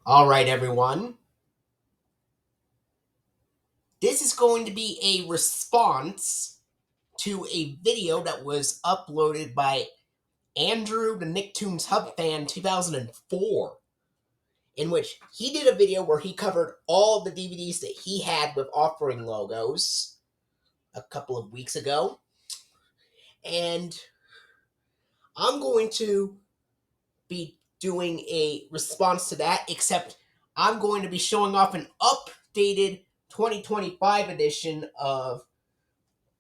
All right, everyone. This is going to be a response to a video that was uploaded by Andrew the Nicktoons Hub Fan 2004, in which he did a video where he covered all the DVDs that he had with offering logos a couple of weeks ago. And I'm going to be doing a response to that, except I'm going to be showing off an updated 2025 edition of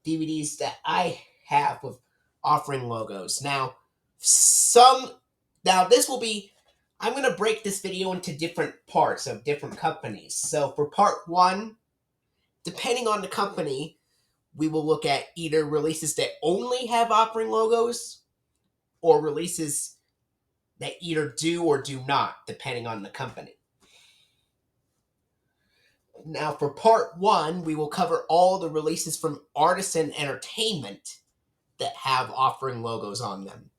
DVDs that I have with offering logos. Now this will be I'm going to break this video into different parts of different companies. So for part 1, depending on the company, we will look at either releases that only have offering logos or releases that either do or do not, depending on the company. Now, for part 1, we will cover all the releases from Artisan Entertainment that have offering logos on them.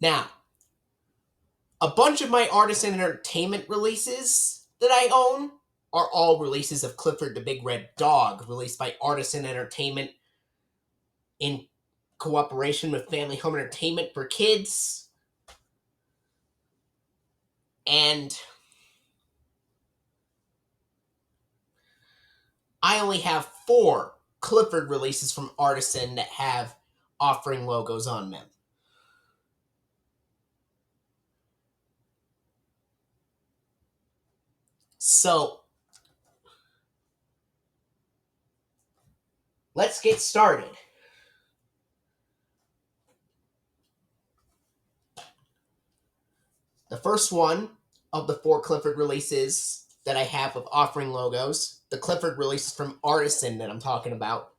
Now, a bunch of my Artisan Entertainment releases that I own are all releases of Clifford the Big Red Dog, released by Artisan Entertainment in cooperation with Family Home Entertainment for Kids. And I only have 4 Clifford releases from Artisan that have offering logos on them. So, let's get started. The first one of the 4 Clifford releases that I have with offering logos, the Clifford releases from Artisan that I'm talking about.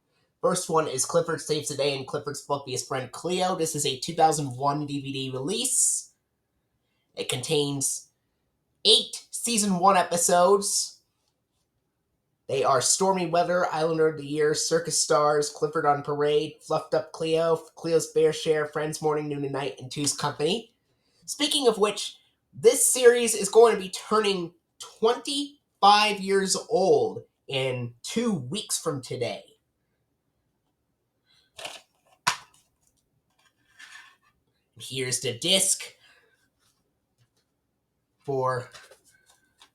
First one is Clifford Saves the Day and Clifford's Fluffiest Friend Cleo. This is a 2001 DVD release. It contains 8 season 1 episodes. They are Stormy Weather, Islander of the Year, Circus Stars, Clifford on Parade, Fluffed Up Cleo, Cleo's Fair Share, Friends Morning, Noon and Night, and Two's Company. Speaking of which, this series is going to be turning 25 years old in 2 weeks from today. Here's the disc for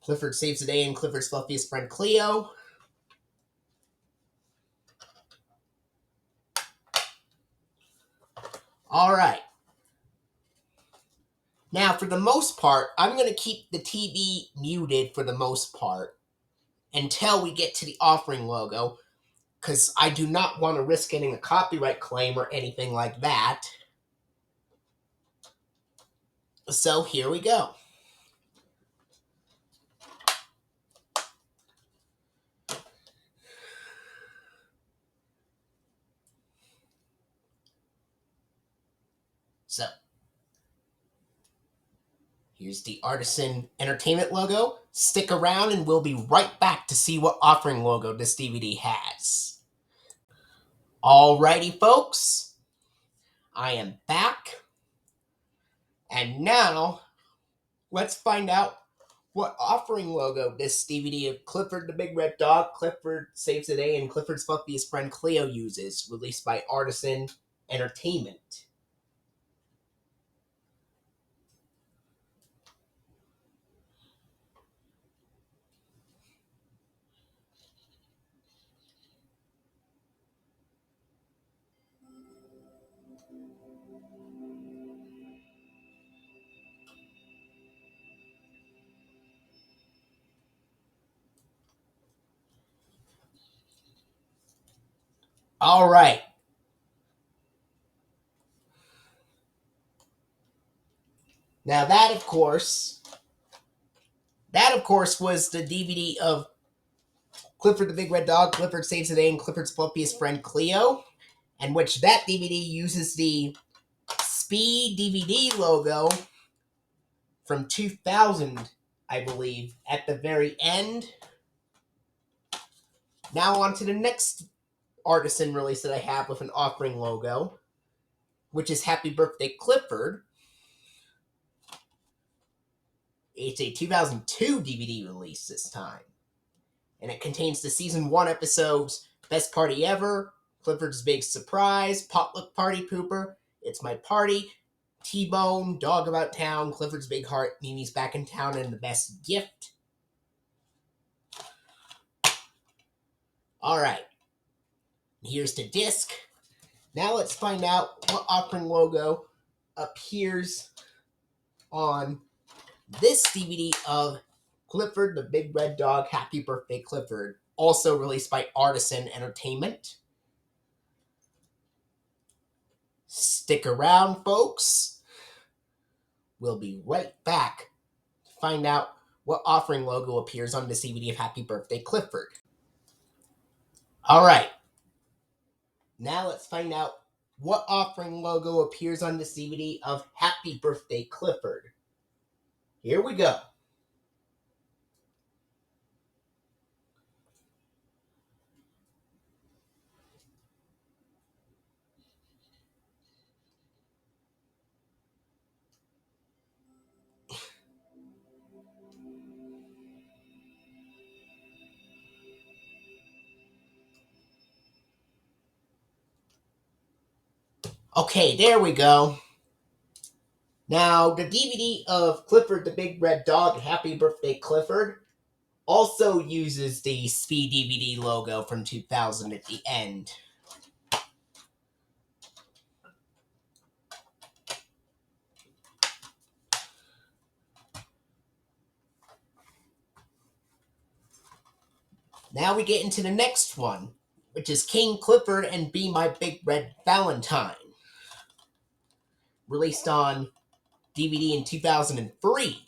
Clifford Saves the Day and Clifford's Fluffiest Friend Cleo. All right. Now, for the most part, I'm going to keep the TV muted for the most part until we get to the offering logo, because I do not want to risk getting a copyright claim or anything like that. So here we go. So here's the Artisan Entertainment logo. Stick around and we'll be right back to see what offering logo this DVD has. Alrighty, folks. I am back. And now, let's find out what offering logo this DVD of Clifford the Big Red Dog, Clifford Saves the Day, and Clifford's Fluffiest Friend Cleo uses, released by Artisan Entertainment. All right. Now that of course was the DVD of Clifford the Big Red Dog, Clifford Saves the Day, and Clifford's Fluffiest Friend Cleo, and which that DVD uses the Speed DVD logo from 2000, I believe, at the very end. Now on to the next Artisan release that I have with an offering logo, which is Happy Birthday Clifford. It's a 2002 DVD release this time. And it contains the season 1 episodes Best Party Ever, Clifford's Big Surprise, Potluck Party Pooper, It's My Party, T-Bone, Dog About Town, Clifford's Big Heart, Mimi's Back in Town, and The Best Gift. Alright, here's the disc. Now let's find out what offering logo appears on this DVD of Clifford the Big Red Dog, Happy Birthday Clifford, also released by Artisan Entertainment. Stick around, folks. We'll be right back to find out what offering logo appears on this DVD of Happy Birthday Clifford. Alright, now let's find out what offering logo appears on this DVD of Happy Birthday Clifford. Here we go. Okay, there we go. Now, the DVD of Clifford the Big Red Dog, Happy Birthday Clifford, also uses the Speed DVD logo from 2000 at the end. Now we get into the next one, which is King Clifford and Be My Big Red Valentine, released on DVD in 2003.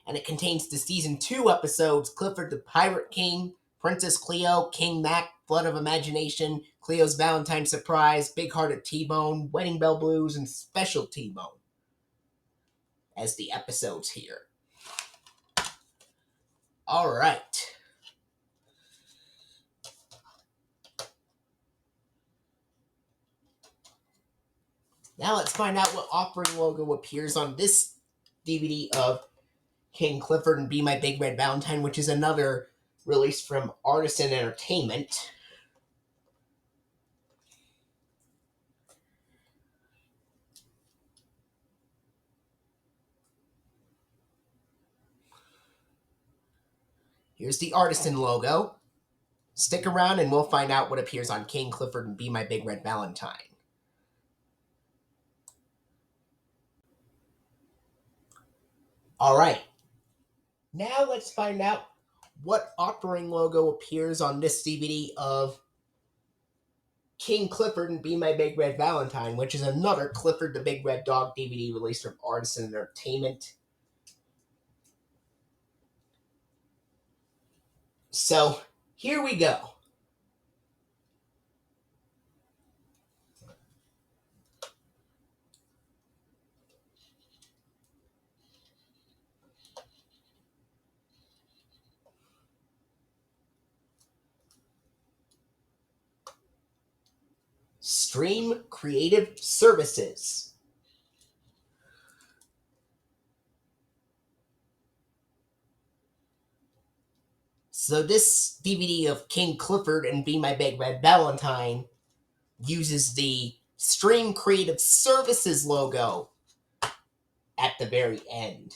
And it contains the season 2 episodes Clifford the Pirate King, Princess Cleo, King Mac, Flood of Imagination, Cleo's Valentine Surprise, Big Hearted T-Bone, Wedding Bell Blues, and Special T-Bone as the episodes here. Alright. Now let's find out what offering logo appears on this DVD of King Clifford and Be My Big Red Valentine, which is another release from Artisan Entertainment. Here's the Artisan logo. Stick around and we'll find out what appears on King Clifford and Be My Big Red Valentine. Alright. Now let's find out what offering logo appears on this DVD of King Clifford and Be My Big Red Valentine, which is another Clifford the Big Red Dog DVD released from Artisan Entertainment. So, here we go. Stream Creative Services. So this DVD of King Clifford and Be My Big Red Valentine uses the Stream Creative Services logo at the very end.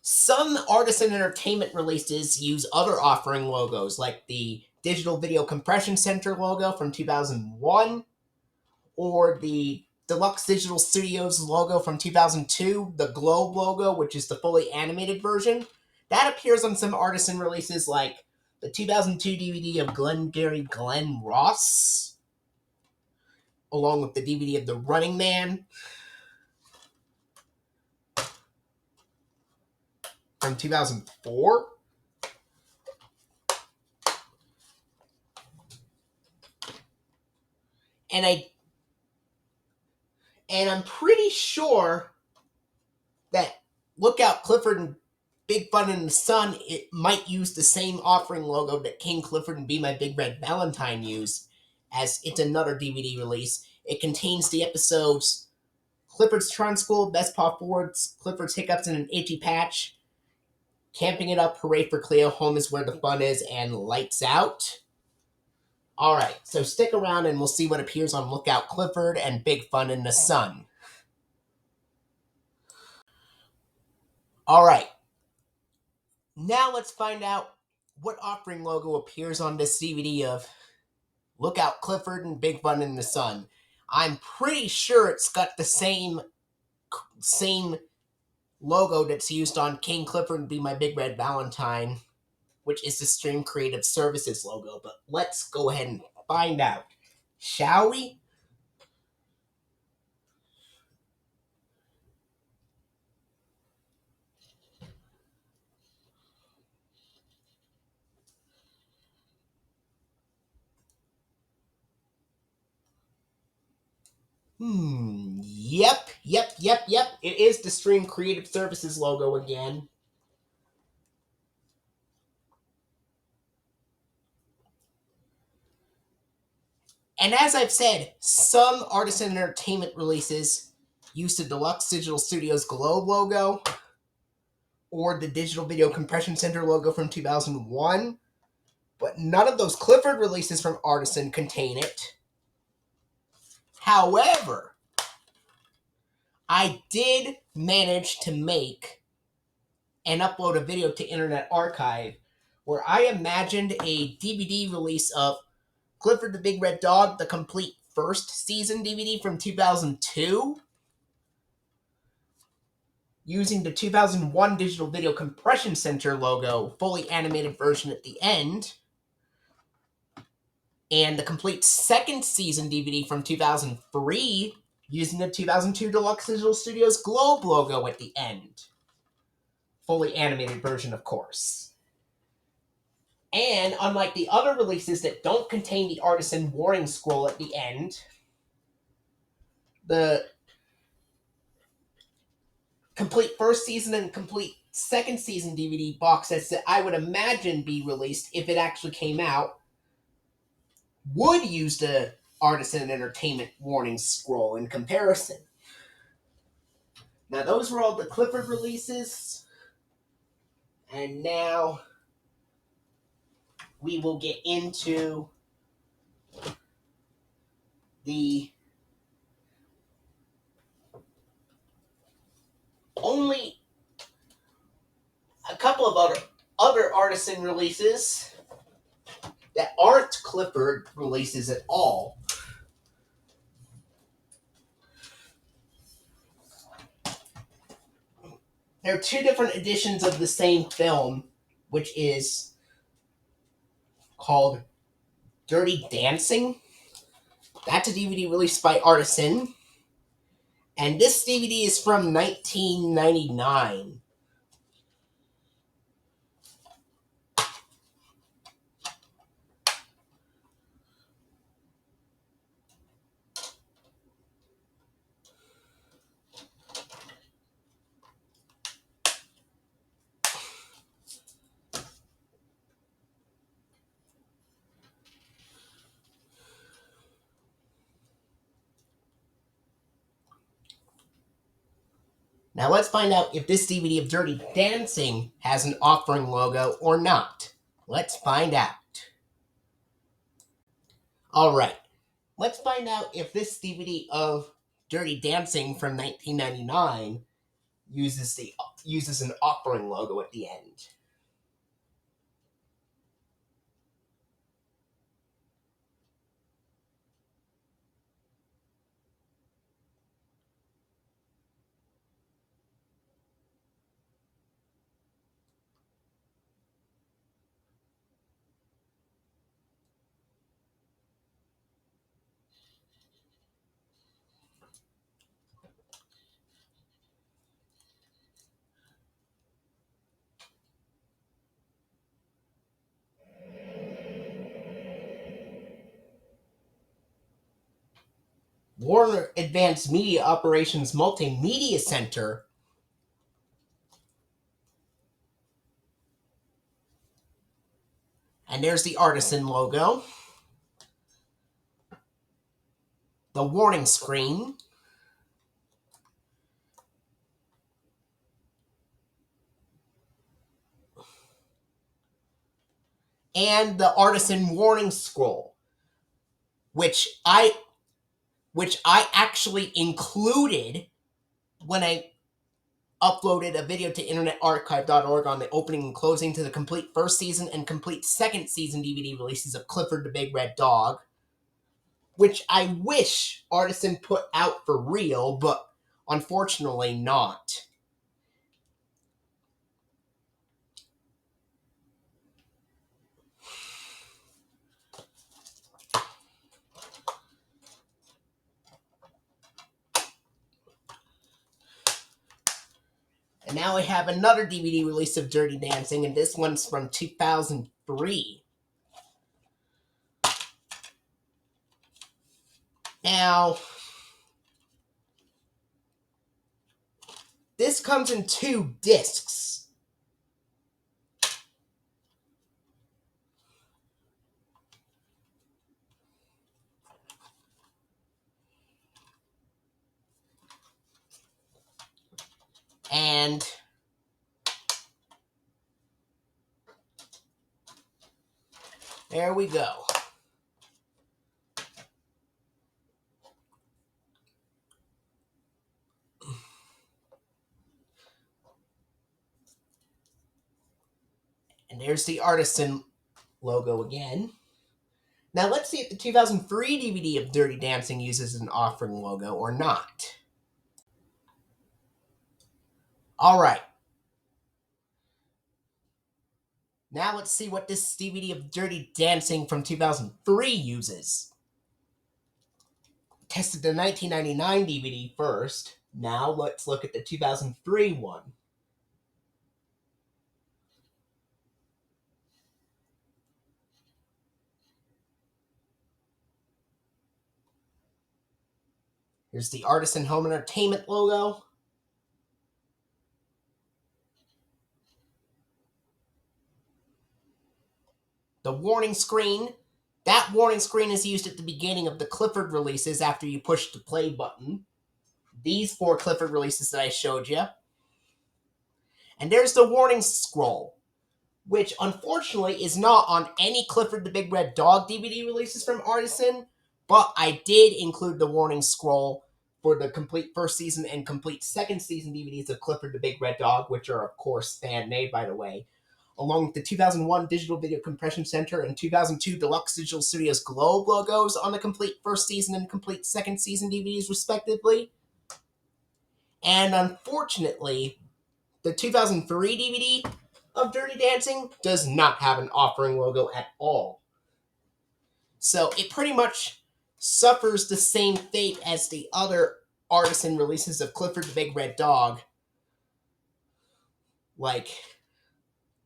Some Artisan Entertainment releases use other offering logos, like the Digital Video Compression Center logo from 2001, or the Deluxe Digital Studios logo from 2002, the Globe logo, which is the fully animated version. That appears on some Artisan releases, like the 2002 DVD of Glengarry Glen Ross, along with the DVD of The Running Man from 2004. And I'm pretty sure that Lookout Clifford and Big Fun in the Sun, it might use the same offering logo that King Clifford and Be My Big Red Valentine used as it's another DVD release. It contains the episodes Clifford's Charm School, Best Paw Forwards, Clifford's Hiccups in an Itchy Patch, Camping It Up, Hooray for Cleo, Home is Where the Fun Is, and Lights Out. Alright, so stick around and we'll see what appears on Lookout Clifford and Big Fun in the Sun. Alright, now let's find out what offering logo appears on this DVD of Lookout Clifford and Big Fun in the Sun. I'm pretty sure it's got the same logo that's used on King Clifford and Be My Big Red Valentine, which is the Stream Creative Services logo. But let's go ahead and find out, shall we? Yep. It is the Stream Creative Services logo again. And as I've said, some Artisan Entertainment releases use the Deluxe Digital Studios Globe logo or the Digital Video Compression Center logo from 2001, but none of those Clifford releases from Artisan contain it. However, I did manage to make and upload a video to Internet Archive where I imagined a DVD release of Clifford the Big Red Dog, the complete first season DVD from 2002, using the 2001 Digital Video Compression Center logo, fully animated version at the end, and the complete second season DVD from 2003, using the 2002 Deluxe Digital Studios Globe logo at the end. Fully animated version, of course. And unlike the other releases that don't contain the Artisan warning scroll at the end, the complete first season and complete second season DVD box sets that I would imagine be released if it actually came out would use the Artisan Entertainment warning scroll in comparison. Now, those were all the Clifford releases, and now we will get into the only a couple of other Artisan releases that aren't Clifford releases at all. There are two different editions of the same film, which is called Dirty Dancing. That's a DVD released by Artisan. And this DVD is from 1999. Now let's find out if this DVD of Dirty Dancing has an offering logo or not. Let's find out. Alright, let's find out if this DVD of Dirty Dancing from 1999 uses an offering logo at the end. Warner Advanced Media Operations Multimedia Center and there's the Artisan logo. the warning screen, and the artisan warning scroll, which I actually included when I uploaded a video to internetarchive.org on the opening and closing to the complete first season and complete second season DVD releases of Clifford the Big Red Dog, which I wish Artisan put out for real, but unfortunately not. And now I have another DVD release of Dirty Dancing, and this one's from 2003. Now, this comes in 2 discs. And there we go. And there's the Artisan logo again. Now let's see if the 2003 DVD of Dirty Dancing uses an offering logo or not. Alright. Now let's see what this DVD of Dirty Dancing from 2003 uses. Tested the 1999 DVD first. Now let's look at the 2003 one. Here's the Artisan Home Entertainment logo. The warning screen. That warning screen is used at the beginning of the Clifford releases after you push the play button. These 4 Clifford releases that I showed you. And there's the warning scroll, which unfortunately is not on any Clifford the Big Red Dog DVD releases from Artisan, but I did include the warning scroll for the complete first season and complete second season DVDs of Clifford the Big Red Dog, which are, of course, fan-made, by the way, along with the 2001 Digital Video Compression Center and 2002 Deluxe Digital Studios Globe logos on the complete first season and complete second season DVDs, respectively. And unfortunately, the 2003 DVD of Dirty Dancing does not have an offering logo at all. So it pretty much suffers the same fate as the other Artisan releases of Clifford the Big Red Dog, like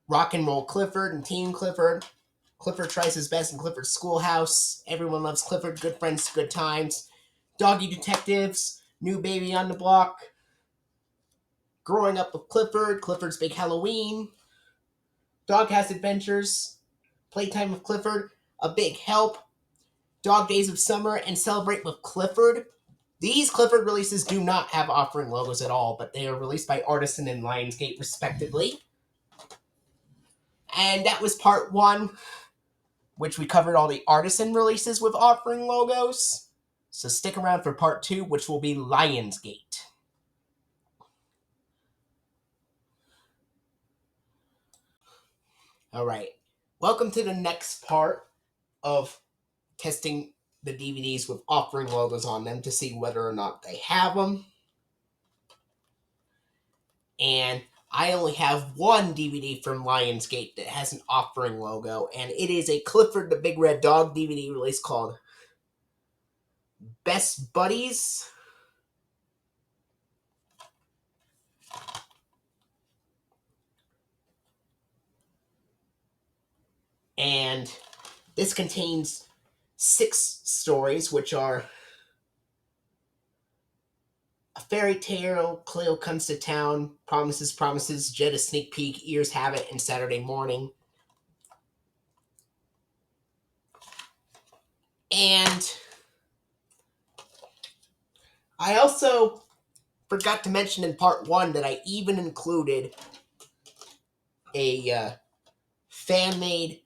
Rock and Roll Clifford and Teen Clifford, Clifford Tries His Best in Clifford's Schoolhouse, Everyone Loves Clifford, Good Friends, Good Times, Doggy Detectives, New Baby on the Block, Growing Up with Clifford, Clifford's Big Halloween, Doghouse Adventures, Playtime with Clifford, A Big Help, Dog Days of Summer, and Celebrate with Clifford. These Clifford releases do not have offering logos at all, but they are released by Artisan and Lionsgate, respectively. And that was part 1, which we covered all the Artisan releases with offering logos. So stick around for part 2, which will be Lionsgate. Alright, welcome to the next part of testing the DVDs with offering logos on them to see whether or not they have them. And I only have one DVD from Lionsgate that has an offering logo, and it is a Clifford the Big Red Dog DVD release called Best Buddies. And this contains 6 stories, which are A Fairy Tale, Cleo Comes to Town, Promises, Promises, Jet a Sneak Peek, Ears Have It, and Saturday Morning. And I also forgot to mention in part 1 that I even included a fan-made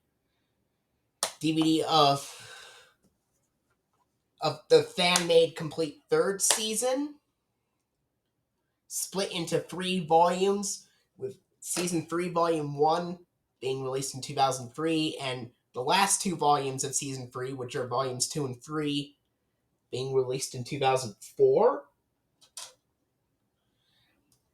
DVD of the fan-made complete third season, split into 3 volumes, with season 3 volume 1 being released in 2003, and the last 2 volumes of season 3, which are volumes 2 and 3, being released in 2004.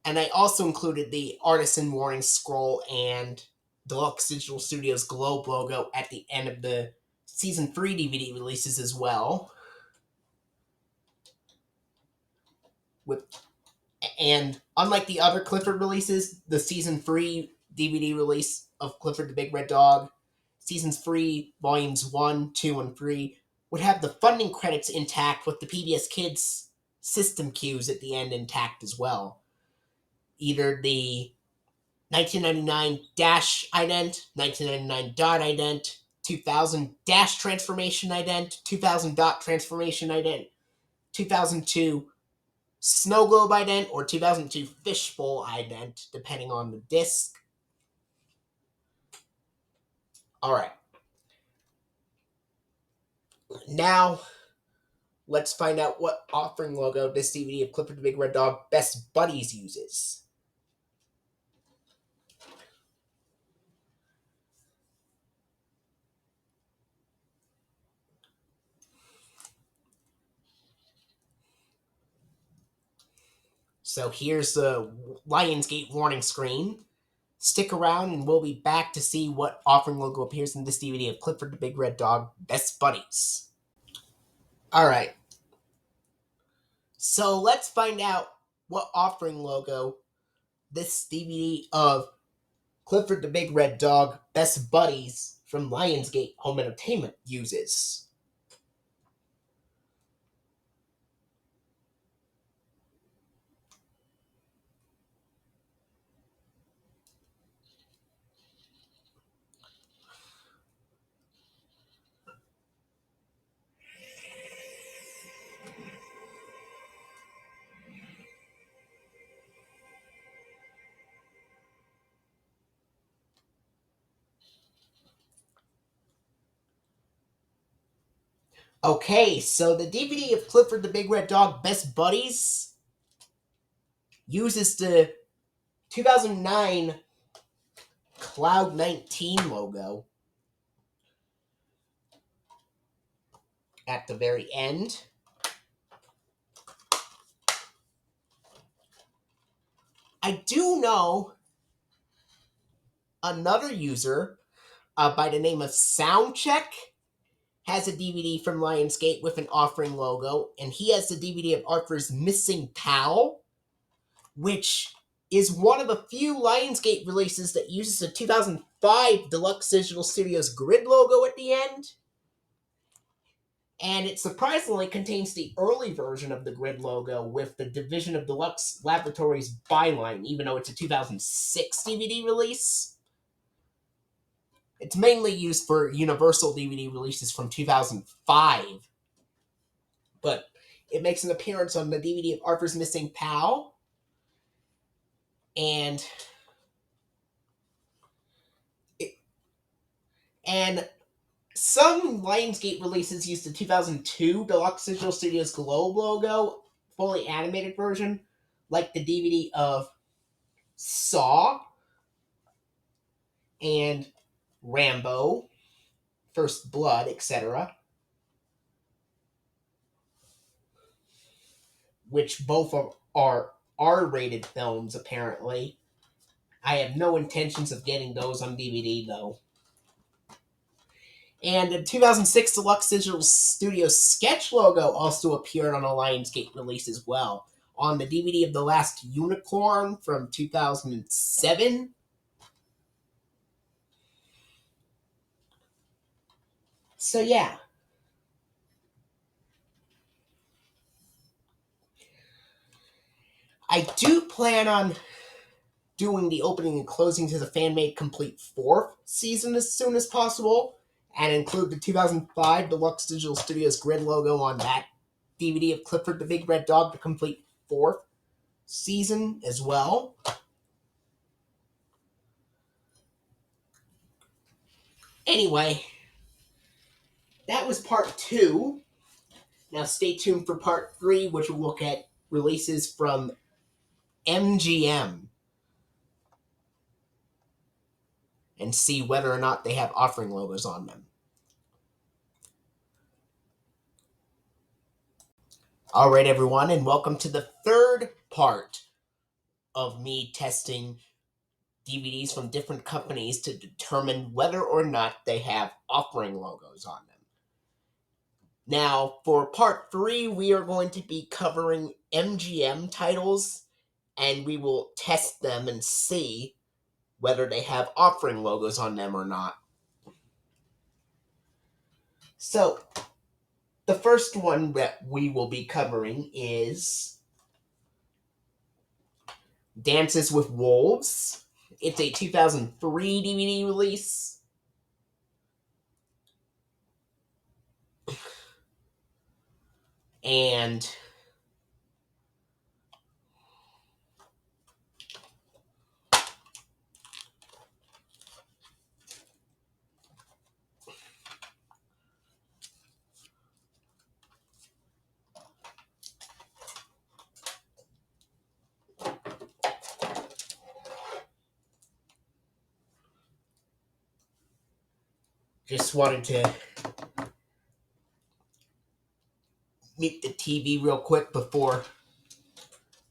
And I also included the Artisan Warning Scroll and Deluxe Digital Studios Globe logo at the end of the season 3 DVD releases as well. And unlike the other Clifford releases, the season 3 DVD release of Clifford the Big Red Dog, seasons 3, volumes 1, 2, and 3, would have the funding credits intact with the PBS Kids system cues at the end intact as well. Either the 1999 ident, 1999 ident, 2000 transformation ident, 2000 transformation ident, 2002 snow globe ident, or 2002 fishbowl ident, depending on the disc. Alright. Now, let's find out what offering logo this DVD of Clifford the Big Red Dog Best Buddies uses. So here's the Lionsgate warning screen. Stick around and we'll be back to see what offering logo appears in this DVD of Clifford the Big Red Dog Best Buddies. Alright. So let's find out what offering logo this DVD of Clifford the Big Red Dog Best Buddies from Lionsgate Home Entertainment uses. Okay, so the DVD of Clifford the Big Red Dog Best Buddies uses the 2009 Cloud 19 logo at the very end. I do know another user by the name of Soundcheck has a DVD from Lionsgate with an offering logo, and he has the DVD of Arthur's Missing Pal, which is one of a few Lionsgate releases that uses a 2005 Deluxe Digital Studios grid logo at the end. And it surprisingly contains the early version of the grid logo with the Division of Deluxe Laboratories byline, even though it's a 2006 DVD release. It's mainly used for Universal DVD releases from 2005. But it makes an appearance on the DVD of Arthur's Missing Pal. And some Lionsgate releases use the 2002 Deluxe Digital Studios Globe logo, fully animated version, like the DVD of Saw and Rambo, First Blood, etc., which both are R-rated films, apparently. I have no intentions of getting those on DVD, though. And the 2006 Deluxe Digital Studios sketch logo also appeared on a Lionsgate release as well, on the DVD of The Last Unicorn from 2007. So yeah. I do plan on doing the opening and closing to the fan-made complete 4th season as soon as possible, and include the 2005 Deluxe Digital Studios grid logo on that DVD of Clifford the Big Red Dog to complete 4th season as well. Anyway, that was part 2. Now stay tuned for part 3, which will look at releases from MGM and see whether or not they have offering logos on them. All right, everyone, and welcome to the 3rd part of me testing DVDs from different companies to determine whether or not they have offering logos on them. Now, for part 3, we are going to be covering MGM titles, and we will test them and see whether they have offering logos on them or not. So, the first one that we will be covering is Dances with Wolves. It's a 2003 DVD release. And just wanted to meet the TV real quick before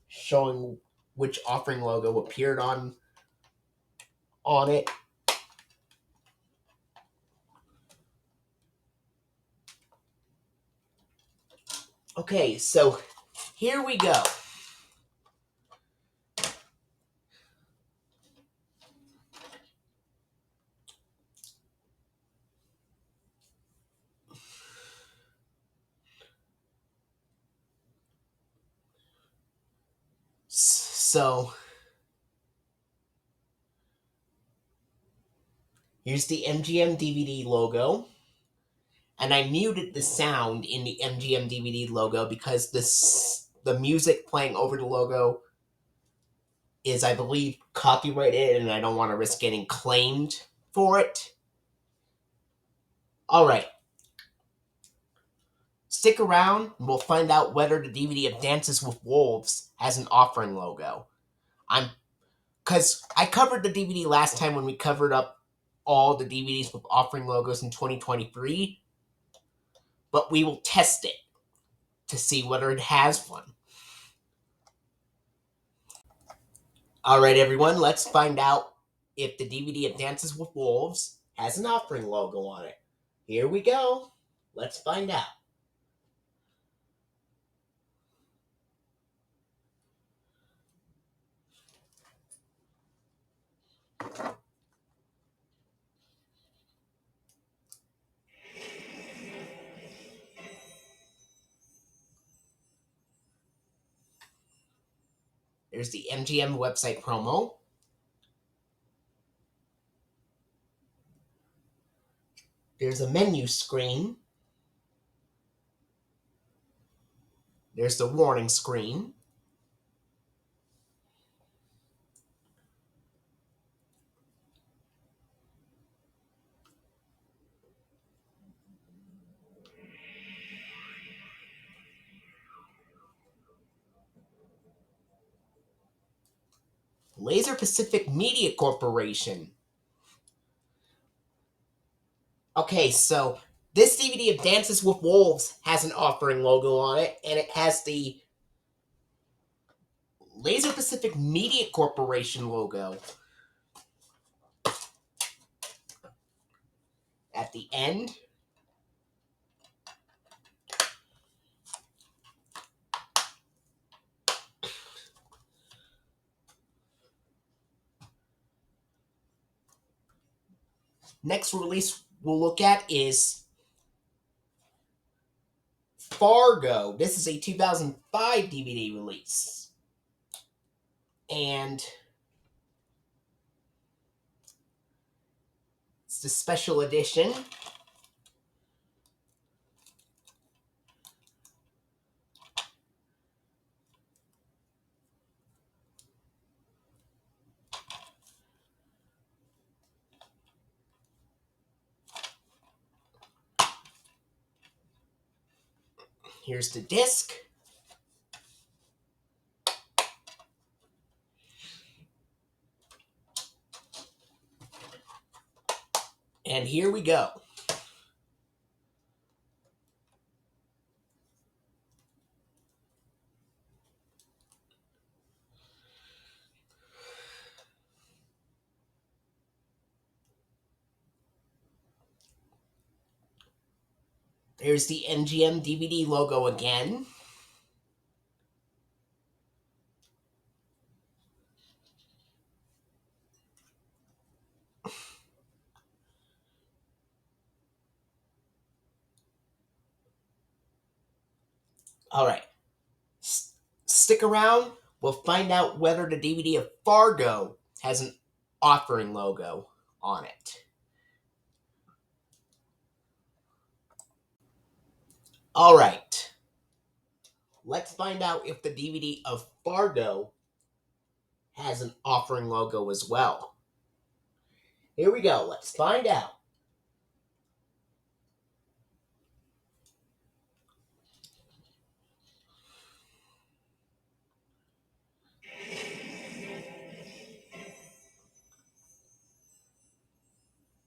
showing which offering logo appeared on it. Okay, so here we go. So here's the MGM DVD logo. And I muted the sound in the MGM DVD logo because the music playing over the logo is, I believe, copyrighted, and I don't want to risk getting claimed for it. All right. Stick around, and we'll find out whether the DVD of Dances with Wolves has an offering logo. Because I covered the DVD last time when we covered up all the DVDs with offering logos in 2023, but we will test it to see whether it has one. All right, everyone, let's find out if the DVD of Dances with Wolves has an offering logo on it. Here we go. Let's find out. There's the MGM website promo. There's a menu screen. There's the warning screen. Laser Pacific Media Corporation. Okay, so this DVD of Dances with Wolves has an offering logo on it, and it has the Laser Pacific Media Corporation logo at the end. Next release we'll look at is Fargo. This is a 2005 DVD release. And it's the special edition. Here's the disc. And here we go. There's the MGM DVD logo again. All right. Stick around. We'll find out whether the DVD of Fargo has an offering logo on it. All right. Let's find out if the DVD of Fargo has an offering logo as well. Here we go. Let's find out.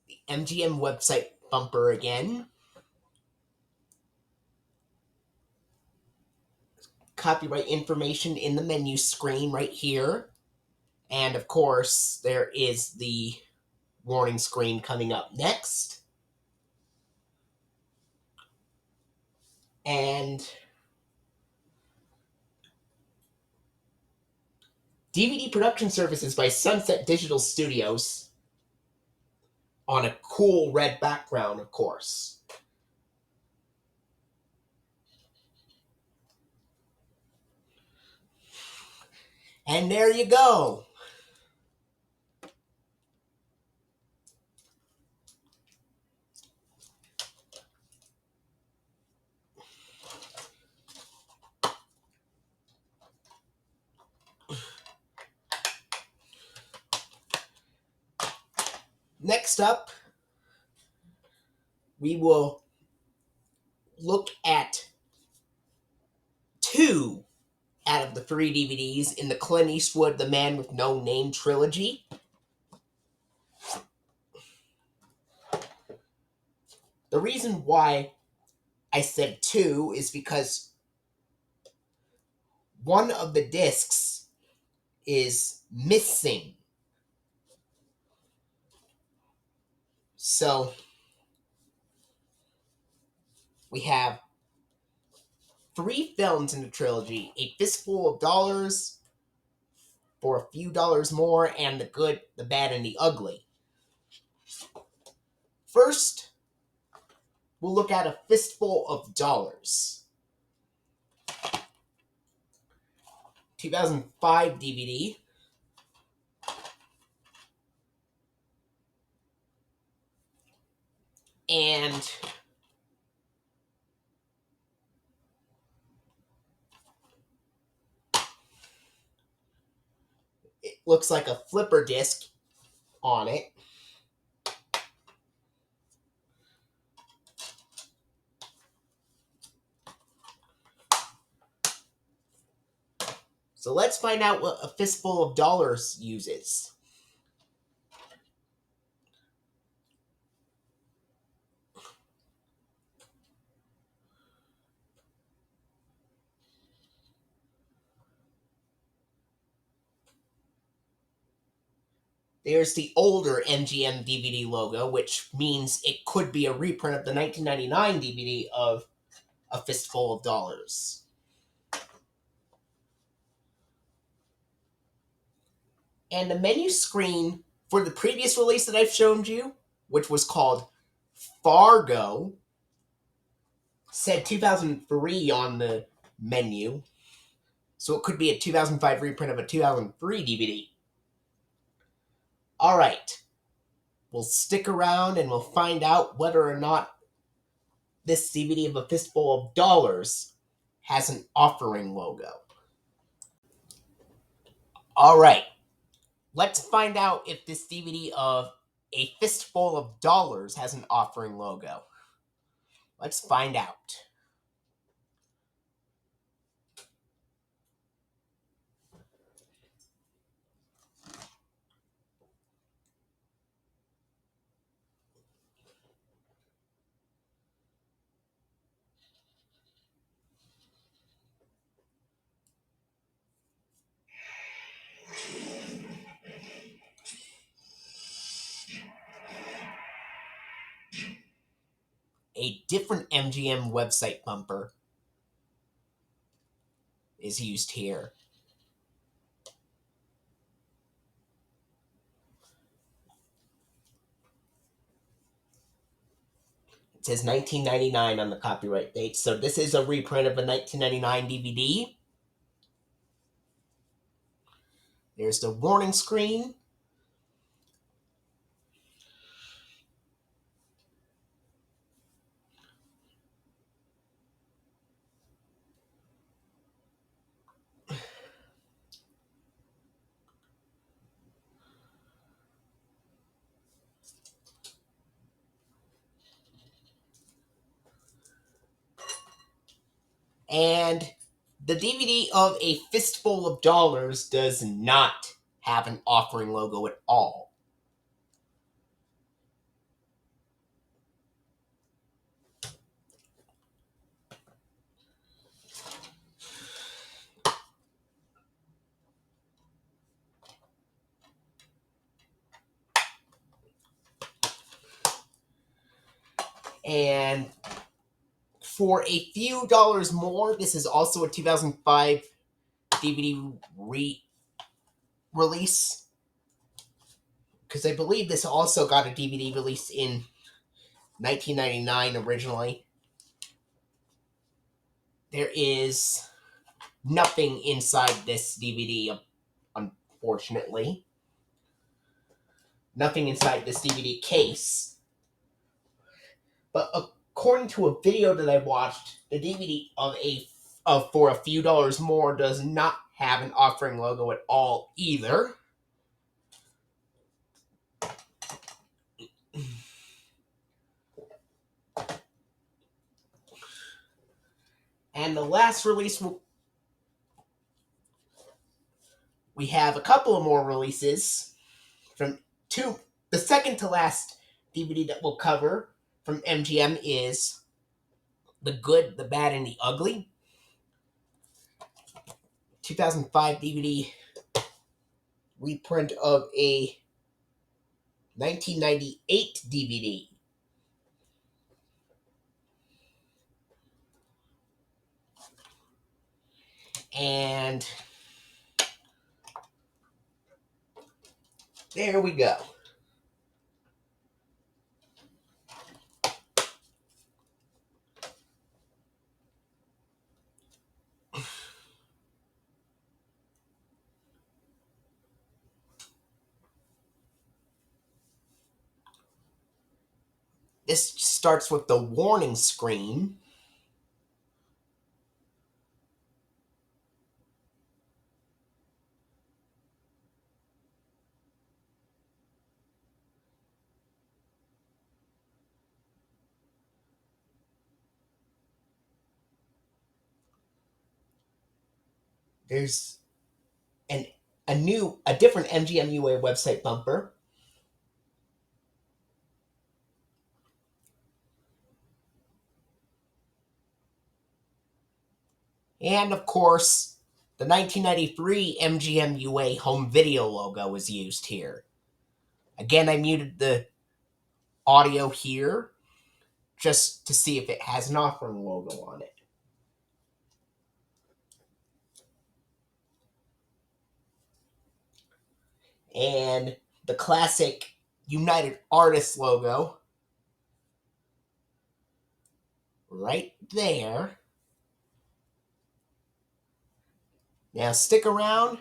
The MGM website bumper again. Copyright information in the menu screen right here. And of course, there is the warning screen coming up next. And DVD production services by Sunset Digital Studios on a cool red background, of course. And there you go. Next up, we will look at 2 out of the 3 DVDs in the Clint Eastwood The Man with No Name trilogy. The reason why I said 2 is because one of the discs is missing. So we have 3 films in the trilogy: A Fistful of Dollars, For a Few Dollars More, and The Good, the Bad, and the Ugly. First, we'll look at A Fistful of Dollars. 2005 DVD. And it looks like a flipper disc on it. So let's find out what A Fistful of Dollars uses. There's the older MGM DVD logo, which means it could be a reprint of the 1999 DVD of A Fistful of Dollars. And the menu screen for the previous release that I've shown you, which was called Fargo, said 2003 on the menu. So it could be a 2005 reprint of a 2003 DVD. All right. We'll stick around and we'll find out whether or not this DVD of A Fistful of Dollars has an offering logo. All right. Let's find out if this DVD of A Fistful of Dollars has an offering logo. Let's find out. a different MGM website bumper is used here. It says 1999 on the copyright date, so this is a reprint of a 1999 DVD. There's the warning screen. And the DVD of A Fistful of Dollars does not have an offering logo at all. And for a few dollars more, this is also a 2005 DVD release. Because I believe this also got a DVD release in 1999 originally. There is nothing inside this DVD, unfortunately. Nothing inside this DVD case. But according to a video that I watched, the DVD of For a Few Dollars More does not have an offering logo at all either. And the last release, we have a couple of more releases from the second to last DVD that we'll cover from MGM is The Good, the Bad, and the Ugly. 2005 DVD reprint of a 1998 DVD. And there we go. This starts with the warning screen. There's a different MGM UA website bumper. And of course, the 1993 MGM UA home video logo is used here. Again, I muted the audio here just to see if it has an offering logo on it. And the classic United Artists logo right there. Now stick around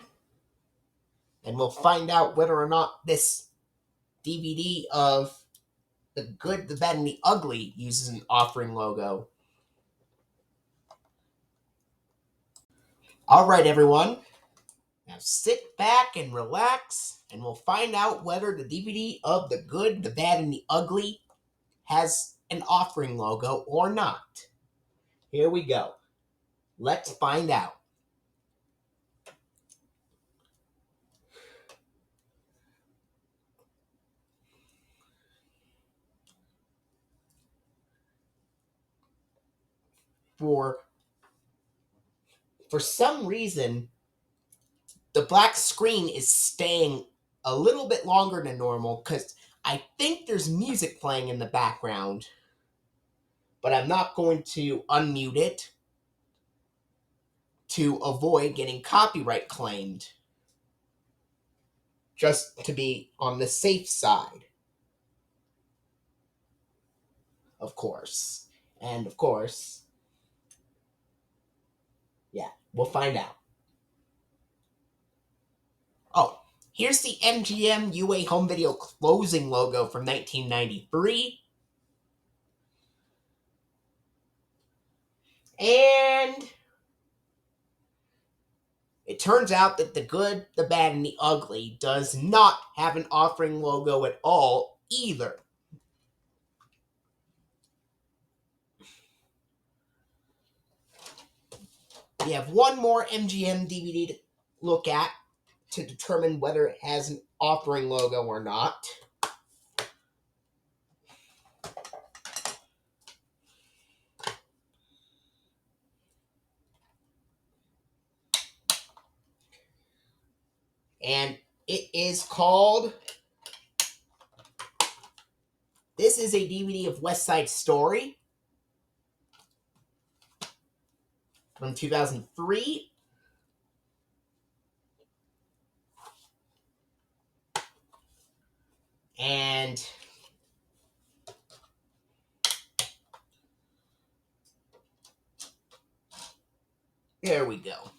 and we'll find out whether or not this DVD of The Good, the Bad, and the Ugly uses an offering logo. All right, everyone. Now sit back and relax, and we'll find out whether the DVD of The Good, the Bad, and the Ugly has an offering logo or not. Here we go. Let's find out. For some reason, the black screen is staying a little bit longer than normal because I think there's music playing in the background. but I'm not going to unmute it to avoid getting copyright claimed, just to be on the safe side, of course. And of course, yeah, we'll find out. Oh, here's the MGM UA Home Video closing logo from 1993. And it turns out that The Good, the Bad, and the Ugly does not have an offering logo at all either. We have one more MGM DVD to look at to determine whether it has an offering logo or not. And it is called... This is a DVD of Westside Story from 2003. And there we go.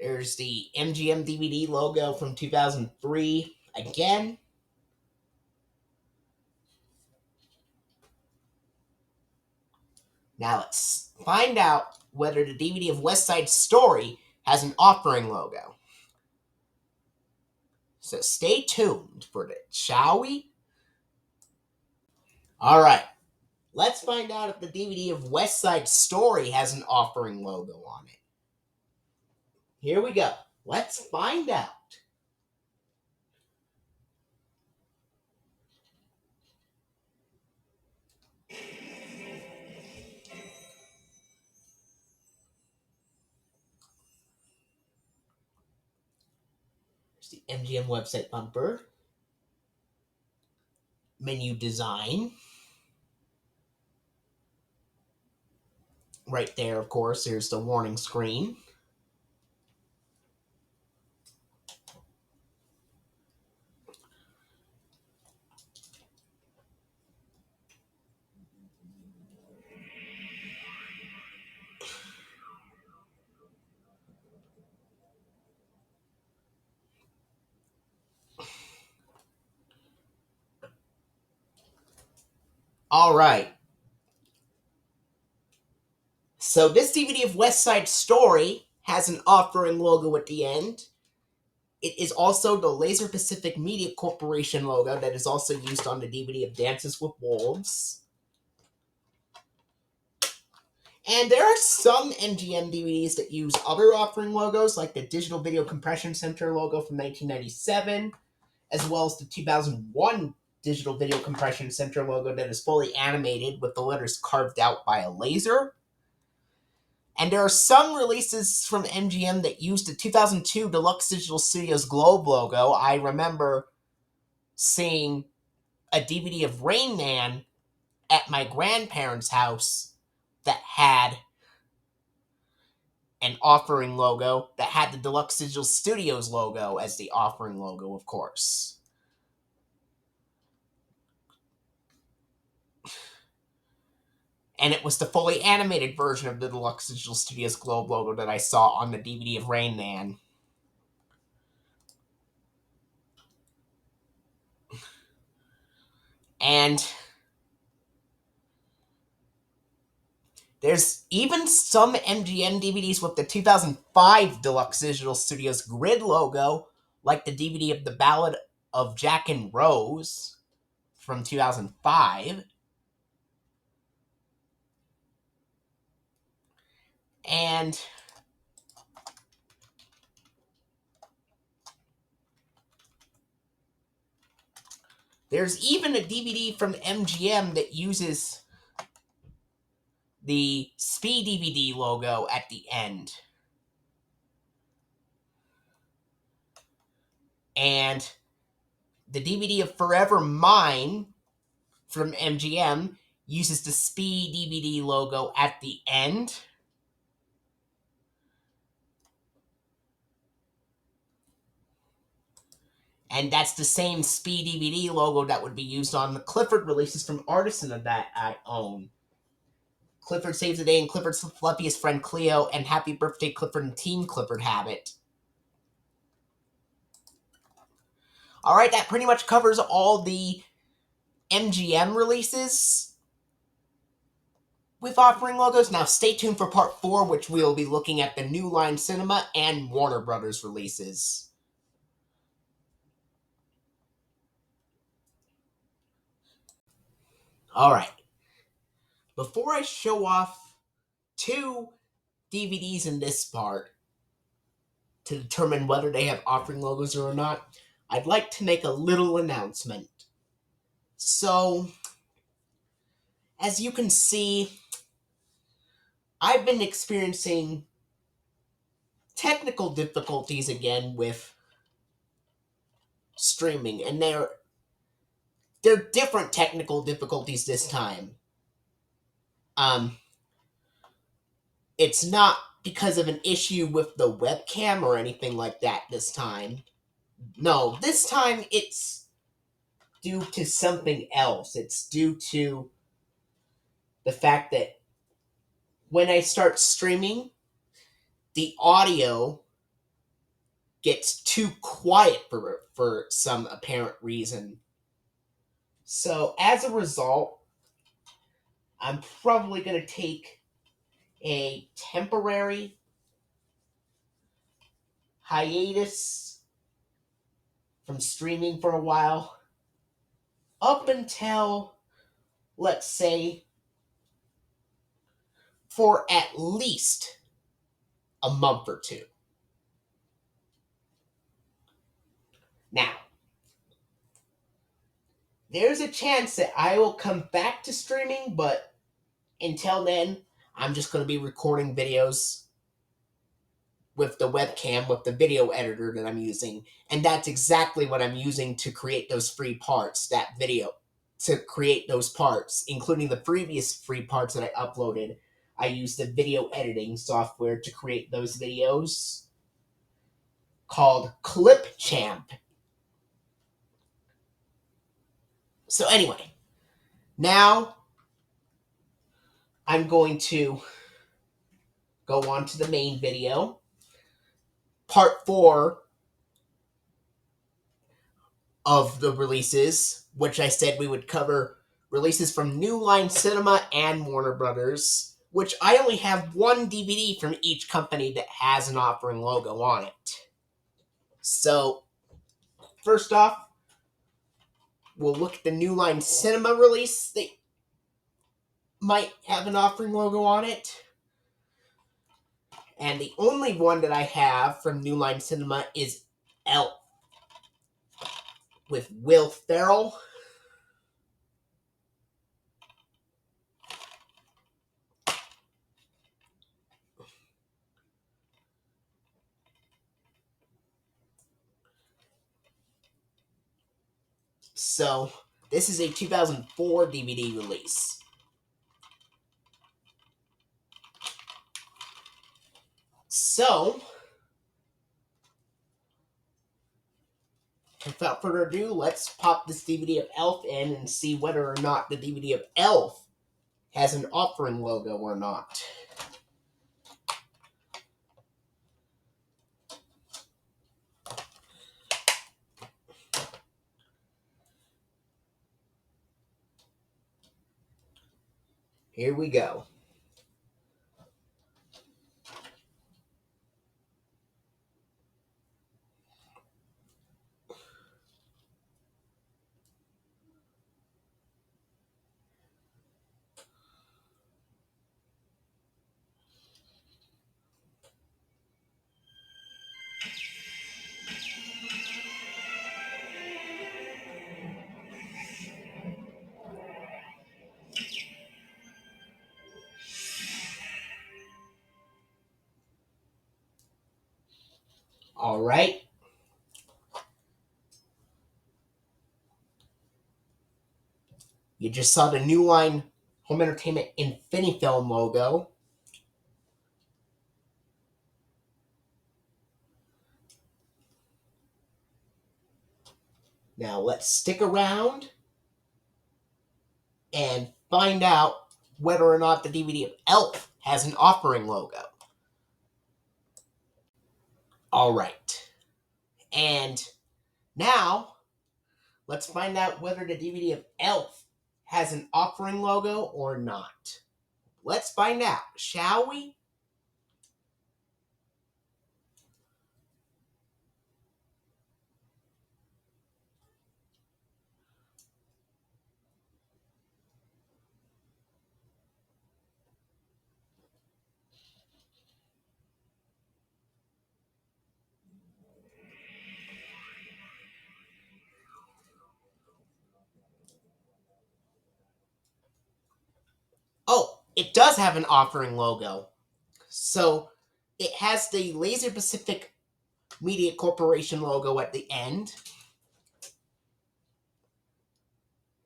There's the MGM DVD logo from 2003 again. Now let's find out whether the DVD of Westside Story has an offering logo. So stay tuned for it, shall we? All right. Let's find out if the DVD of Westside Story has an offering logo on it. Here we go. Let's find out. Here's the MGM website bumper. Menu design. Right there, of course, here's the warning screen. All right. So this DVD of Westside Story has an offering logo at the end. It is also the Laser Pacific Media Corporation logo that is also used on the DVD of Dances with Wolves. And there are some MGM DVDs that use other offering logos, like the Digital Video Compression Center logo from 1997, as well as the 2001 Digital Video Compression Center logo that is fully animated with the letters carved out by a laser. And there are some releases from MGM that use the 2002 Deluxe Digital Studios Globe logo. I remember seeing a DVD of Rain Man at my grandparents' house that had an offering logo that had the Deluxe Digital Studios logo as the offering logo, of course. And it was the fully animated version of the Deluxe Digital Studios Globe logo that I saw on the DVD of Rain Man. And there's even some MGM DVDs with the 2005 Deluxe Digital Studios Grid logo, like the DVD of The Ballad of Jack and Rose from 2005. And There's even a DVD from MGM that uses the Speed DVD logo at the end. And the DVD of Forever Mine from MGM uses the Speed DVD logo at the end. And that's the same Speed DVD logo that would be used on the Clifford releases from Artisan that I own. Clifford Saves the Day and Clifford's Fluffiest Friend Cleo, and Happy Birthday Clifford and Team Clifford have it. Alright, that pretty much covers all the MGM releases with offering logos. Now stay tuned for part 4, which we'll be looking at the New Line Cinema and Warner Brothers releases. Alright. Before I show off 2 DVDs in this part to determine whether they have offering logos or not, I'd like to make a little announcement. So, as you can see, I've been experiencing technical difficulties again with streaming, and they're different technical difficulties this time. It's not because of an issue with the webcam or anything like that this time. No, this time it's due to something else. It's due to the fact that when I start streaming, the audio gets too quiet for some apparent reason. So as a result, I'm probably going to take a temporary hiatus from streaming for a while up until, let's say, for at least a month or 2. Now, there's a chance that I will come back to streaming, but until then, I'm just going to be recording videos with the webcam, with the video editor that I'm using. And that's exactly what I'm using to create those free parts, that video, to create those parts, including the previous free parts that I uploaded. I used the video editing software to create those videos called Clipchamp. So anyway, now I'm going to go on to the main video. Part 4 of the releases, which I said we would cover releases from New Line Cinema and Warner Brothers, which I only have 1 DVD from each company that has an offering logo on it. So, first off, we'll look at the New Line Cinema release. They might have an offering logo on it. And the only one that I have from New Line Cinema is Elf with Will Ferrell. So, this is a 2004 DVD release. So, without further ado, let's pop this DVD of Elf in and see whether or not the DVD of Elf has an offering logo or not. Here we go. All right. You just saw the New Line Home Entertainment Infinifilm logo. Now let's stick around and find out whether or not the DVD of Elf has an offering logo. All right. And now let's find out whether the DVD of Elf has an offering logo or not. Let's find out, shall we? Oh, it does have an offering logo. So it has the Laser Pacific Media Corporation logo at the end.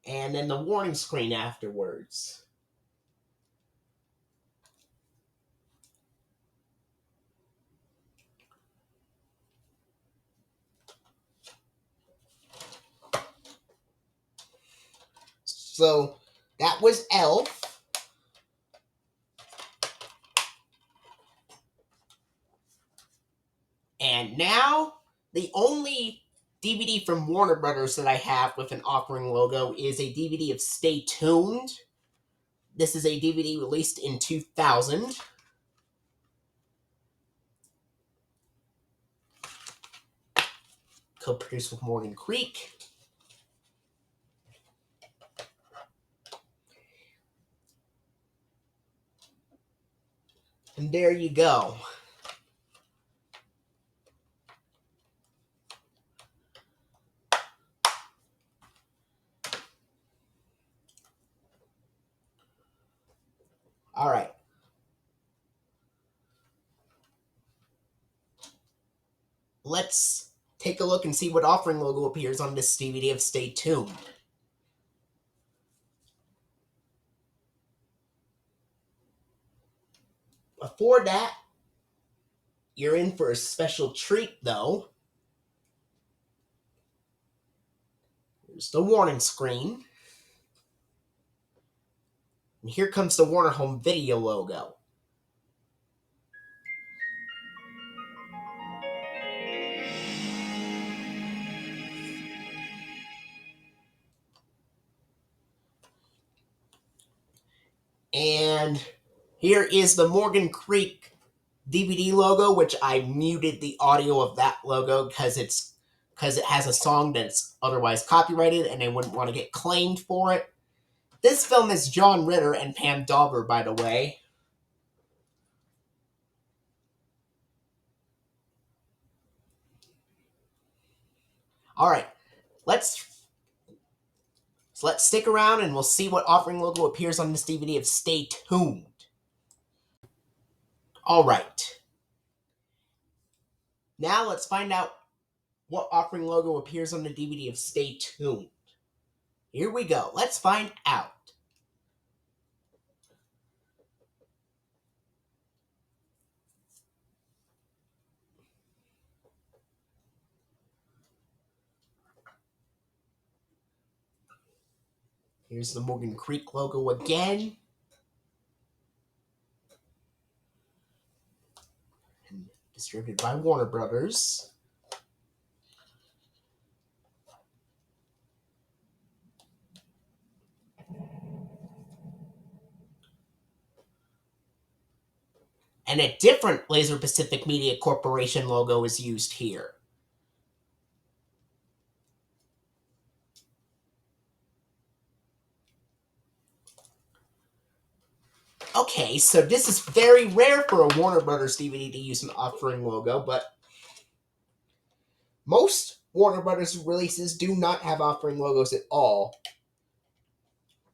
And then the warning screen afterwards. So that was Elf. And now the only DVD from Warner Brothers that I have with an offering logo is a DVD of Stay Tuned. This is a DVD released in 2000. Co-produced with Morgan Creek. And there you go. All right. Let's take a look and see what offering logo appears on this DVD of Stay Tuned. Before that, you're in for a special treat, though. Here's the warning screen. And here comes the Warner Home Video logo. And here is the Morgan Creek DVD logo, which I muted the audio of that logo because it has a song that's otherwise copyrighted and they wouldn't want to get claimed for it. This film is John Ritter and Pam Dauber, by the way. All right, let's stick around and we'll see what offering logo appears on this DVD of Stay Tuned. All right. Now let's find out what offering logo appears on the DVD of Stay Tuned. Here we go. Let's find out. Here's the Morgan Creek logo again. And distributed by Warner Brothers. And a different Laser Pacific Media Corporation logo is used here. Okay, so this is very rare for a Warner Brothers DVD to use an offering logo, but most Warner Brothers releases do not have offering logos at all.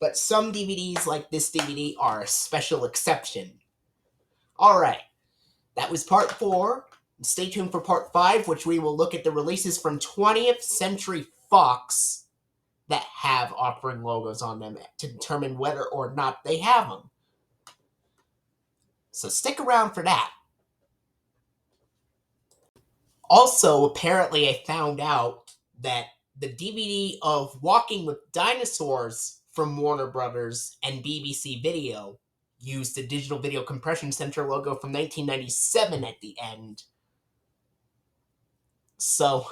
But some DVDs like this DVD are a special exception. Alright, that was part 4 Stay tuned for part 5, which we will look at the releases from 20th Century Fox that have offering logos on them to determine whether or not they have them. So stick around for that. Also, apparently, I found out that the DVD of Walking with Dinosaurs from Warner Brothers and BBC Video used the Digital Video Compression Center logo from 1997 at the end. So,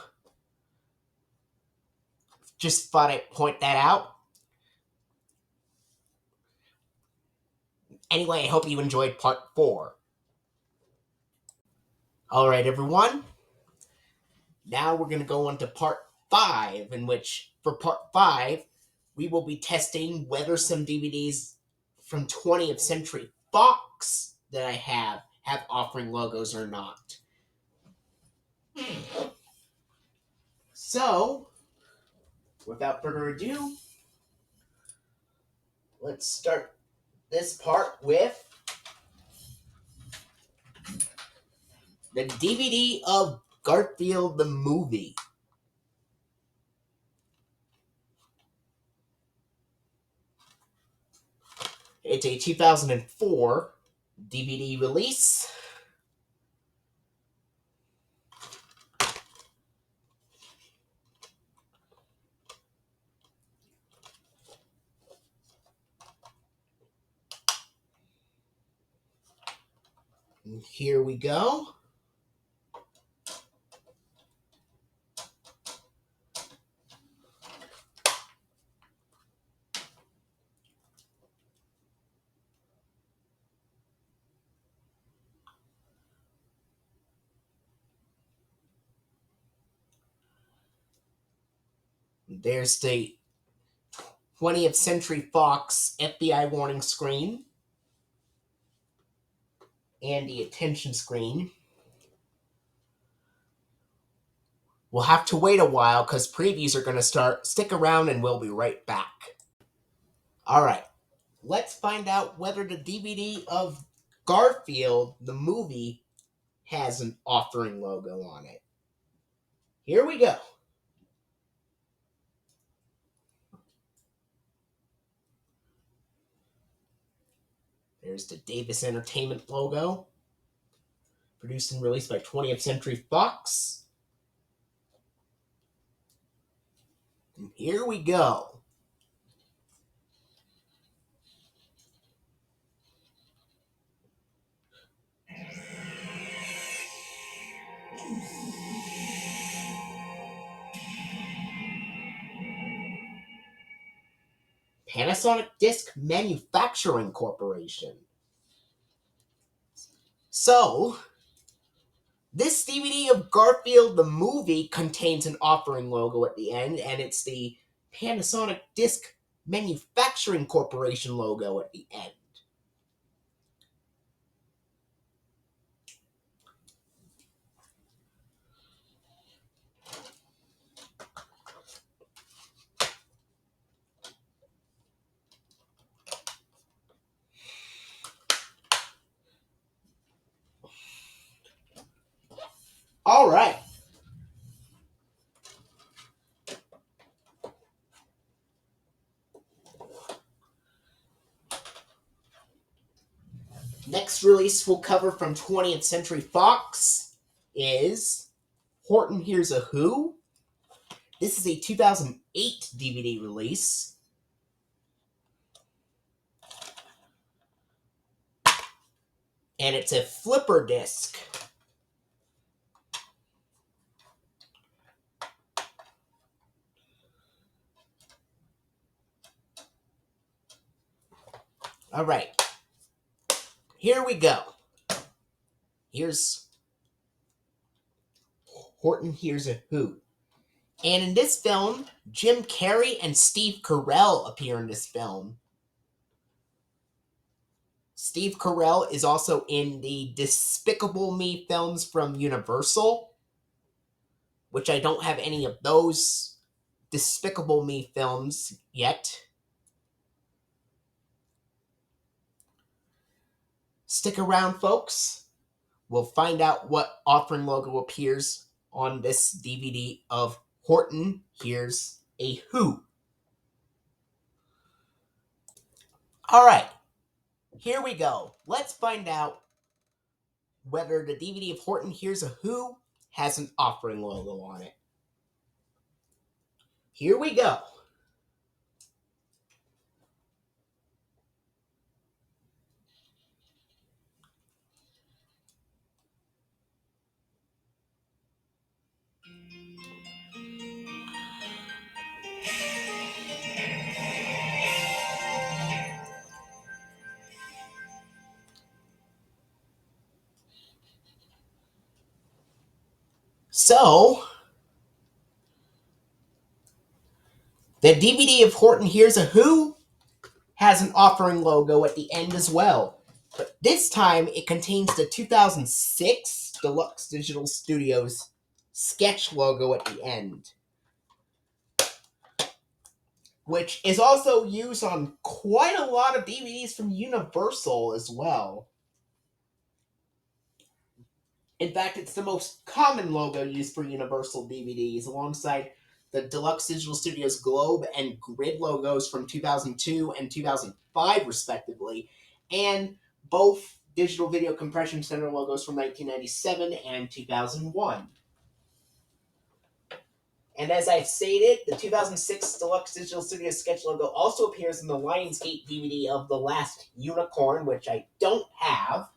just thought I'd point that out. Anyway, I hope you enjoyed part 4. Alright, everyone. Now we're going to go on to part 5, in which, for part 5, we will be testing whether some DVDs from 20th Century Fox that I have offering logos or not. So, without further ado, let's start this part with the DVD of Garfield the Movie. It's a 2004 DVD release. And here we go. There's the 20th Century Fox FBI warning screen and the attention screen. We'll have to wait a while because previews are going to start. Stick around and we'll be right back. Alright, let's find out whether the DVD of Garfield, the movie, has an offering logo on it. Here we go. There's the Davis Entertainment logo. Produced and released by 20th Century Fox. And here we go. Panasonic Disc Manufacturing Corporation. So, this DVD of Garfield the Movie contains an offering logo at the end, and it's the Panasonic Disc Manufacturing Corporation logo at the end. All right. Next release we'll cover from 20th Century Fox is Horton Hears a Who. This is a 2008 DVD release. And it's a flipper disc. All right. Here we go. Here's Horton Hears a Who. And in this film, Jim Carrey and Steve Carell appear in this film. Steve Carell is also in the Despicable Me films from Universal, which I don't have any of those Despicable Me films yet. Stick around, folks. we'll find out what offering logo appears on this DVD of Horton Hears a Who. All right, here we go. Let's find out whether the DVD of Horton Hears a Who has an offering logo on it. Here we go. So, the DVD of Horton Hears a Who has an offering logo at the end as well. But this time it contains the 2006 Deluxe Digital Studios sketch logo at the end, which is also used on quite a lot of DVDs from Universal as well. In fact, it's the most common logo used for Universal DVDs, alongside the Deluxe Digital Studios Globe and Grid logos from 2002 and 2005, respectively, and both Digital Video Compression Center logos from 1997 and 2001. And as I've stated, the 2006 Deluxe Digital Studios sketch logo also appears in the Lionsgate DVD of The Last Unicorn, which I don't have.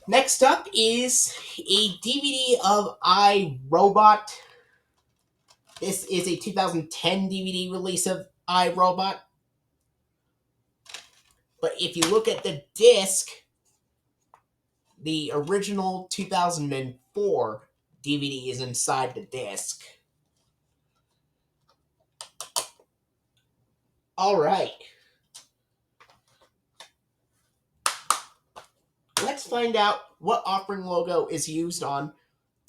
Next up is a DVD of I, Robot. This is a 2010 DVD release of I, Robot. But if you look at the disc, the original 2004 DVD is inside the disc. All right. Let's find out what offering logo is used on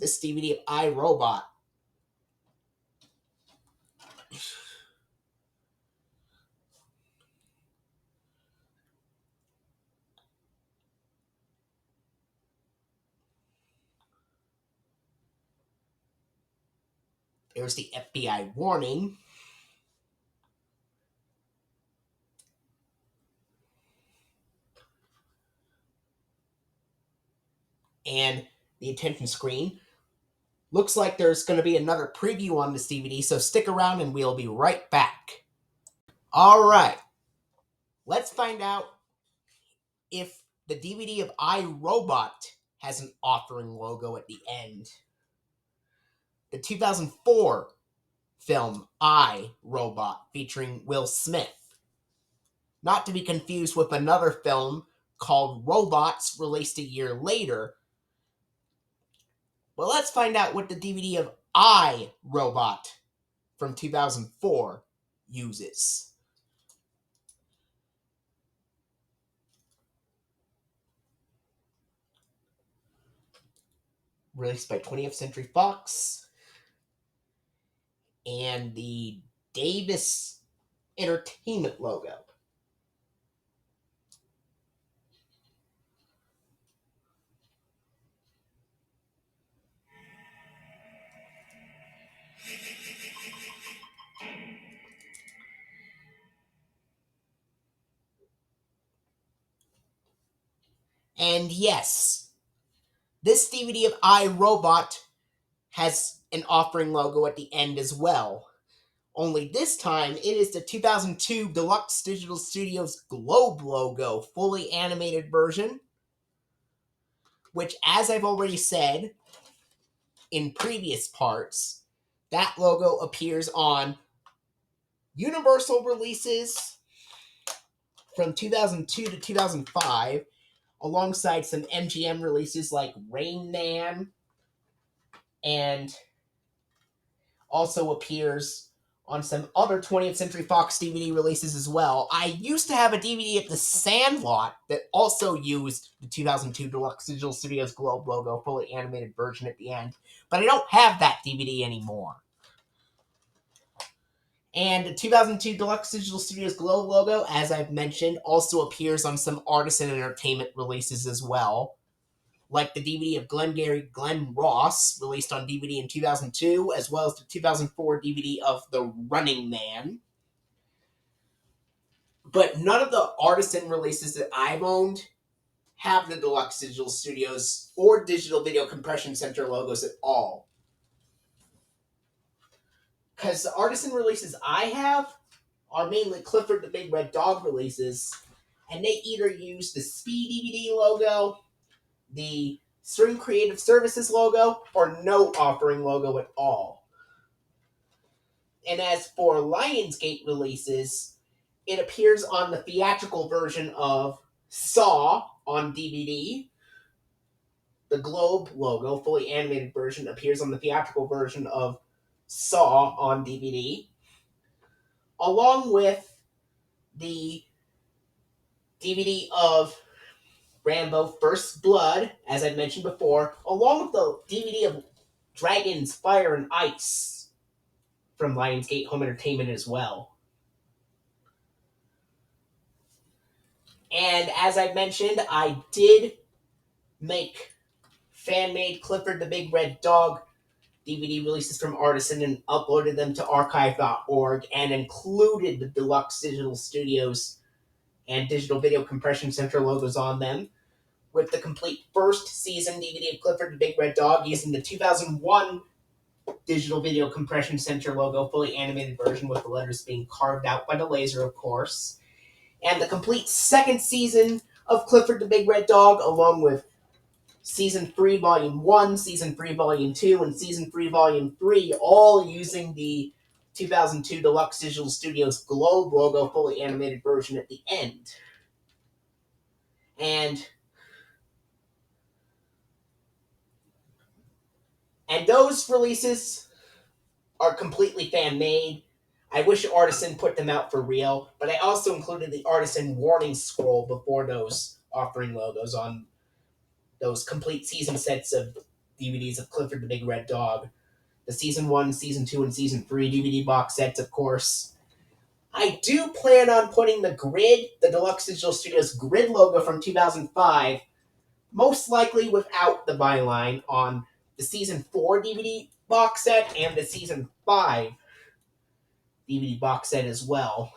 this DVD of I, Robot. There's the FBI warning. And the attention screen. Looks like there's going to be another preview on this DVD, so stick around and we'll be right back. All right. Let's find out if the DVD of I, Robot has an offering logo at the end. The 2004 film I, Robot, featuring Will Smith. Not to be confused with another film called Robots, released a year later. Well, let's find out what the DVD of I, Robot from 2004 uses. Released by 20th Century Fox. And the Davis Entertainment logo. And yes, this DVD of I, Robot has an offering logo at the end as well. Only this time, it is the 2002 Deluxe Digital Studios Globe logo, fully animated version, which, as I've already said in previous parts, that logo appears on Universal releases from 2002 to 2005, alongside some MGM releases like Rain Man, and also appears on some other 20th Century Fox DVD releases as well. I used to have a DVD of The Sandlot that also used the 2002 Deluxe Digital Studios Globe logo, fully animated version at the end, but I don't have that DVD anymore. And the 2002 Deluxe Digital Studios Globe logo, as I've mentioned, also appears on some Artisan Entertainment releases as well, like the DVD of Glengarry Glen Ross, released on DVD in 2002, as well as the 2004 DVD of The Running Man. But none of the Artisan releases that I've owned have the Deluxe Digital Studios or Digital Video Compression Center logos at all. Because the Artisan releases I have are mainly Clifford the Big Red Dog releases, and they either use the Speed DVD logo, the String Creative Services logo, or no offering logo at all. And as for Lionsgate releases, it appears on the theatrical version of Saw on DVD. The Globe logo, fully animated version, appears on the theatrical version of Saw on DVD, along with the DVD of Rambo First Blood, as I mentioned before, along with the DVD of Dragons, Fire, and Ice from Lionsgate Home Entertainment as well. And as I mentioned, I did make fan-made Clifford the Big Red Dog DVD releases from Artisan and uploaded them to archive.org and included the Deluxe Digital Studios and Digital Video Compression Center logos on them, with the complete first season DVD of Clifford the Big Red Dog using the 2001 Digital Video Compression Center logo, fully animated version with the letters being carved out by the laser, of course, and the complete second season of Clifford the Big Red Dog, along with Season 3 Volume 1, Season 3 Volume 2, and Season 3 Volume 3, all using the 2002 Deluxe Digital Studios Globe logo, fully animated version at the end. And those releases are completely fan-made. I wish Artisan put them out for real, but I also included the Artisan warning scroll before those offering logos on those complete season sets of DVDs of Clifford the Big Red Dog. The Season 1, Season 2, and Season 3 DVD box sets, of course. I do plan on putting the Grid, the Deluxe Digital Studios Grid logo from 2005, most likely without the byline, on the Season 4 DVD box set and the Season 5 DVD box set as well.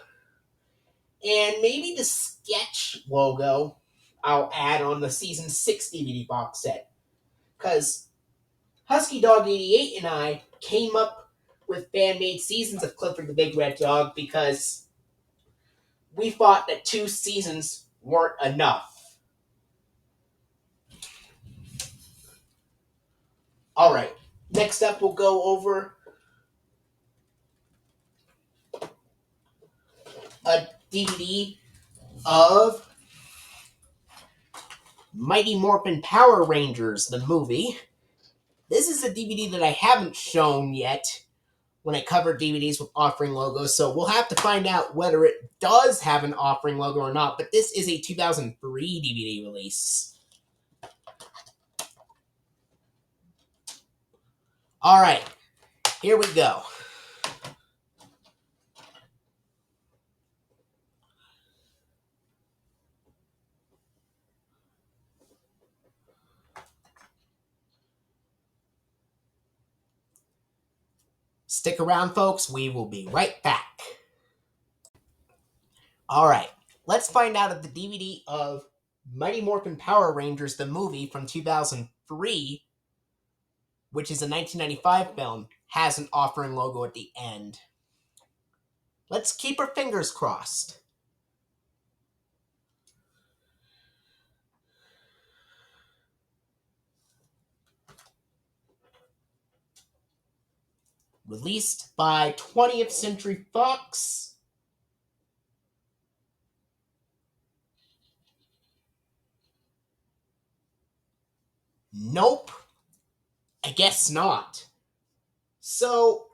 And maybe the Sketch logo I'll add on the Season 6 DVD box set. Because Husky Dog 88 and I came up with fan-made seasons of Clifford the Big Red Dog because we thought that 2 seasons weren't enough. Alright, next up we'll go over a DVD of Mighty Morphin Power Rangers, the movie. This is a DVD that I haven't shown yet when I cover DVDs with offering logos, so we'll have to find out whether it does have an offering logo or not, but this is a 2003 DVD release. Alright, here we go. Stick around, folks. We will be right back. Alright, let's find out if the DVD of Mighty Morphin Power Rangers, the movie from 2003, which is a 1995 film, has an offering logo at the end. Let's keep our fingers crossed. Released by 20th Century Fox. Nope. I guess not. So,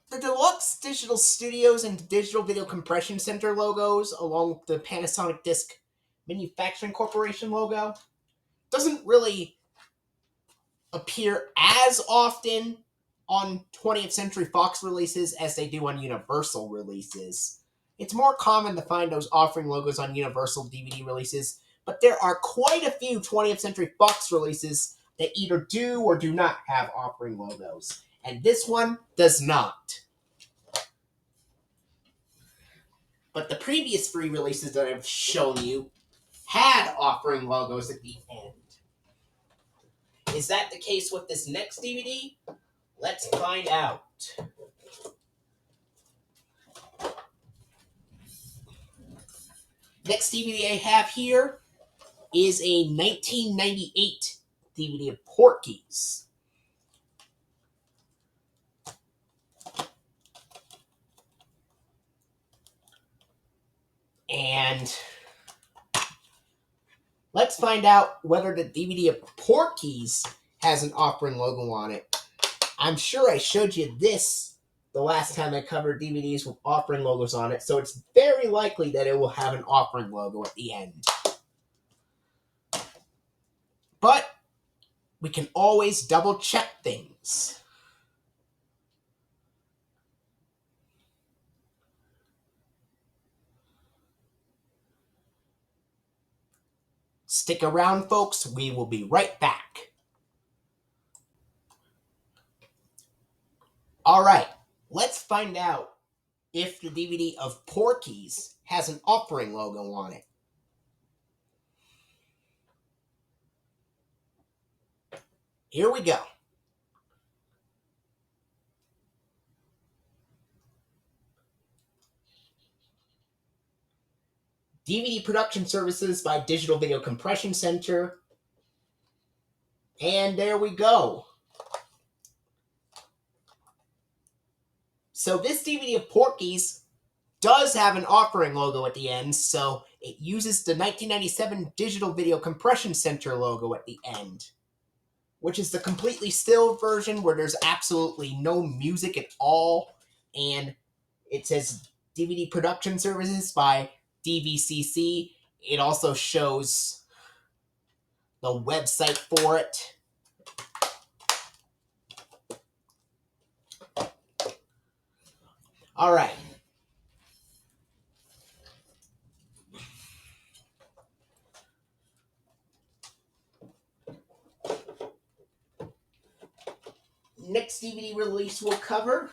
the Deluxe Digital Studios and Digital Video Compression Center logos, along with the Panasonic Disc Manufacturing Corporation logo, doesn't really appear as often on 20th Century Fox releases as they do on Universal releases. It's more common to find those offering logos on Universal DVD releases, but there are quite a few 20th Century Fox releases that either do or do not have offering logos. And this one does not. But the previous 3 releases that I've shown you had offering logos at the end. Is that the case with this next DVD? Let's find out. Next DVD I have here is a 1998 DVD of Porky's. And let's find out whether the DVD of Porky's has an offering logo on it. I'm sure I showed you this the last time I covered DVDs with offering logos on it, so it's very likely that it will have an offering logo at the end. But we can always double check things. Stick around, folks. We will be right back. All right, let's find out if the DVD of Porky's has an offering logo on it. Here we go. DVD production services by Digital Video Compression Center. And there we go. So this DVD of Porky's does have an offering logo at the end, so it uses the 1997 Digital Video Compression Center logo at the end, which is the completely still version where there's absolutely no music at all, and it says DVD production services by DVCC. It also shows the website for it. All right. Next DVD release we'll cover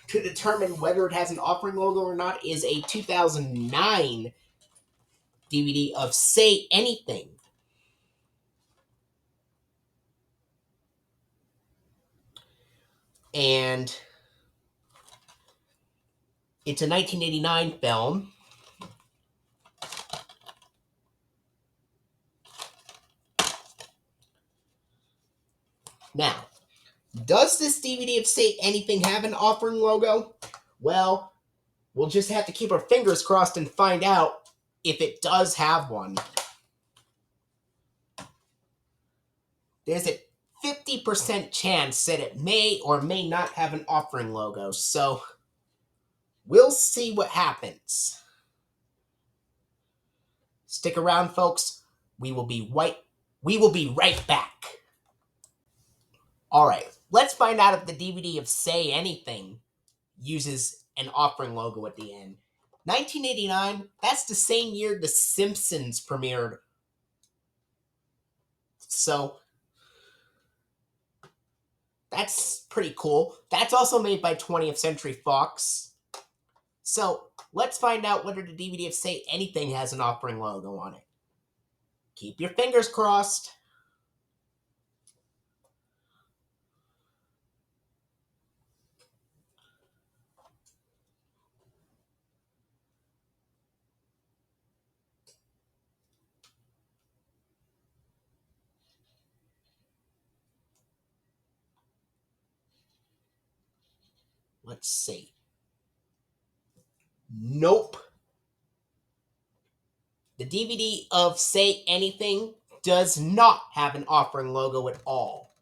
to determine whether it has an offering logo or not is a 2009 DVD of Say Anything. And it's a 1989 film. Now, does this DVD of Say Anything have an offering logo? Well, we'll just have to keep our fingers crossed and find out if it does have one. There's a 50% chance that it may or may not have an offering logo, so we'll see what happens. Stick around, folks. We will be right back. All right, let's find out if the DVD of Say Anything uses an offering logo at the end. 1989, that's the same year The Simpsons premiered. So that's pretty cool. That's also made by 20th Century Fox. So let's find out whether the DVD of Say Anything has an offering logo on it. Keep your fingers crossed. Let's see. Nope. The DVD of Say Anything does not have an offering logo at all.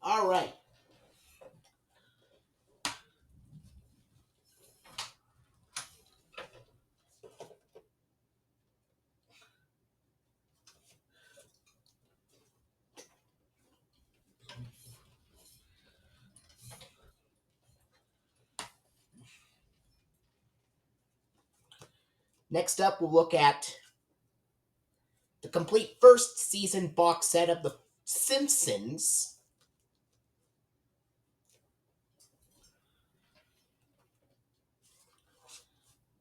All right. Next up, we'll look at the complete first season box set of The Simpsons.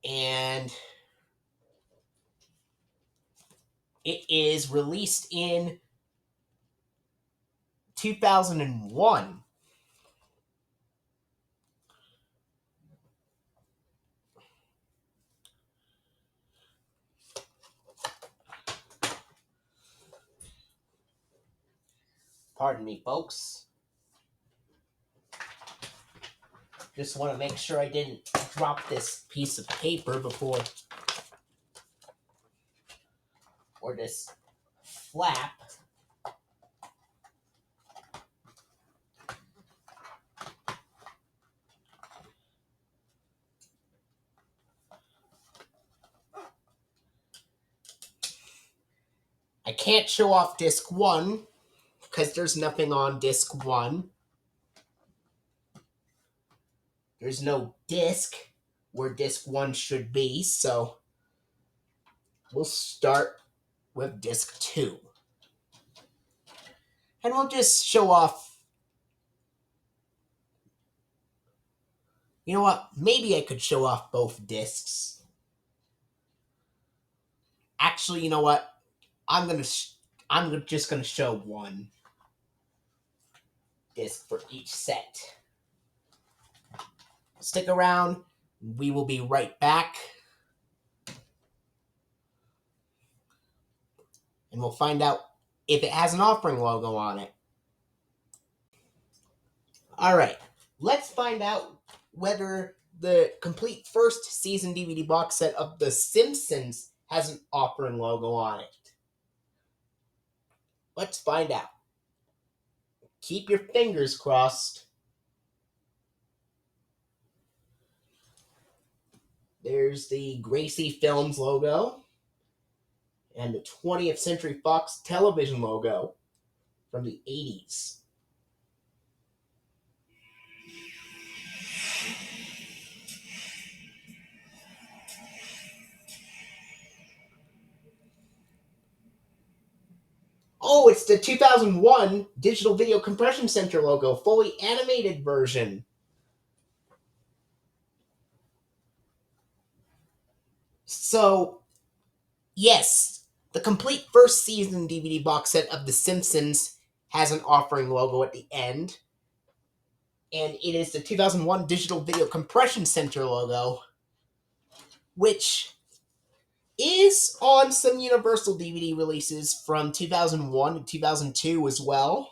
And it is released in 2001. Pardon me, folks. Just want to make sure I didn't drop this piece of paper before, or this flap. I can't show off disc 1 because there's nothing on disc 1. There's no disc where disc 1 should be, so we'll start with disc 2. And we'll just show off. You know what? Maybe I could show off both discs. Actually, you know what? I'm just gonna show one disc for each set. Stick around. We will be right back. And we'll find out if it has an offering logo on it. Alright, let's find out whether the complete first season DVD box set of The Simpsons has an offering logo on it. Let's find out. Keep your fingers crossed. There's the Gracie Films logo and the 20th Century Fox television logo from the 80s. Oh, it's the 2001 Digital Video Compression Center logo, fully animated version. So, yes, the complete first season DVD box set of The Simpsons has an offering logo at the end. And it is the 2001 Digital Video Compression Center logo, which is on some Universal DVD releases from 2001 to 2002 as well.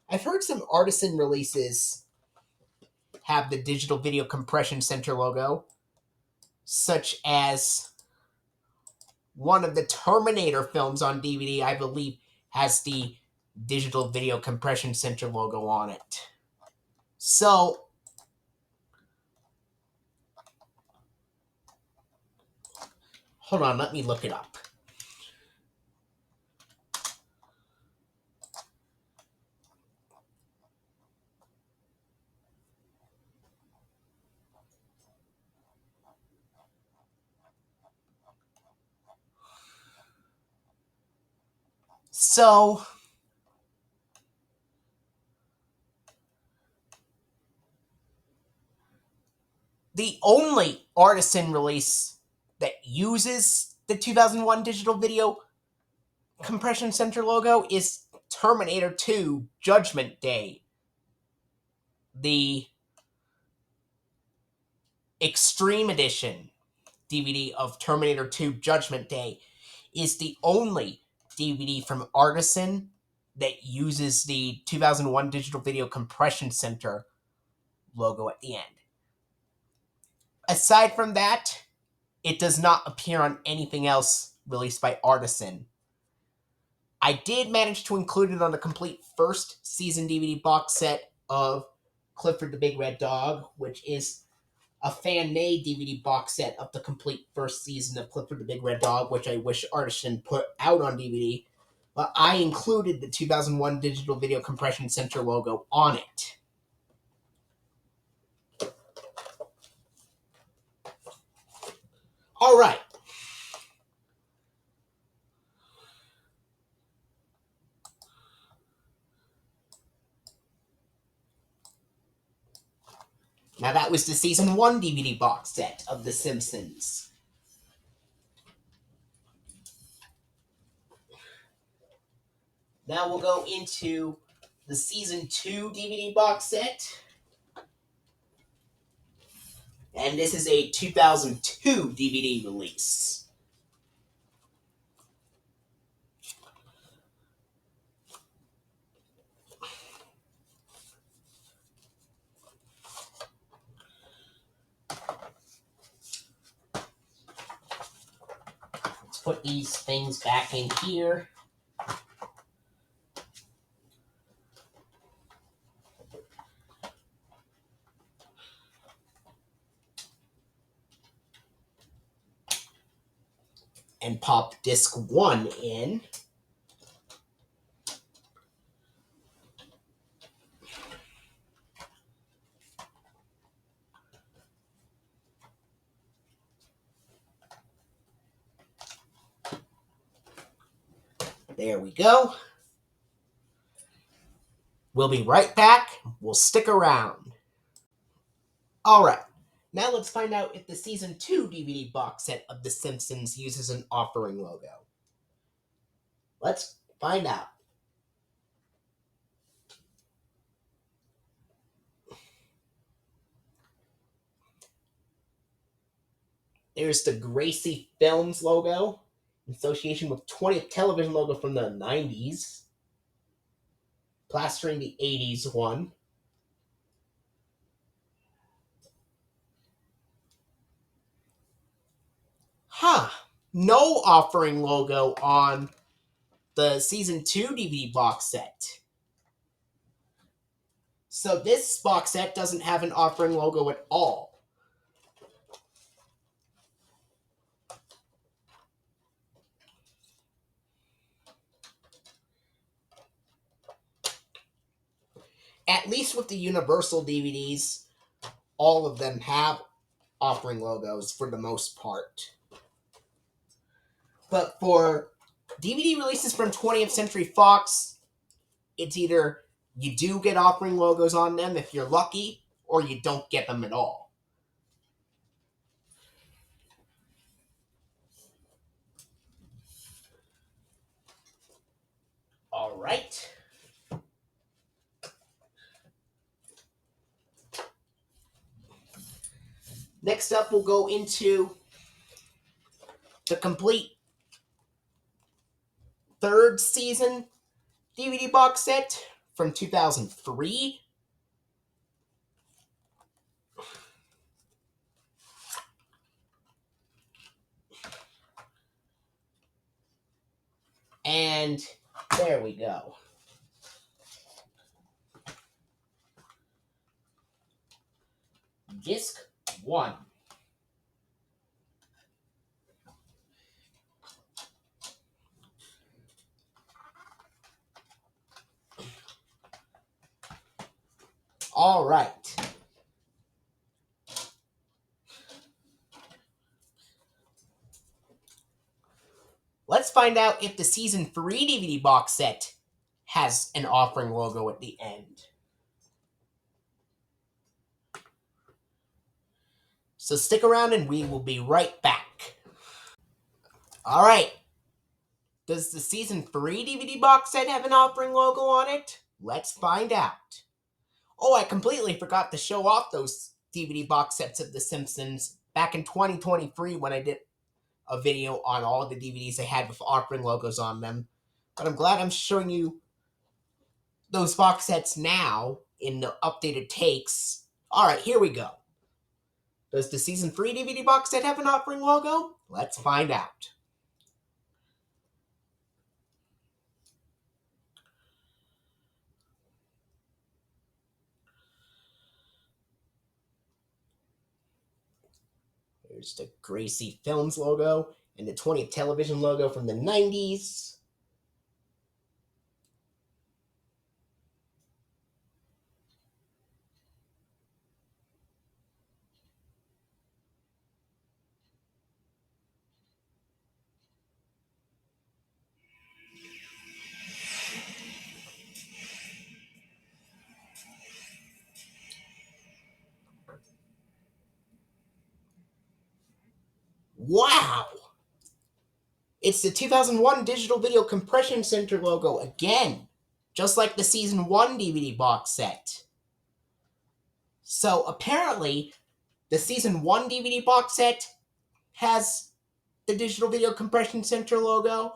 I've heard some artisan releases have the Digital Video Compression Center logo, such as one of the Terminator films on DVD, I believe, has the Digital Video Compression Center logo on it. So, hold on, let me look it up. So, the only artisan release that uses the 2001 Digital Video Compression Center logo is Terminator 2 Judgment Day. The Extreme Edition DVD of Terminator 2 Judgment Day is the only DVD from Artisan that uses the 2001 Digital Video Compression Center logo at the end. Aside from that, it does not appear on anything else released by Artisan. I did manage to include it on the complete first season DVD box set of Clifford the Big Red Dog, which is a fan-made DVD box set of the complete first season of Clifford the Big Red Dog, which I wish Artisan put out on DVD. But I included the 2001 Digital Video Compression Center logo on it. Alright, Now that was the season 1 DVD box set of The Simpsons. Now we'll go into the season 2 DVD box set. And this is a 2002 DVD release. Let's put these things back in here. And pop disc 1 in. There we go. We'll be right back. We'll stick around. Alright, now let's find out if the season 2 DVD box set of The Simpsons uses an offering logo. Let's find out. There's the Gracie Films logo, in association with 20th Television logo from the 90s, plastering the 80s one. Huh, no offering logo on the season 2 DVD box set. So this box set doesn't have an offering logo at all. At least with the Universal DVDs, all of them have offering logos for the most part. But for DVD releases from 20th Century Fox, it's either you do get offering logos on them if you're lucky, or you don't get them at all. All right. Next up, we'll go into the complete third season DVD box set from 2003. And there we go. Disc 1. All right. Let's find out if the season 3 DVD box set has an offering logo at the end. So stick around and we will be right back. All right. Does the season 3 DVD box set have an offering logo on it? Let's find out. Oh, I completely forgot to show off those DVD box sets of The Simpsons back in 2023 when I did a video on all of the DVDs I had with offering logos on them. But I'm glad I'm showing you those box sets now in the updated takes. All right, here we go. Does the season 3 DVD box set have an offering logo? Let's find out. There's the Gracie Films logo and the 20th Television logo from the 90s. Wow! It's the 2001 Digital Video Compression Center logo again, just like the Season 1 DVD box set. So apparently, the Season 1 DVD box set has the Digital Video Compression Center logo.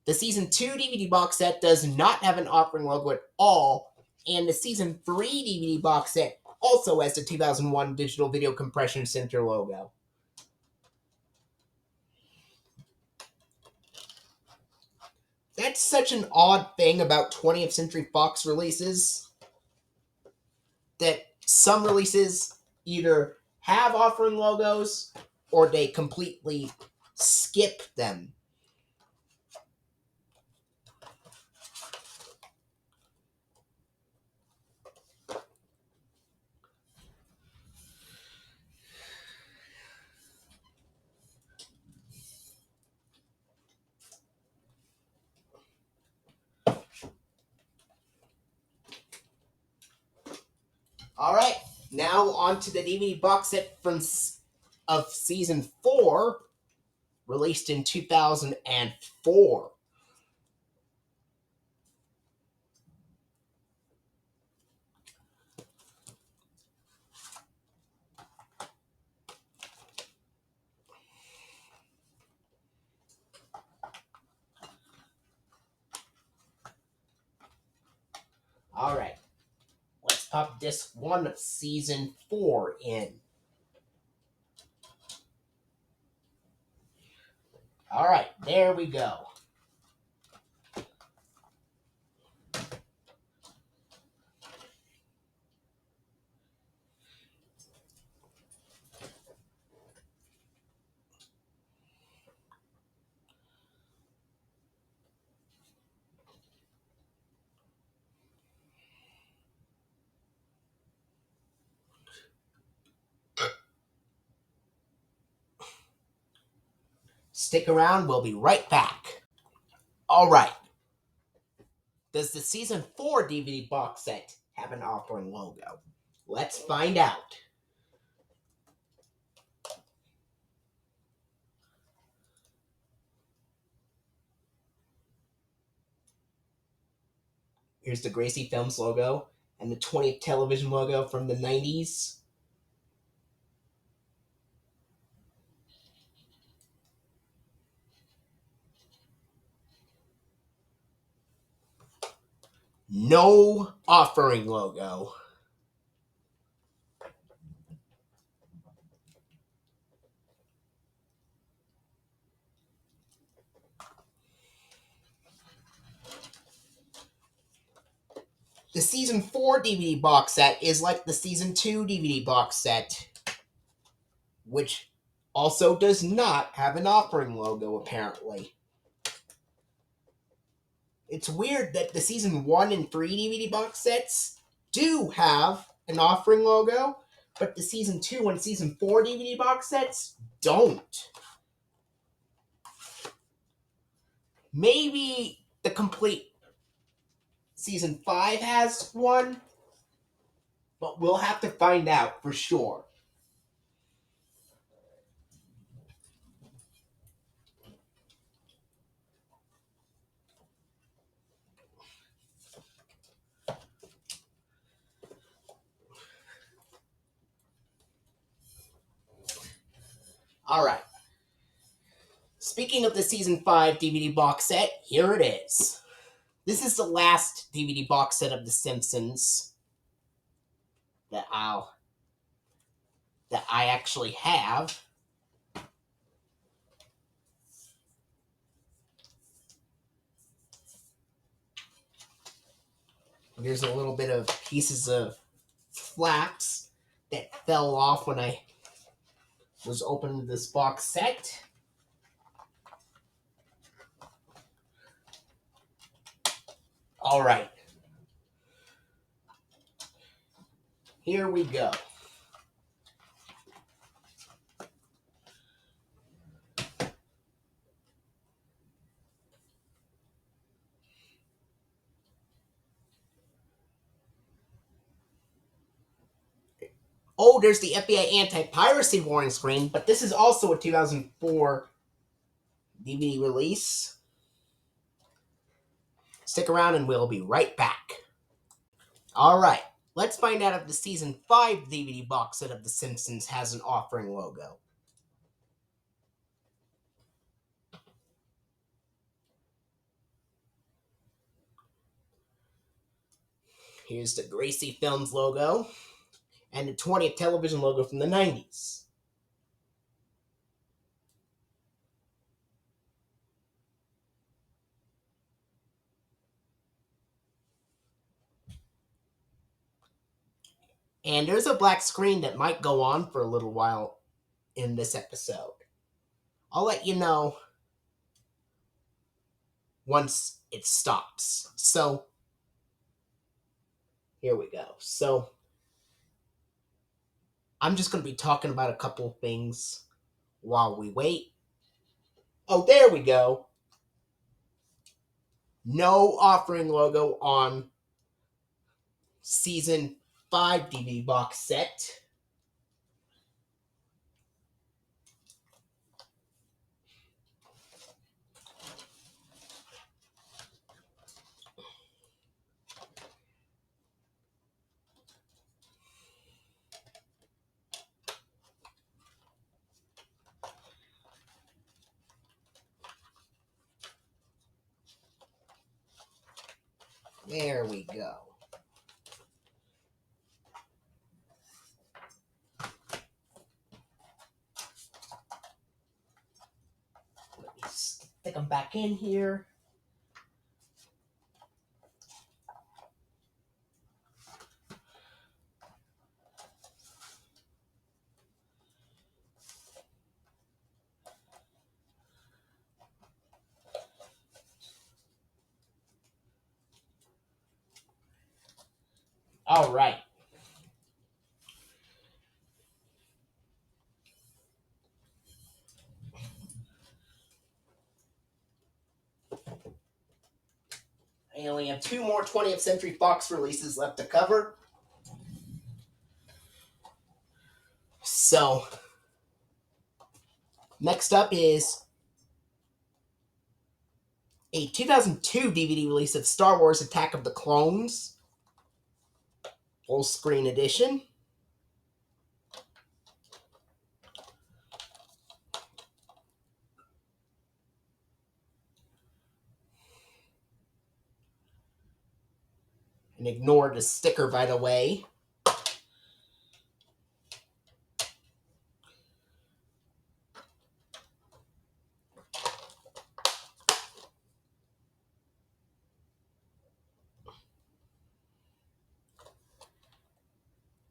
The Season 2 DVD box set does not have an offering logo at all, and the Season 3 DVD box set also has the 2001 Digital Video Compression Center logo. That's such an odd thing about 20th Century Fox releases, that some releases either have offering logos or they completely skip them. Alright, now on to the DVD box set of Season 4, released in 2004. Alright, let's pop disc 1 of Season 4 in. Alright, there we go. Stick around, we'll be right back. Alright, does the Season 4 DVD box set have an offering logo? Let's find out. Here's the Gracie Films logo and the 20th television logo from the 90s. No offering logo. The Season 4 DVD box set is like the Season 2 DVD box set, which also does not have an offering logo, apparently. It's weird that the Season 1 and 3 DVD box sets do have an offering logo, but the Season 2 and Season 4 DVD box sets don't. Maybe the complete Season 5 has one, but we'll have to find out for sure. Alright. Speaking of the Season 5 DVD box set, here it is. This is the last DVD box set of The Simpsons that I actually have. There's a little bit of pieces of flaps that fell off when I was opening this box set. Alright. Here we go. Oh, there's the FBI anti-piracy warning screen, but this is also a 2004 DVD release. Stick around and we'll be right back. Alright, let's find out if the Season 5 DVD box set of The Simpsons has an offering logo. Here's the Gracie Films logo, and the 20th television logo from the 90s. And there's a black screen that might go on for a little while in this episode. I'll let you know once it stops. So, here we go. So, I'm just going to be talking about a couple of things while we wait. Oh, there we go. No offering logo on Season 5 DVD box set. There we go. Let me stick them back in here. All right. I only have 2 more 20th Century Fox releases left to cover. So, next up is a 2002 DVD release of Star Wars Attack of the Clones, full screen edition. And ignore the sticker, by the way.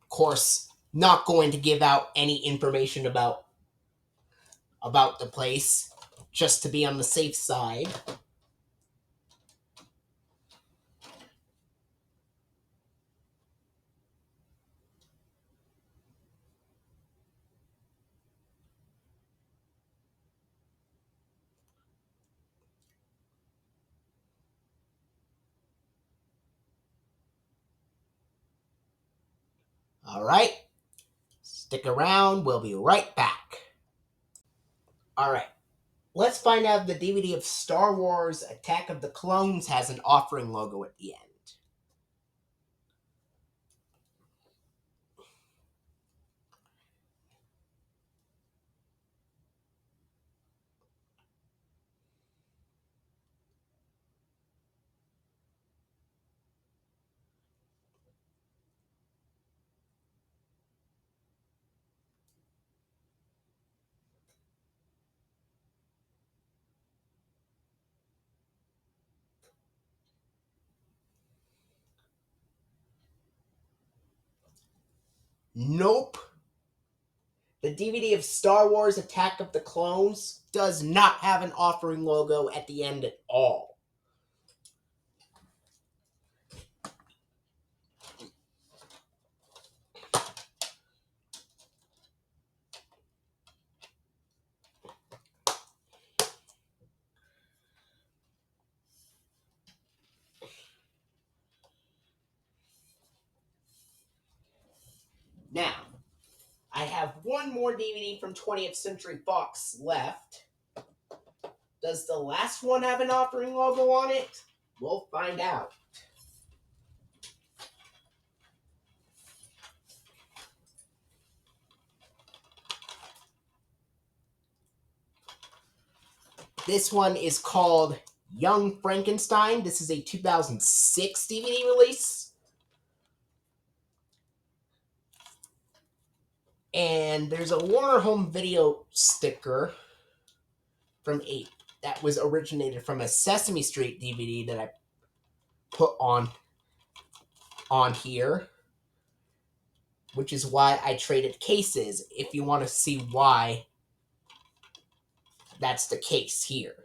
Of course, not going to give out any information about the place, just to be on the safe side. All right. Stick around. We'll be right back. All right. Let's find out if the DVD of Star Wars Attack of the Clones has an offering logo at the end. Nope. The DVD of Star Wars Attack of the Clones does not have an offering logo at the end at all. Now, one more DVD from 20th Century Fox left. Does the last one have an offering logo on it? We'll find out. This one is called Young Frankenstein. This is a 2006 DVD release. And there's a Warner Home Video sticker from that was originated from a Sesame Street DVD that I put on here, which is why I traded cases, if you want to see why that's the case here.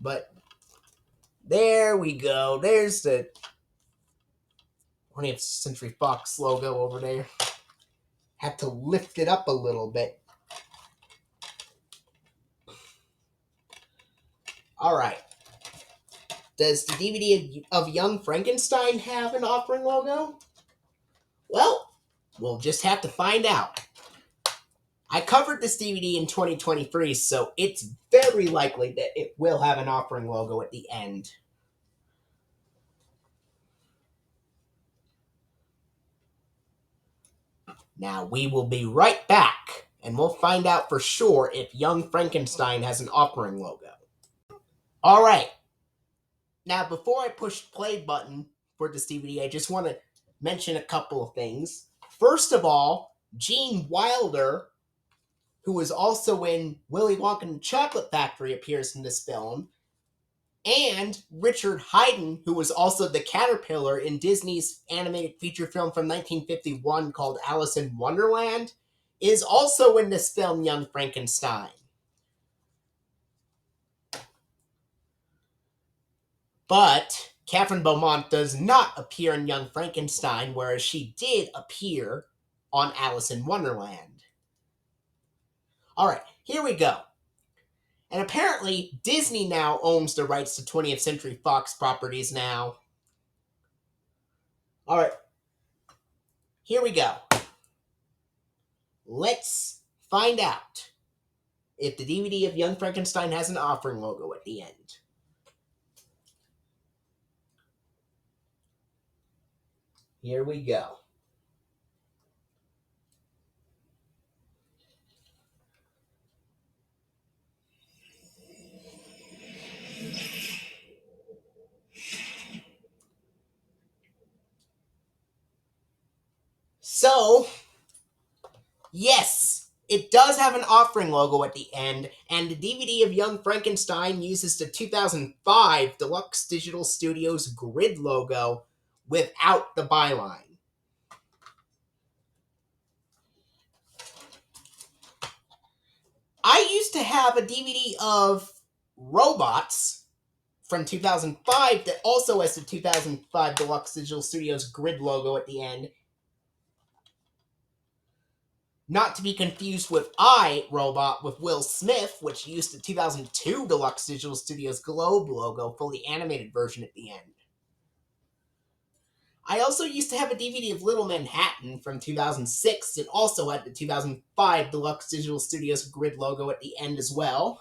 But there we go. There's the 20th Century Fox logo over there. Had to lift it up a little bit. Alright. Does the DVD of Young Frankenstein have an offering logo? Well, we'll just have to find out. I covered this DVD in 2023, so it's very likely that it will have an offering logo at the end. Now, we will be right back, and we'll find out for sure if Young Frankenstein has an offering logo. Alright. Now, before I push the play button for this DVD, I just want to mention a couple of things. First of all, Gene Wilder, who was also in Willy Wonka and the Chocolate Factory, appears in this film. And Richard Haydn, who was also the Caterpillar in Disney's animated feature film from 1951 called Alice in Wonderland, is also in this film, Young Frankenstein. But Catherine Beaumont does not appear in Young Frankenstein, whereas she did appear on Alice in Wonderland. Alright, here we go. And apparently, Disney now owns the rights to 20th Century Fox properties now. Alright, here we go. Let's find out if the DVD of Young Frankenstein has an offering logo at the end. Here we go. So, yes, it does have an offering logo at the end, and the DVD of Young Frankenstein uses the 2005 Deluxe Digital Studios grid logo without the byline. I used to have a DVD of Robots from 2005 that also has the 2005 Deluxe Digital Studios grid logo at the end. Not to be confused with I, Robot, with Will Smith, which used the 2002 Deluxe Digital Studios Globe logo, fully animated version at the end. I also used to have a DVD of Little Manhattan from 2006 that also had the 2005 Deluxe Digital Studios grid logo at the end as well.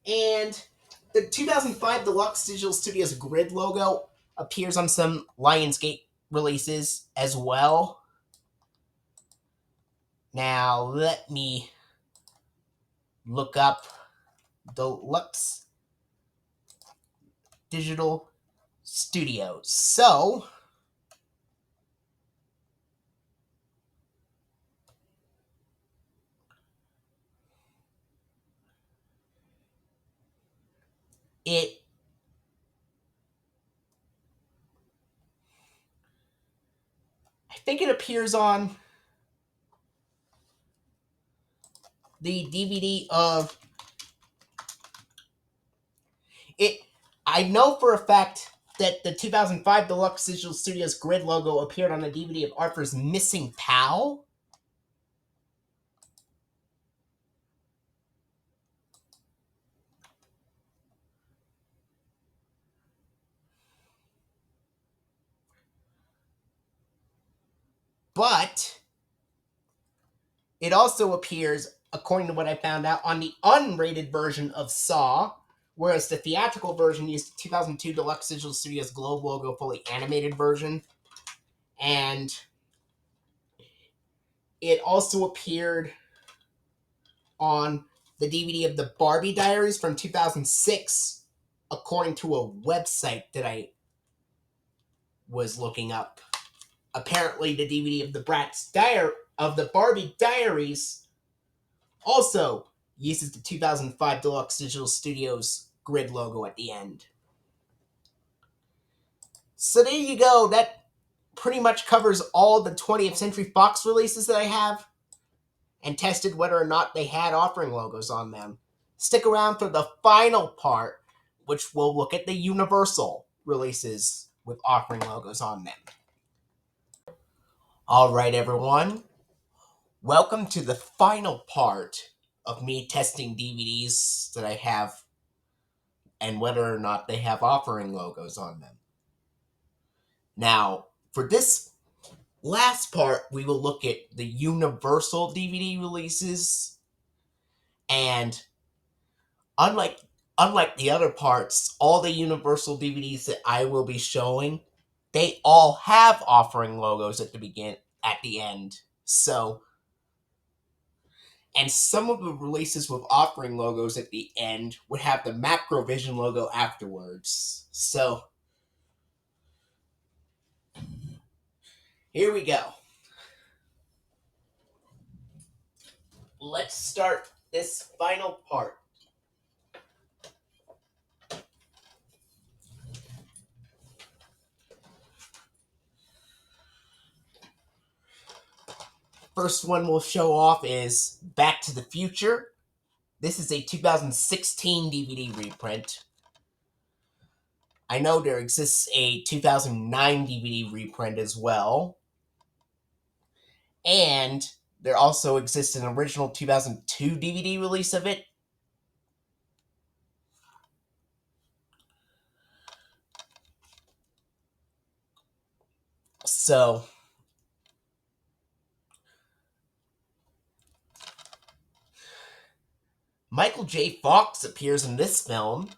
And the 2005 Deluxe Digital Studios grid logo appears on some Lionsgate releases as well. Now, let me look up Deluxe Digital Studios. So, I think it appears on the DVD of it. I know for a fact that the 2005 Deluxe Digital Studios grid logo appeared on the DVD of Arthur's Missing Pal. But it also appears, according to what I found out, on the unrated version of Saw, whereas the theatrical version used the 2002 Deluxe Digital Studios Globe logo fully animated version. And it also appeared on the DVD of the Barbie Diaries from 2006, according to a website that I was looking up. Apparently, the DVD of the Barbie Diaries also uses the 2005 Deluxe Digital Studios grid logo at the end. So there you go. That pretty much covers all the 20th Century Fox releases that I have, and tested whether or not they had offering logos on them. Stick around for the final part, which will look at the Universal releases with offering logos on them. Alright, everyone. Welcome to the final part of me testing DVDs that I have and whether or not they have offering logos on them. Now, for this last part, we will look at the Universal DVD releases, and unlike the other parts, all the Universal DVDs that I will be showing, they all have offering logos at the end. So, and some of the releases with offering logos at the end would have the Macrovision logo afterwards. So, here we go. Let's start this final part. First one we'll show off is Back to the Future. This is a 2016 DVD reprint. I know there exists a 2009 DVD reprint as well. And there also exists an original 2002 DVD release of it. So, Michael J. Fox appears in this film,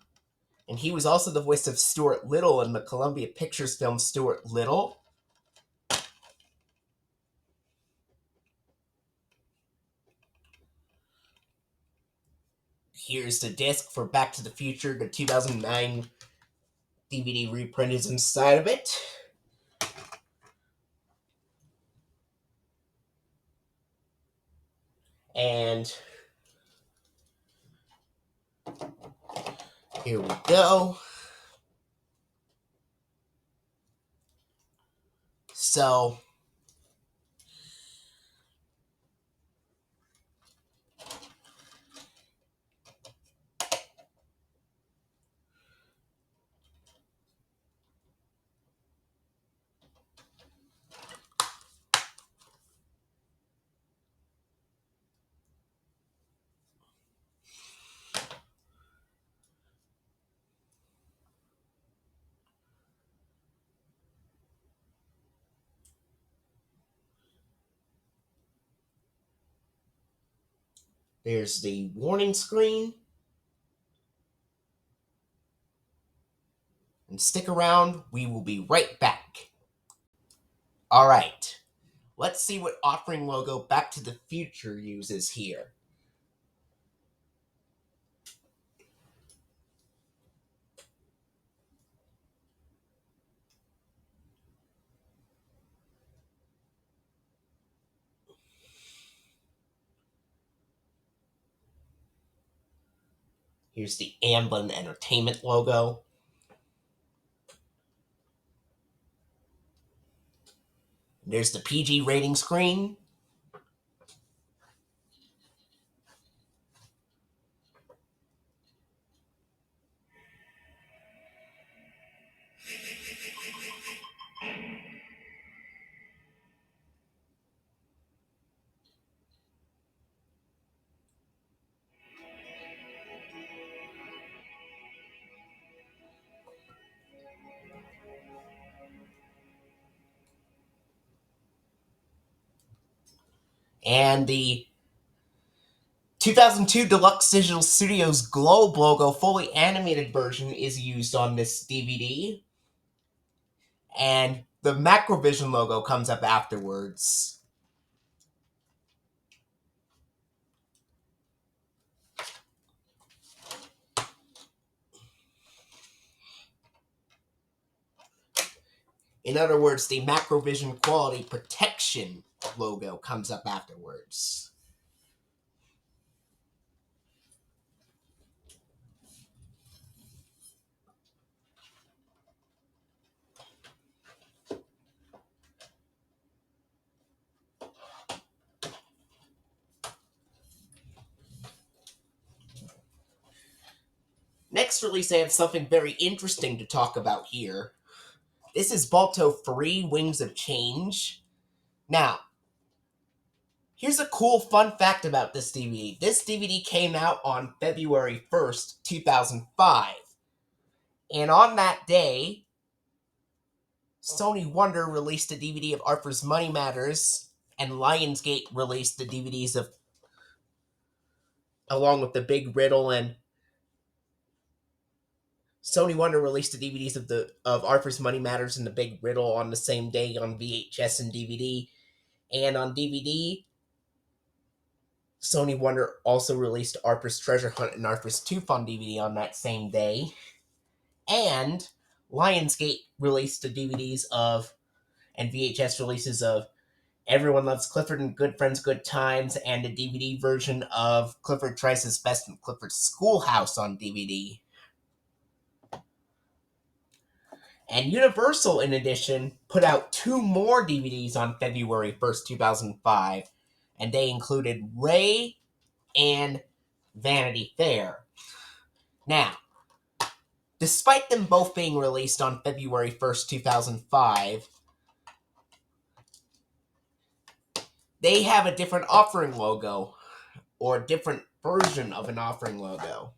and he was also the voice of Stuart Little in the Columbia Pictures film Stuart Little. Here's the disc for Back to the Future. The 2009 DVD reprint is inside of it. And here we go. So, there's the warning screen. And stick around, we will be right back. Alright, let's see what offering logo Back to the Future uses here. Here's the Amblin Entertainment logo. There's the PG rating screen. And the 2002 Deluxe Digital Studios Globe logo fully animated version is used on this DVD. And the Macrovision logo comes up afterwards. In other words, the Macrovision Quality Protection logo comes up afterwards. Next release, I have something very interesting to talk about here. This is Balto 3 Wings of Change. Now, here's a cool fun fact about this DVD. This DVD came out on February 1st, 2005. And on that day, Sony Wonder released a DVD of Arthur's Money Matters, and Lionsgate released the DVDs of, along with the Big Riddle, and Sony Wonder released the DVDs of Arthur's Money Matters and the Big Riddle on the same day on VHS and DVD. And on DVD, Sony Wonder also released Arthur's Treasure Hunt and Arthur's Tooth on DVD on that same day. And Lionsgate released the DVDs of and VHS releases of Everyone Loves Clifford and Good Friends, Good Times, and a DVD version of Clifford Tries His Best in Clifford's Schoolhouse on DVD. And Universal, in addition, put out 2 more DVDs on February 1st, 2005, and they included Ray and Vanity Fair. Now, despite them both being released on February 1st, 2005, they have a different offering logo, or a different version of an offering logo.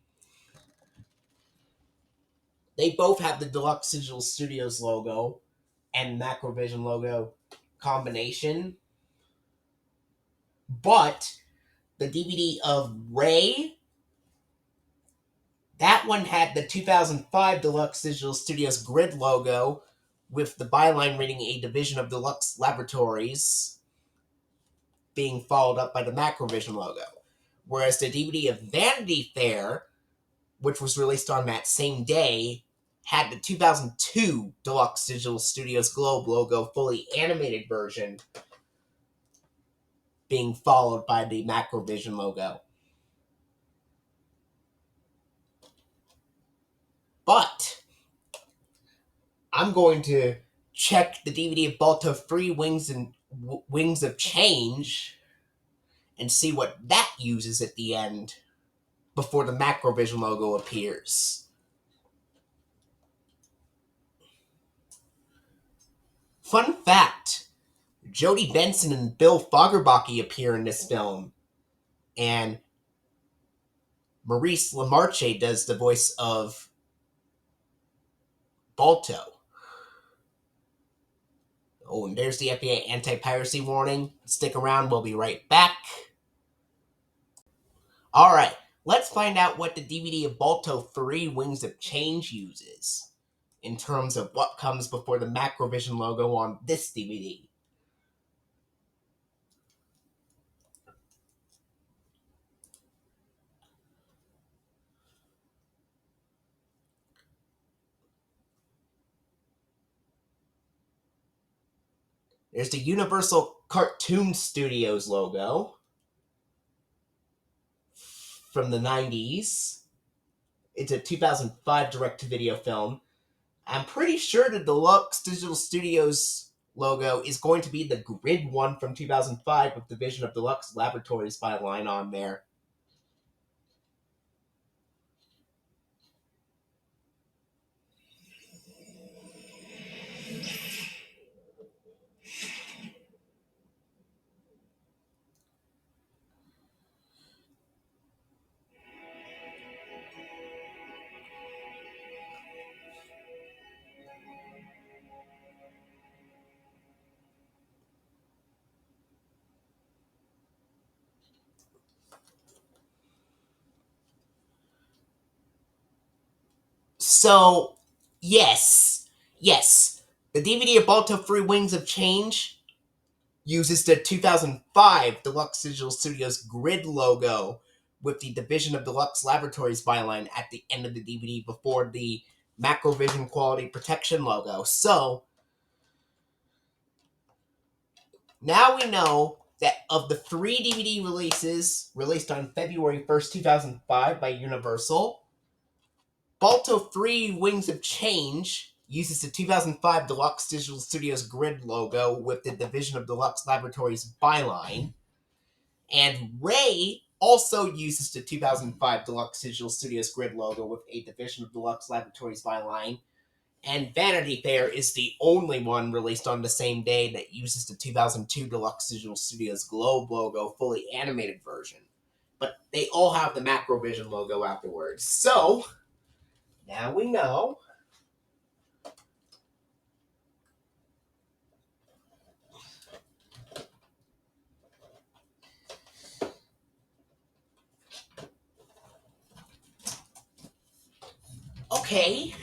They both have the Deluxe Digital Studios logo and Macrovision logo combination, but the DVD of Ray, that one had the 2005 Deluxe Digital Studios grid logo with the byline reading a division of Deluxe Laboratories being followed up by the Macrovision logo. Whereas the DVD of Vanity Fair, which was released on that same day, had the 2002 Deluxe Digital Studios Globe logo fully animated version being followed by the Macrovision logo. But I'm going to check the DVD of Balto 3 Wings of Change and see what that uses at the end before the Macrovision logo appears. Fun fact, Jodie Benson and Bill Fagerbakke appear in this film, and Maurice LaMarche does the voice of Balto. Oh, and there's the FBI anti-piracy warning. Stick around, we'll be right back. Alright, let's find out what the DVD of Balto 3 Wings of Change uses in terms of what comes before the Macrovision logo on this DVD. There's the Universal Cartoon Studios logo from the 90s. It's a 2005 direct-to-video film. I'm pretty sure the Deluxe Digital Studios logo is going to be the grid one from 2005 with Division of Deluxe Laboratories byline on there. So, yes. Yes. The DVD of Balto Three Wings of Change uses the 2005 Deluxe Digital Studios grid logo with the Division of Deluxe Laboratories byline at the end of the DVD before the Macrovision Quality Protection logo. So, now we know that of the 3 DVD releases released on February 1st, 2005 by Universal, Balto 3 Wings of Change uses the 2005 Deluxe Digital Studios grid logo with the Division of Deluxe Laboratories byline. And Ray also uses the 2005 Deluxe Digital Studios grid logo with a Division of Deluxe Laboratories byline. And Vanity Fair is the only one released on the same day that uses the 2002 Deluxe Digital Studios Globe logo fully animated version. But they all have the Macrovision logo afterwards. So, now we know. Okay,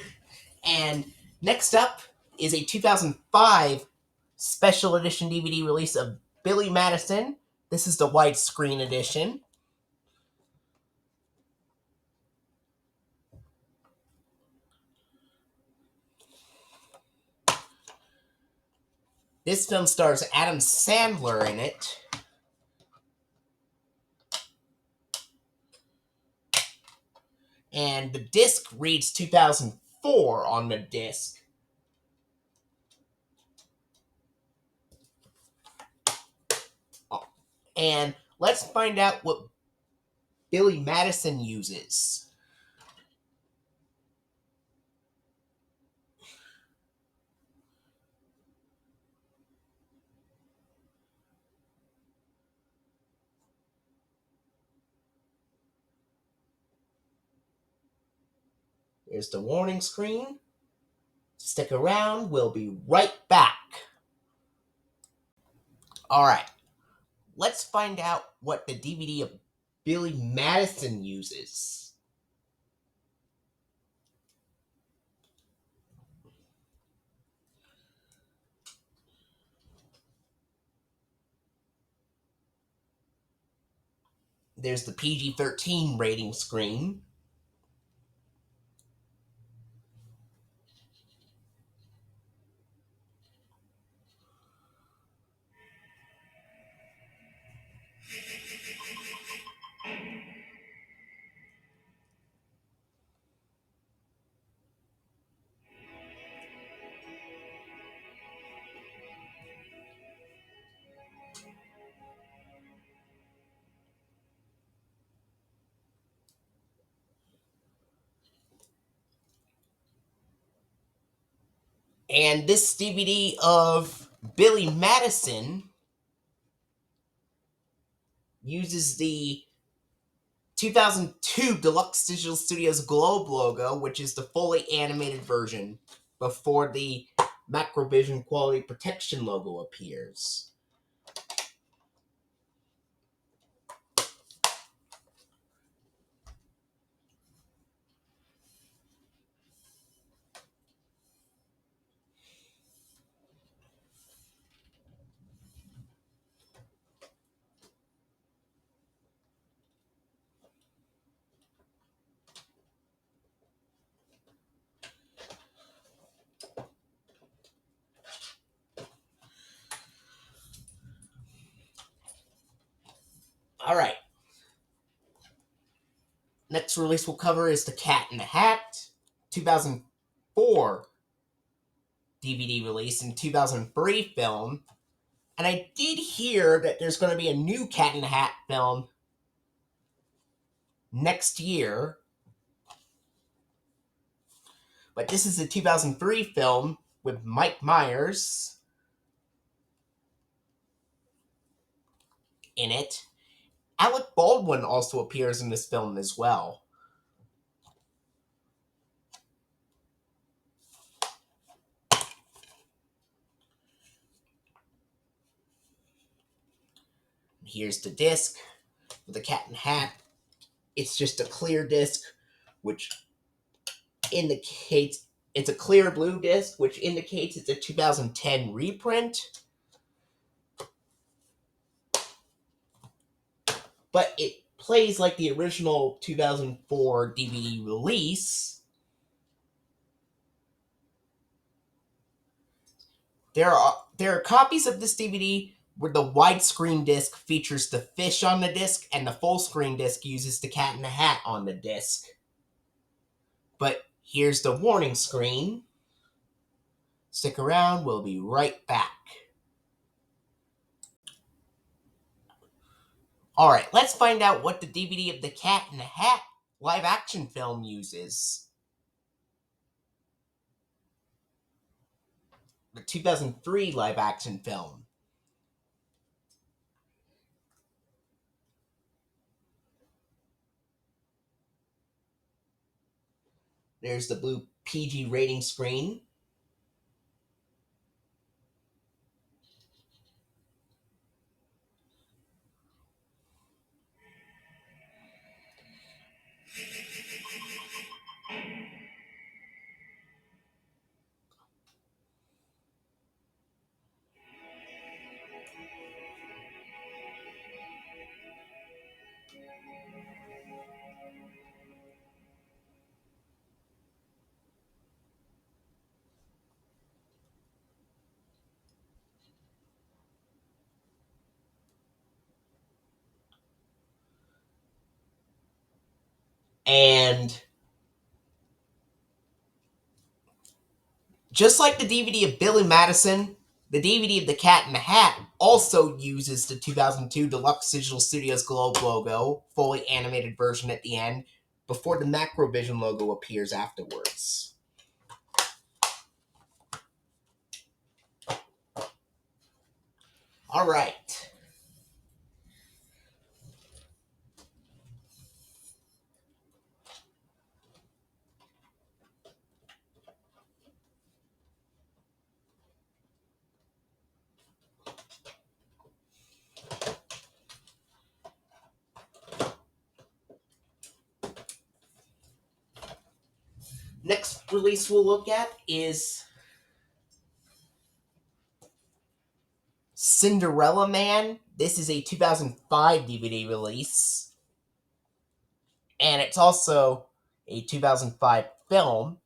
and next up is a 2005 special edition DVD release of Billy Madison. This is the widescreen edition. This film stars Adam Sandler in it. And the disc reads 2004 on the disc. And let's find out what Billy Madison uses. There's the warning screen. Stick around, we'll be right back. Alright, let's find out what the DVD of Billy Madison uses. There's the PG-13 rating screen. And this DVD of Billy Madison uses the 2002 Deluxe Digital Studios Globe logo, which is the fully animated version, before the Macrovision Quality Protection logo appears. Alright. Next release we'll cover is The Cat in the Hat, 2004 DVD release, and 2003 film. And I did hear that there's going to be a new Cat in the Hat film next year. But this is a 2003 film with Mike Myers in it. Alec Baldwin also appears in this film as well. Here's the disc with the cat in the hat. It's just a clear disc, which indicates it's a clear blue disc, which indicates it's a 2010 reprint. But it plays like the original 2004 DVD release. There are copies of this DVD where the widescreen disc features the fish on the disc and the full screen disc uses the Cat in the Hat on the disc. But here's the warning screen. Stick around, we'll be right back. Alright, let's find out what the DVD of the Cat in the Hat live action film uses. The 2003 live action film. There's the blue PG rating screen. And just like the DVD of Billy Madison, the DVD of the Cat in the Hat also uses the 2002 Deluxe Digital Studios Globe logo, fully animated version at the end, before the Macrovision logo appears afterwards. Alright. Next release we'll look at is Cinderella Man. This is a 2005 DVD release. And it's also a 2005 film.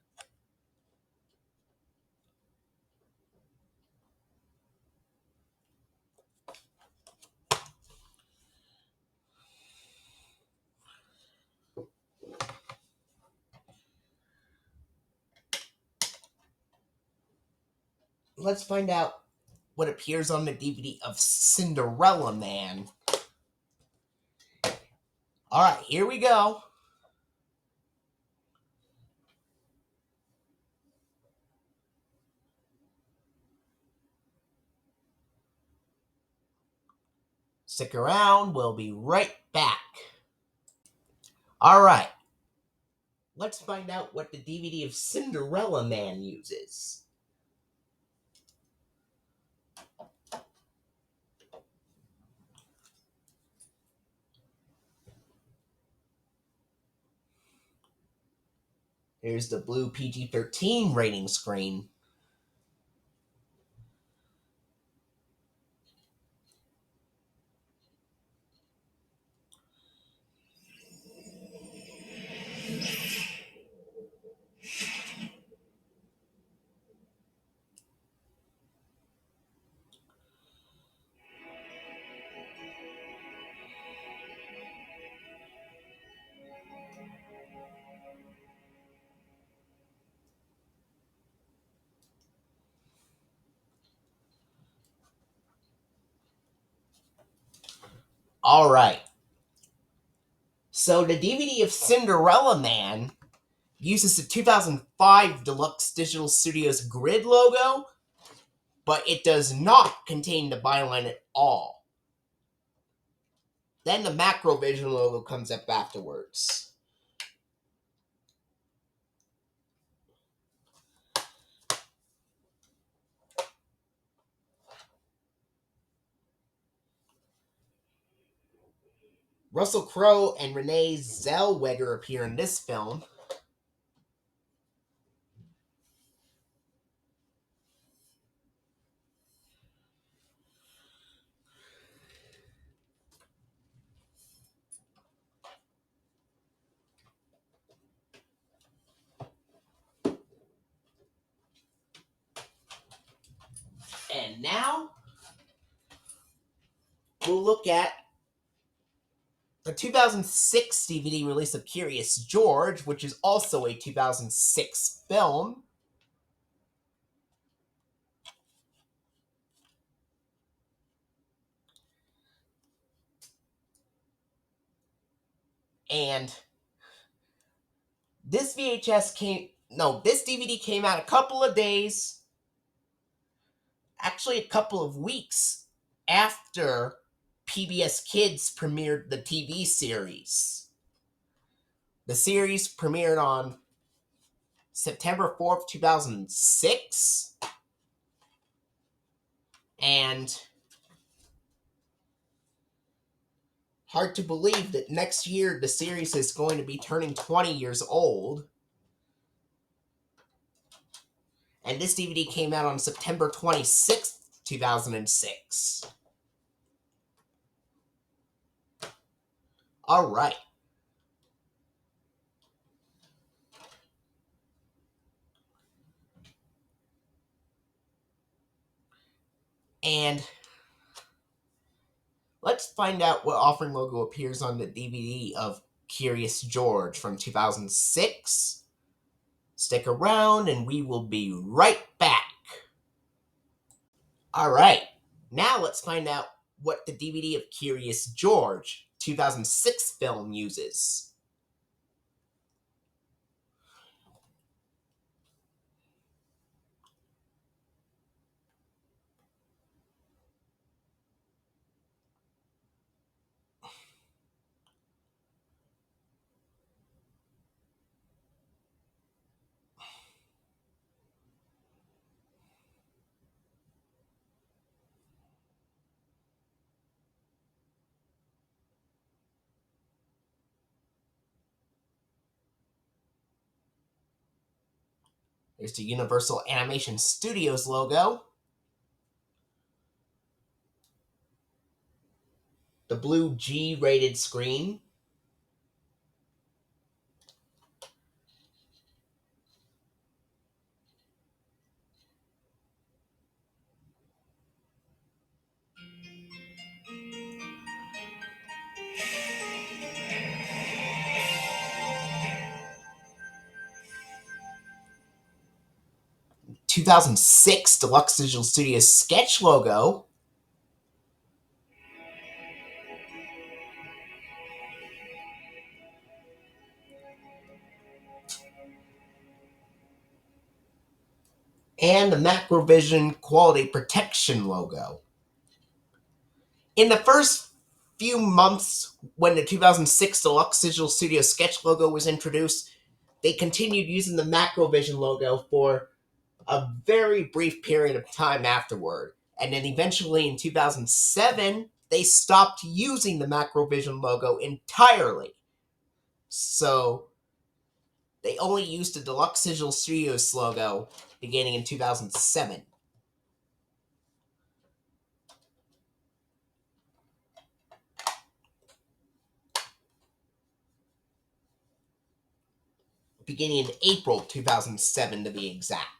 Let's find out what appears on the DVD of Cinderella Man. Alright, here we go. Stick around, we'll be right back. Alright, let's find out what the DVD of Cinderella Man uses. Here's the blue PG-13 rating screen. Alright. So the DVD of Cinderella Man uses the 2005 Deluxe Digital Studios grid logo, but it does not contain the byline at all. Then the Macrovision logo comes up afterwards. Russell Crowe and Renee Zellweger appear in this film. And now we'll look at the 2006 DVD release of Curious George, which is also a 2006 film. And this DVD came out a couple of days, actually a couple of weeks after PBS Kids premiered the TV series. The series premiered on September 4th, 2006. And hard to believe that next year the series is going to be turning 20 years old. And this DVD came out on September 26th, 2006. All right. And let's find out what offering logo appears on the DVD of Curious George from 2006. Stick around and we will be right back. All right. Now let's find out what the DVD of Curious George 2006 film uses. There's the Universal Animation Studios logo, the blue G-rated screen, (2006) Deluxe Digital Studios sketch logo, and the Macrovision Quality Protection logo. In the first few months when the 2006 Deluxe Digital Studios sketch logo was introduced, they continued using the Macrovision logo for a very brief period of time afterward. And then eventually in 2007, they stopped using the Macrovision logo entirely. So they only used the Deluxe Digital Studios logo beginning in 2007. Beginning in April 2007 to be exact.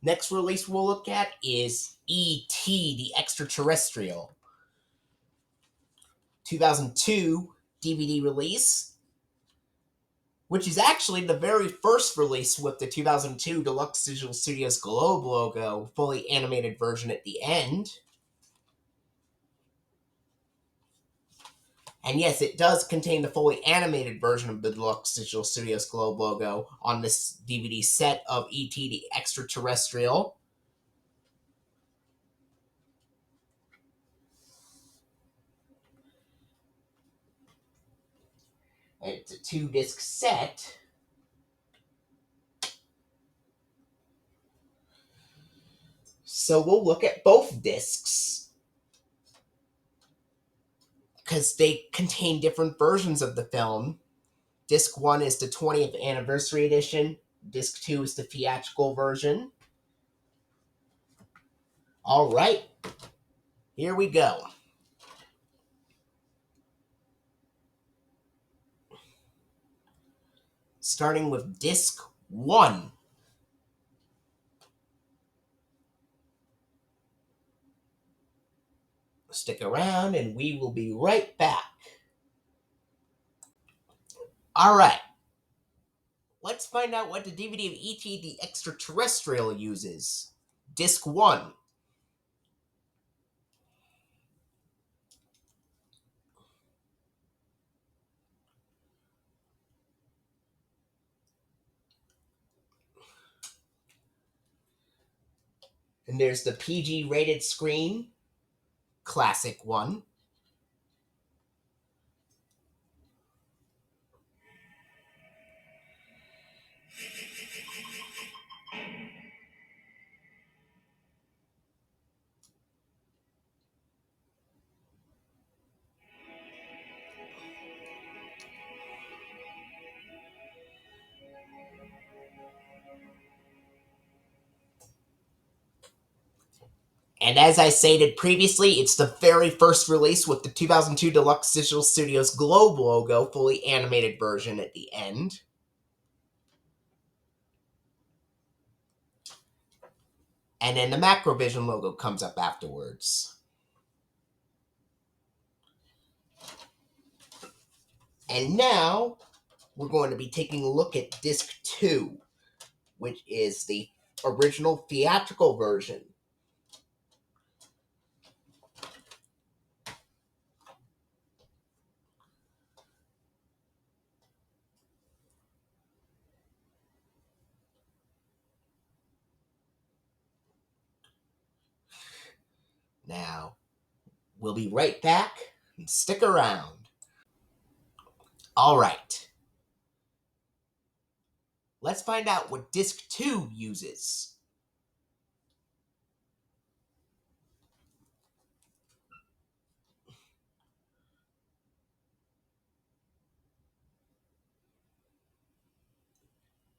Next release we'll look at is E.T. the Extraterrestrial. 2002 DVD release, which is actually the very first release with the 2002 Deluxe Digital Studios Globe logo, fully animated version at the end. And yes, it does contain the fully animated version of the Deluxe Digital Studios Globe logo on this DVD set of E.T. the Extraterrestrial. It's a 2-disc set. So we'll look at both discs because they contain different versions of the film. Disc 1 is the 20th anniversary edition. Disc 2 is the theatrical version. All right, here we go. Starting with Disc 1. Stick around and we will be right back. All right, let's find out what the DVD of E.T. the Extraterrestrial uses. Disc 1. And there's the PG rated screen, classic one. And as I stated previously, it's the very first release with the 2002 Deluxe Digital Studios Globe logo, fully animated version at the end. And then the Macrovision logo comes up afterwards. And now, we're going to be taking a look at Disc 2, which is the original theatrical version. Now, we'll be right back, and stick around. All right. Let's find out what Disc 2 uses.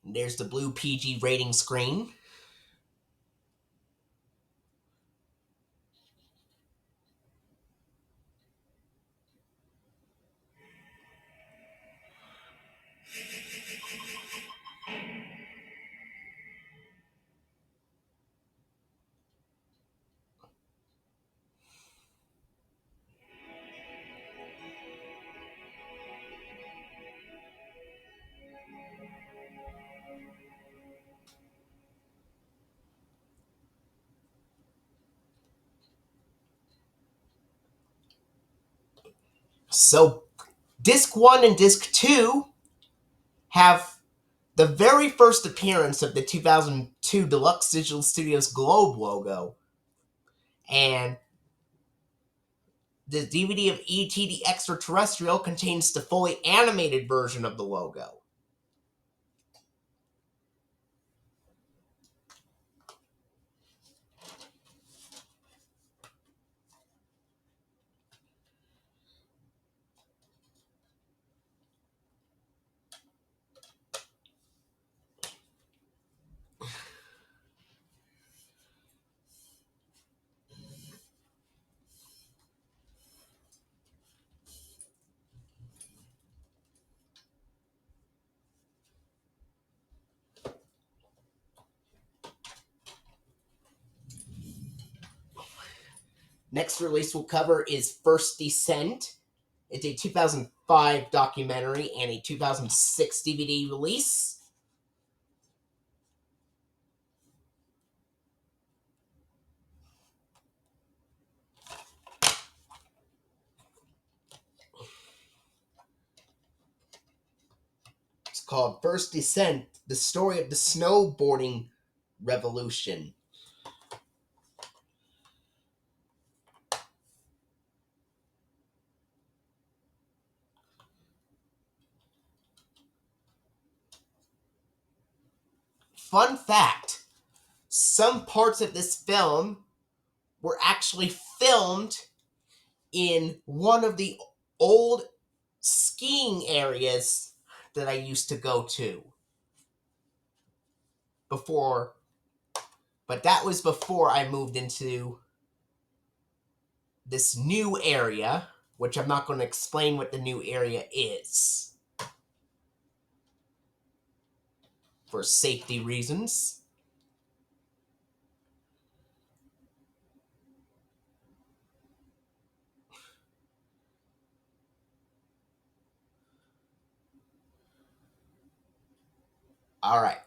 There's the blue PG rating screen. So, Disc 1 and Disc 2 have the very first appearance of the 2002 Deluxe Digital Studios Globe logo. And the DVD of E.T. the Extraterrestrial contains the fully animated version of the logo. Next release we'll cover is First Descent. It's a 2005 documentary and a 2006 DVD release. It's called First Descent, the story of the snowboarding revolution. Fun fact, some parts of this film were actually filmed in one of the old skiing areas that I used to go to before, but that was before I moved into this new area, which I'm not going to explain what the new area is for safety reasons. All right.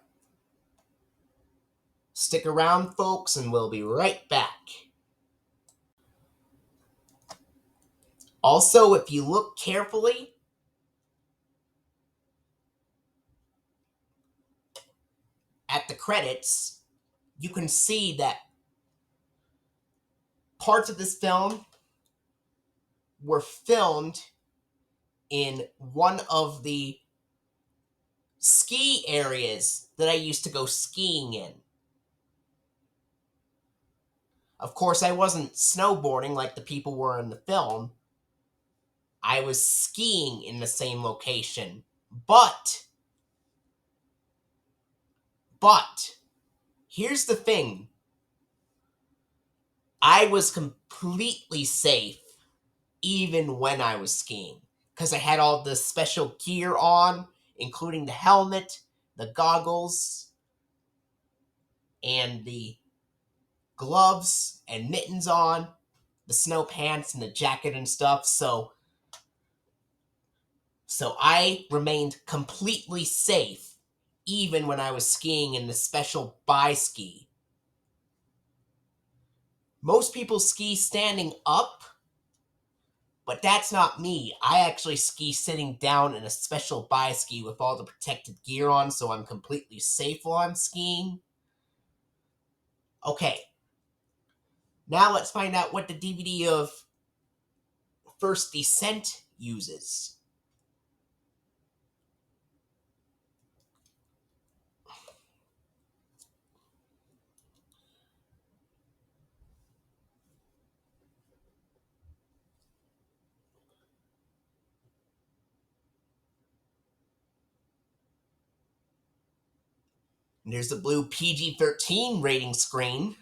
Stick around, folks, and we'll be right back. Also, if you look carefully, at the credits, you can see that parts of this film were filmed in one of the ski areas that I used to go skiing in. Of course, I wasn't snowboarding like the people were in the film. I was skiing in the same location. But, here's the thing. I was completely safe even when I was skiing, because I had all the special gear on, including the helmet, the goggles, and the gloves and mittens on, the snow pants and the jacket and stuff. So I remained completely safe even when I was skiing in the special bi-ski. Most people ski standing up, but that's not me. I actually ski sitting down in a special bi-ski with all the protective gear on, so I'm completely safe while I'm skiing. Okay, now let's find out what the DVD of First Descent uses. And there's the blue PG-13 rating screen.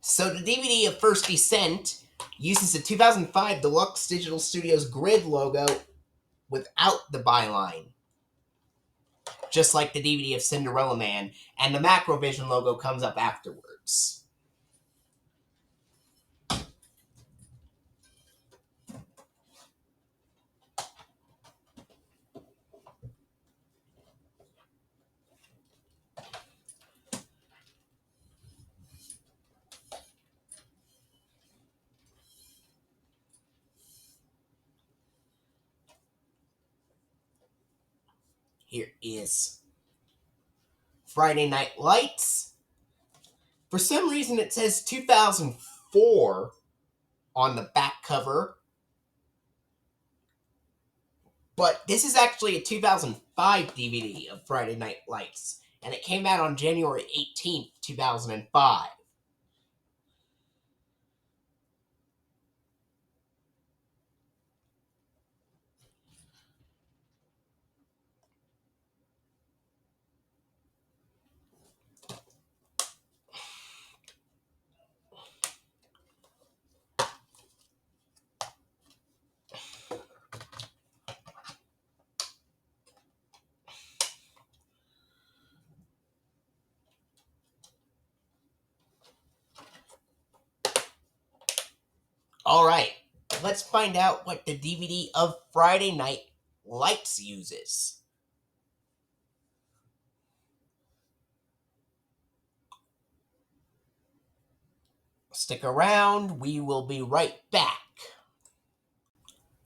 So the DVD of First Descent uses the 2005 Deluxe Digital Studios grid logo without the byline, just like the DVD of Cinderella Man, and the Macrovision logo comes up afterwards. Here is Friday Night Lights. For some reason, it says 2004 on the back cover, but this is actually a 2005 DVD of Friday Night Lights, and it came out on January 18th, 2005. All right, let's find out what the DVD of Friday Night Lights uses. Stick around, we will be right back.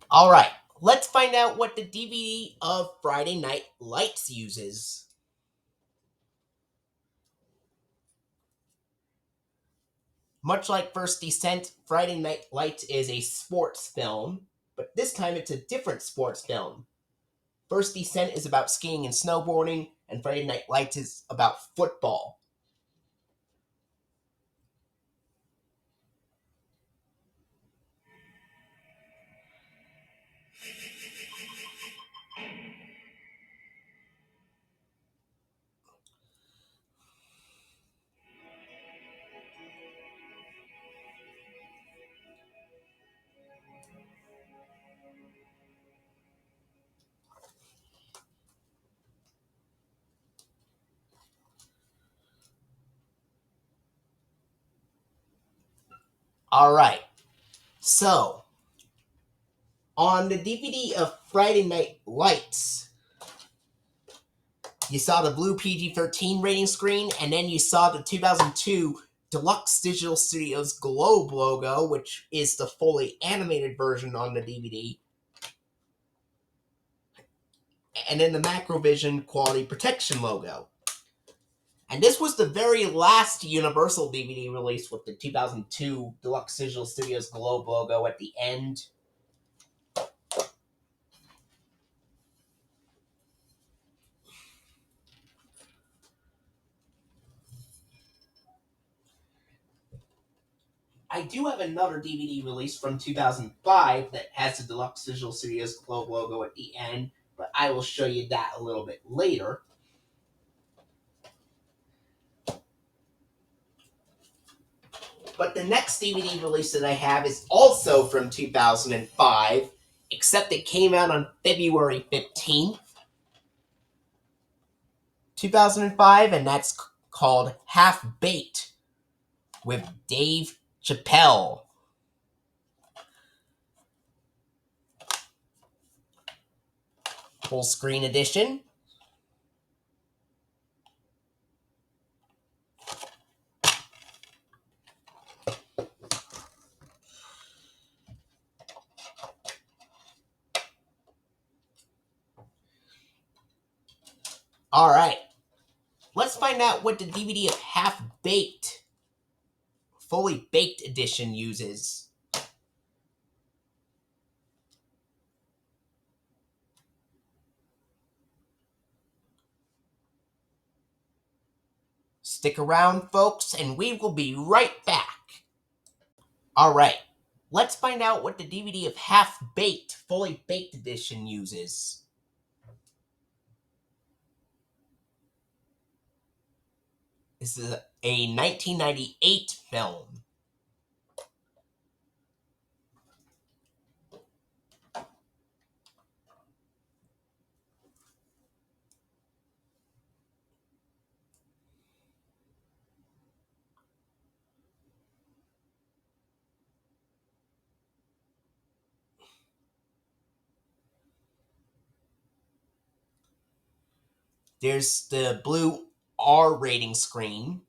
All right, let's find out what the DVD of Friday Night Lights uses. Much like First Descent, Friday Night Lights is a sports film, but this time it's a different sports film. First Descent is about skiing and snowboarding, and Friday Night Lights is about football. All right, so on the DVD of Friday Night Lights, you saw the blue PG-13 rating screen, and then you saw the 2002 Deluxe Digital Studios Globe logo, which is the fully animated version on the DVD, and then the Macrovision Quality Protection logo. And this was the very last Universal DVD release with the 2002 Deluxe Digital Studios Globe logo at the end. I do have another DVD release from 2005 that has the Deluxe Digital Studios Globe logo at the end, but I will show you that a little bit later. But the next DVD release that I have is also from 2005, except it came out on February 15th, 2005, and that's called Half Baked with Dave Chappelle. Full screen edition. All right, let's find out what the DVD of Half Baked, Fully Baked edition uses. Stick around, folks, and we will be right back. All right, let's find out what the DVD of Half Baked, Fully Baked edition uses. This is a 1998 film. There's the blue R rating screen.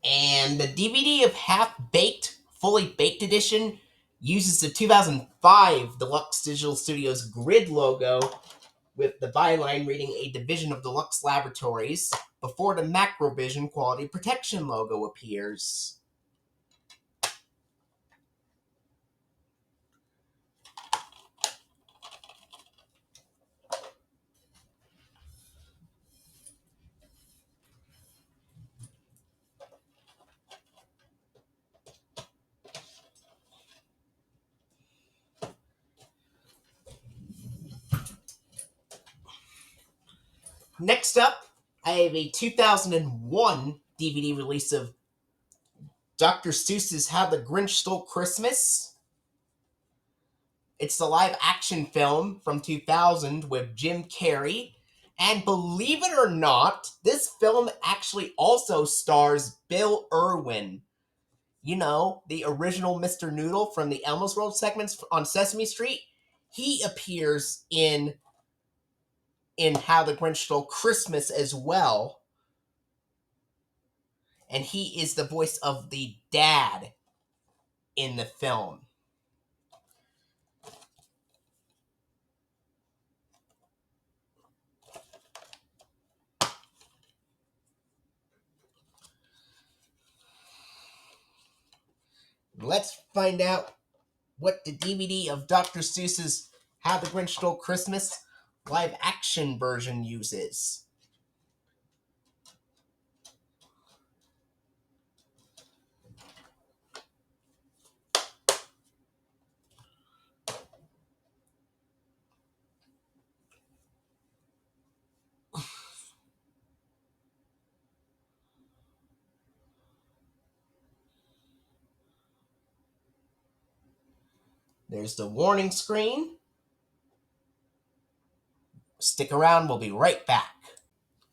And the DVD of Half Baked, Fully Baked edition uses the 2005 Deluxe Digital Studios grid logo with the byline reading a division of Deluxe Laboratories before the Macrovision Quality Protection logo appears. Next up, I have a 2001 DVD release of Dr. Seuss's How the Grinch Stole Christmas. It's the live action film from 2000 with Jim Carrey. And believe it or not, this film actually also stars Bill Irwin. You know, the original Mr. Noodle from the Elmo's World segments on Sesame Street. He appears in How the Grinch Stole Christmas as well. And he is the voice of the dad in the film. Let's find out what the DVD of Dr. Seuss's How the Grinch Stole Christmas live action version uses. There's the warning screen. Stick around, we'll be right back.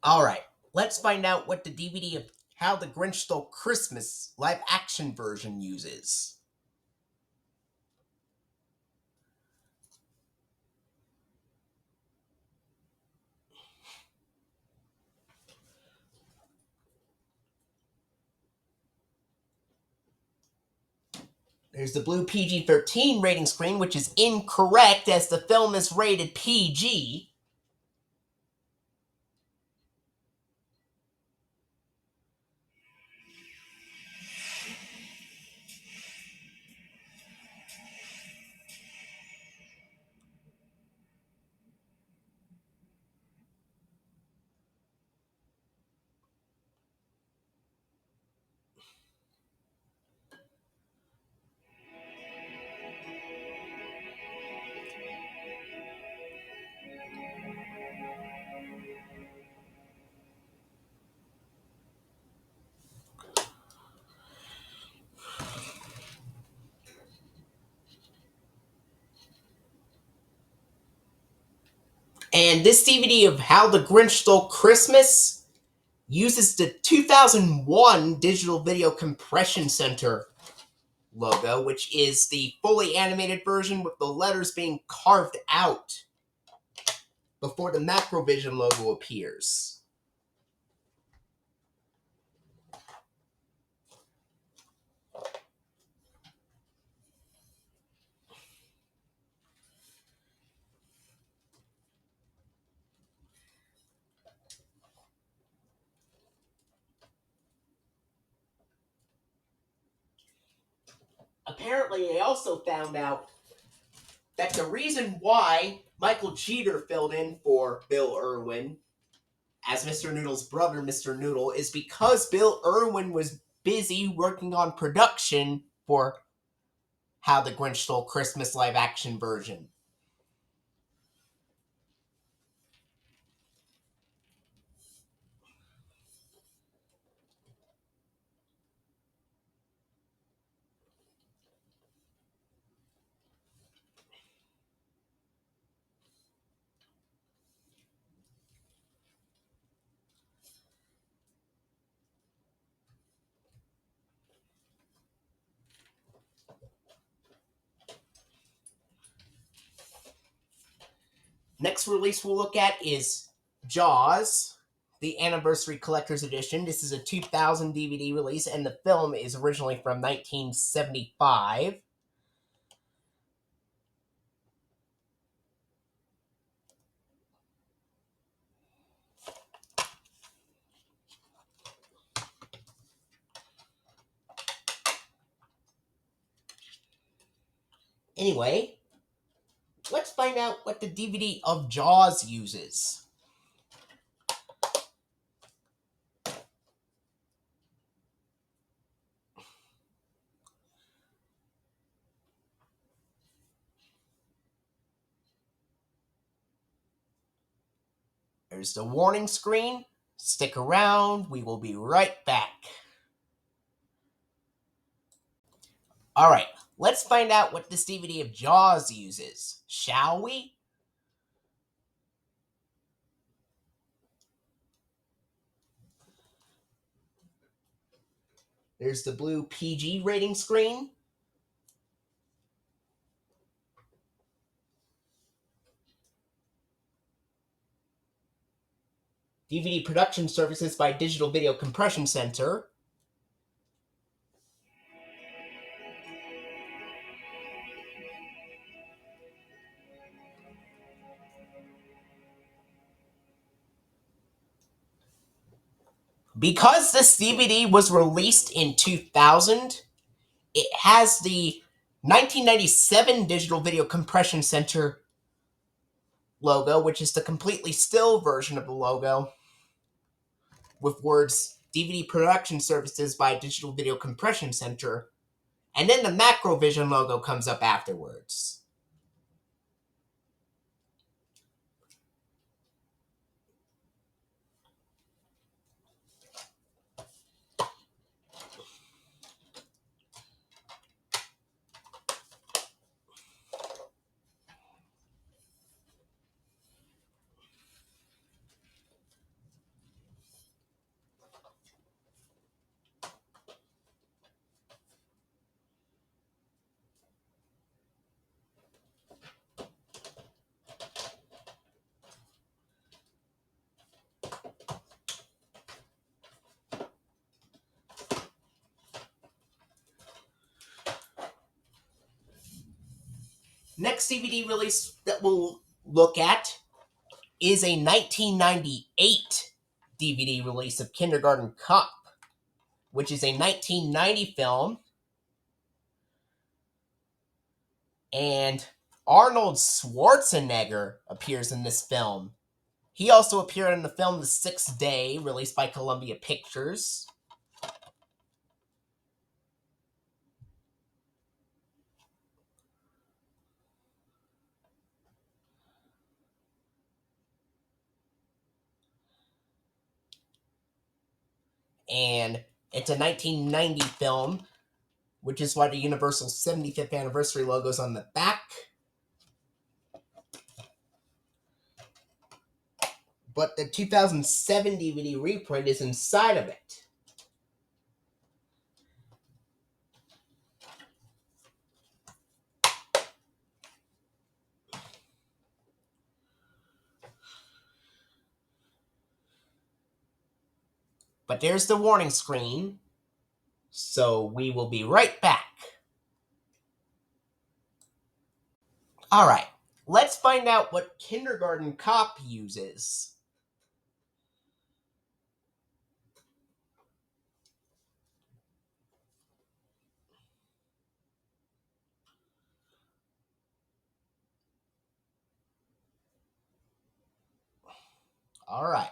Alright, let's find out what the DVD of How the Grinch Stole Christmas live action version uses. There's the blue PG-13 rating screen, which is incorrect as the film is rated PG. And this DVD of How the Grinch Stole Christmas uses the 2001 Digital Video Compression Center logo, which is the fully animated version with the letters being carved out before the Macrovision logo appears. Apparently, I also found out that the reason why Michael Cheater filled in for Bill Irwin as Mr. Noodle's brother, Mr. Noodle, is because Bill Irwin was busy working on production for How the Grinch Stole Christmas live action version. Next release we'll look at is Jaws, the Anniversary Collector's Edition. This is a 2000 DVD release, and the film is originally from 1975. Anyway, let's find out what the DVD of Jaws uses. There's the warning screen. Stick around, we will be right back. Alright, let's find out what this DVD of Jaws uses, shall we? There's the blue PG rating screen. DVD production services by Digital Video Compression Center. Because this DVD was released in 2000, it has the 1997 Digital Video Compression Center logo, which is the completely still version of the logo, with words DVD production services by Digital Video Compression Center, and then the Macrovision logo comes up afterwards. Next DVD release that we'll look at is a 1998 DVD release of Kindergarten Cop, which is a 1990 film, and Arnold Schwarzenegger appears in this film. He also appeared in the film The Sixth Day, released by Columbia Pictures. And it's a 1990 film, which is why the Universal 75th anniversary logo is on the back. But the 2007 DVD reprint is inside of it. But there's the warning screen, so we will be right back. Alright, let's find out what Kindergarten Cop uses. Alright.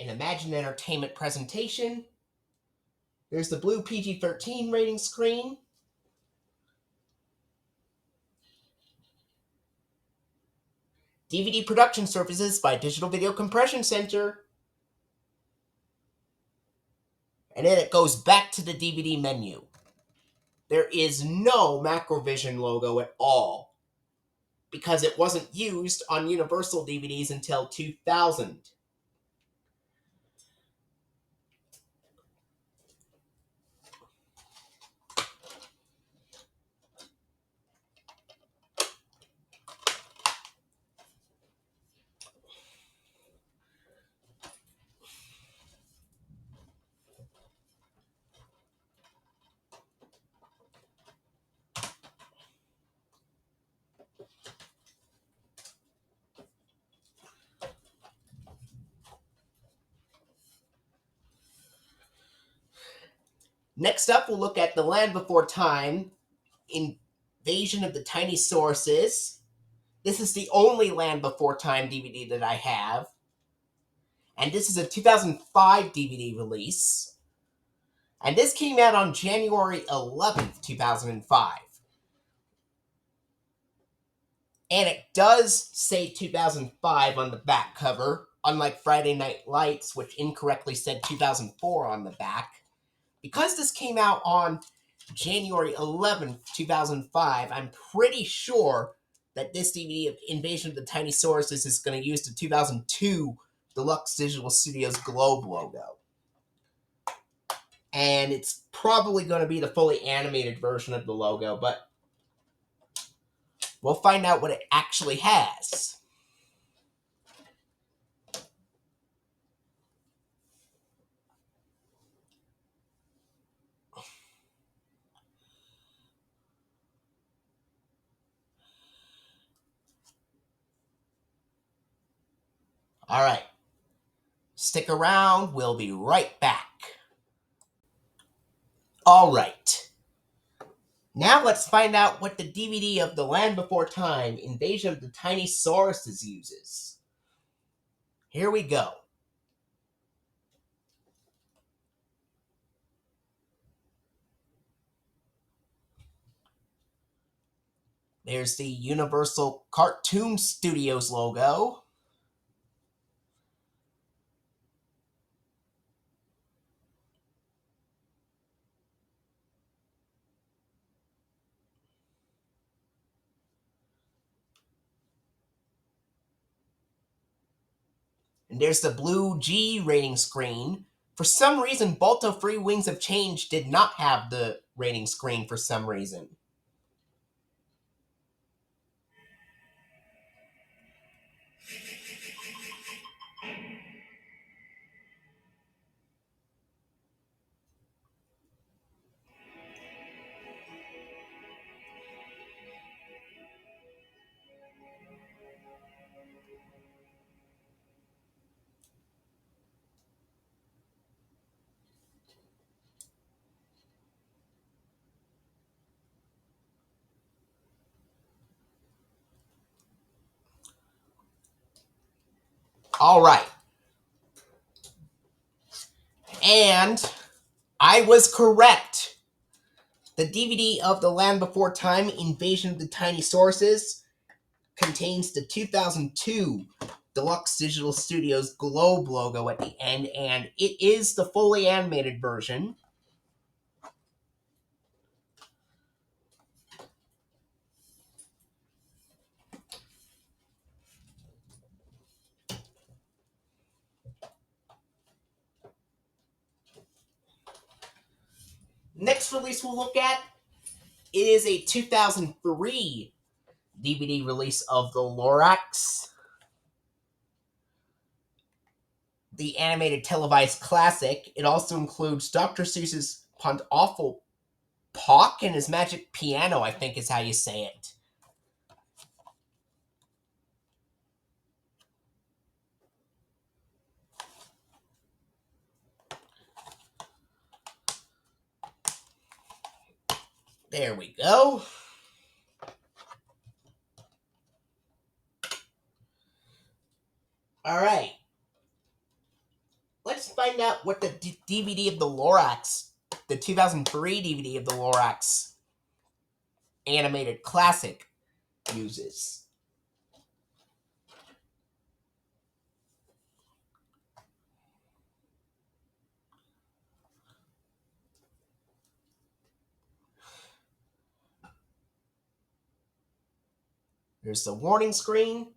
An Imagine Entertainment presentation. There's the blue PG-13 rating screen. DVD production services by Digital Video Compression Center. And then it goes back to the DVD menu. There is no Macrovision logo at all, because it wasn't used on Universal DVDs until 2000. Next up, we'll look at The Land Before Time, Invasion of the Tiny Sauruses. This is the only Land Before Time DVD that I have. And this is a 2005 DVD release. And this came out on January 11th, 2005. And it does say 2005 on the back cover, unlike Friday Night Lights, which incorrectly said 2004 on the back. Because this came out on January 11th, 2005, I'm pretty sure that this DVD of Invasion of the Tiny Sauruses is going to use the 2002 Deluxe Digital Studios Globe logo. And it's probably going to be the fully animated version of the logo, but we'll find out what it actually has. All right. Stick around. We'll be right back. All right. Now let's find out what the DVD of The Land Before Time, Invasion of the Tiny Sauruses uses. Here we go. There's the Universal Cartoon Studios logo. And there's the blue G rating screen. For some reason, Balto Free Wings of Change did not have the rating screen for some reason. All right. And I was correct. The DVD of The Land Before Time, Invasion of the Tiny Sauruses, contains the 2002 Deluxe Digital Studios Globe logo at the end, and it is the fully animated version. Next release we'll look at, it is a 2003 DVD release of The Lorax, the animated televised classic. It also includes Dr. Seuss's Pont Awful Pock and his Magic Piano, I think is how you say it. There we go. All right. Let's find out what the DVD of The Lorax, the 2003 DVD of The Lorax animated classic, uses. There's the warning screen.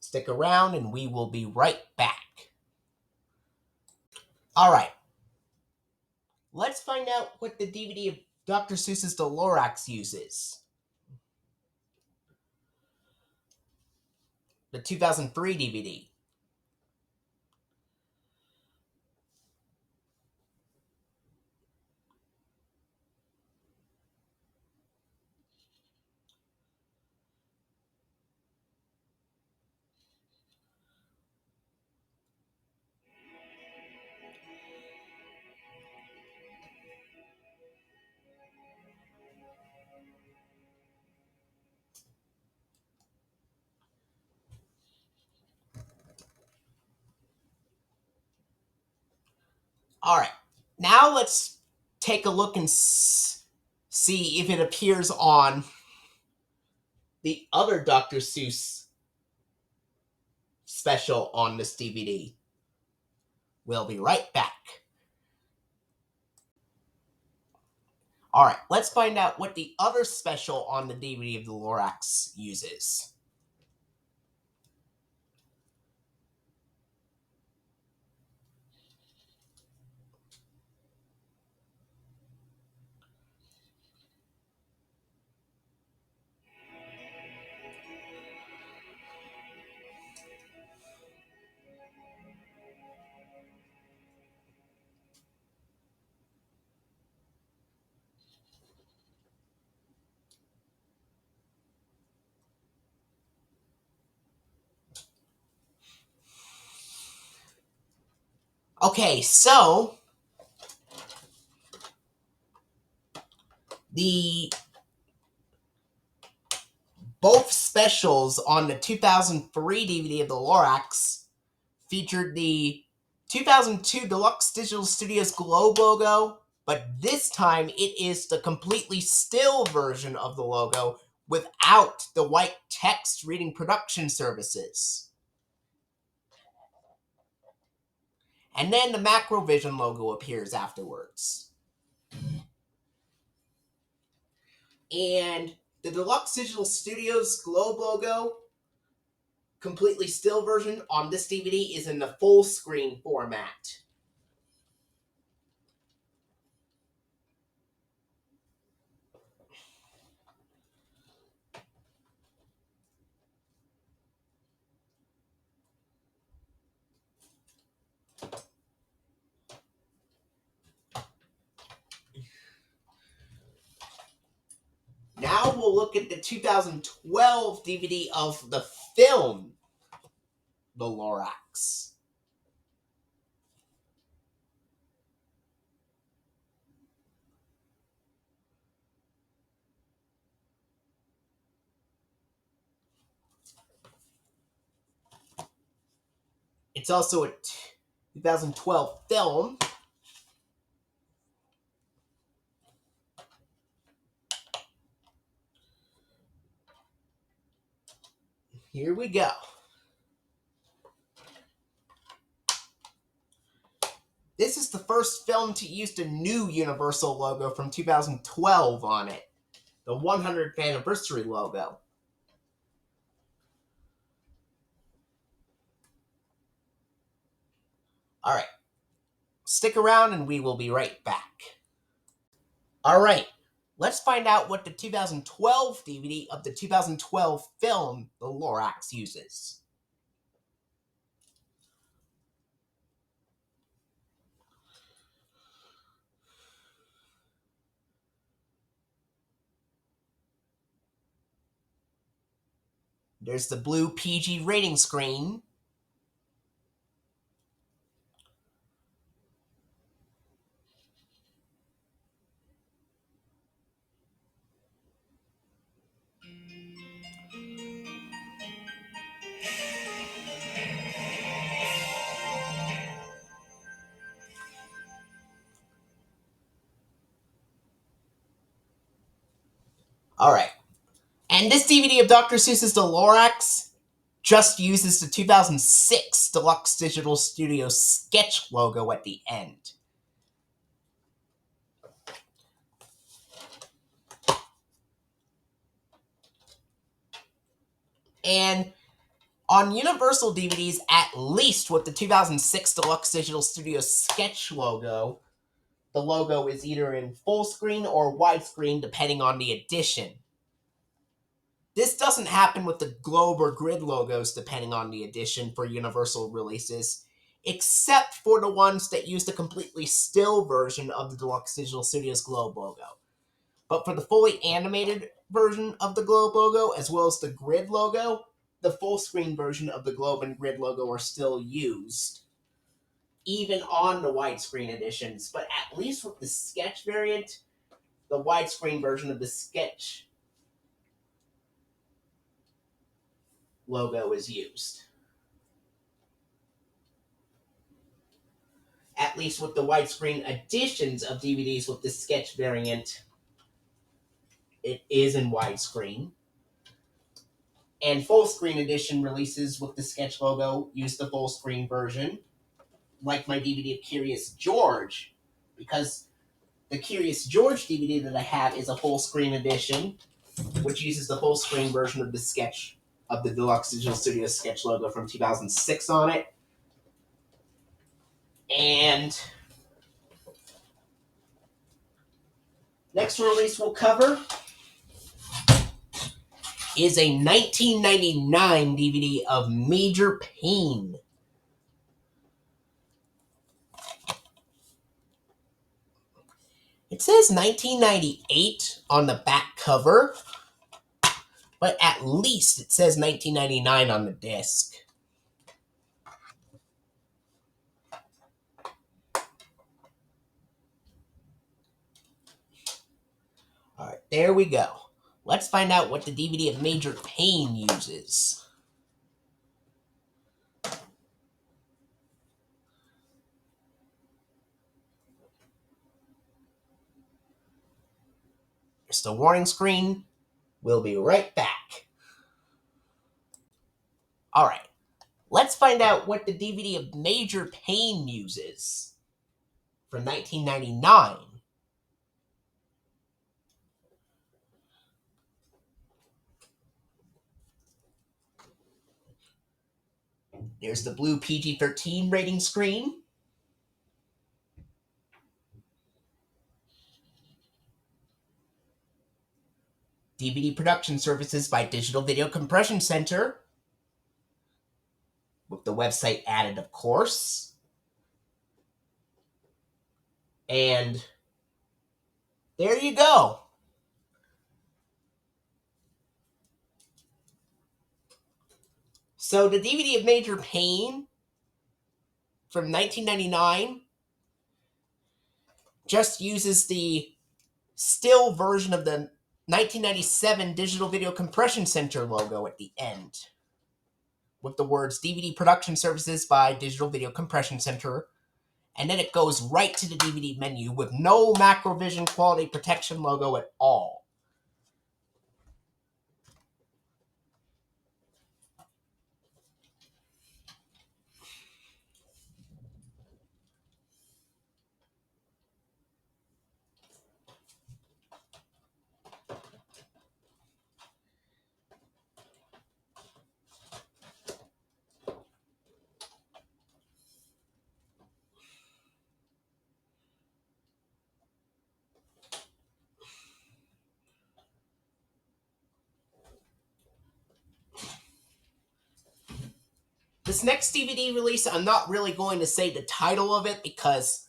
Stick around and we will be right back. All right. Let's find out what the DVD of Dr. Seuss's The Lorax uses. The 2003 DVD. All right. Now let's take a look and see if it appears on the other Dr. Seuss special on this DVD. We'll be right back. Alright, let's find out what the other special on the DVD of the Lorax uses. Okay, so the both specials on the 2003 DVD of the Lorax featured the 2002 Deluxe Digital Studios Globe logo, but this time it is the completely still version of the logo without the white text reading production services. And then the Macrovision logo appears afterwards. And the Deluxe Digital Studios Globe logo, completely still version on this DVD, is in the full screen format. Now we'll look at the 2012 DVD of the film, The Lorax. It's also a 2012 film. Here we go. This is the first film to use the new Universal logo from 2012 on it, the 100th anniversary logo. Alright, stick around and we will be right back. Alright, let's find out what the 2012 DVD of the 2012 film, The Lorax, uses. There's the blue PG rating screen. Alright. And this DVD of Dr. Seuss's The Lorax just uses the 2006 Deluxe Digital Studio sketch logo at the end. And on Universal DVDs, at least with the 2006 Deluxe Digital Studio sketch logo, the logo is either in full screen or widescreen depending on the edition. This doesn't happen with the globe or grid logos depending on the edition for Universal releases, except for the ones that use the completely still version of the Deluxe Digital Studios globe logo. But for the fully animated version of the globe logo, as well as the grid logo, the full screen version of the globe and grid logo are still used, even on the widescreen editions. But at least with the sketch variant, the widescreen version of the sketch logo is used. At least with the widescreen editions of DVDs with the sketch variant, it is in widescreen. And full screen edition releases with the sketch logo use the full screen version, like my DVD of Curious George, because the Curious George DVD that I have is a full screen edition, which uses the full screen version of the sketch of the Deluxe Digital Studios sketch logo from 2006 on it. And next release we'll cover is a 1999 DVD of Major Payne. It says 1998 on the back cover, but at least it says 1999 on the disc. Alright, there we go. Let's find out what the DVD of Major Payne uses. Here's the warning screen. We'll be right back. Alright, let's find out what the DVD of Major Payne uses from 1999. There's the blue PG-13 rating screen. DVD production services by Digital Video Compression Center, with the website added, of course. And there you go. So the DVD of Major Payne from 1999 just uses the still version of the 1997 Digital Video Compression Center logo at the end, with the words DVD Production Services by Digital Video Compression Center, and then it goes right to the DVD menu with no Macrovision quality protection logo at all. This next DVD release, I'm not really going to say the title of it because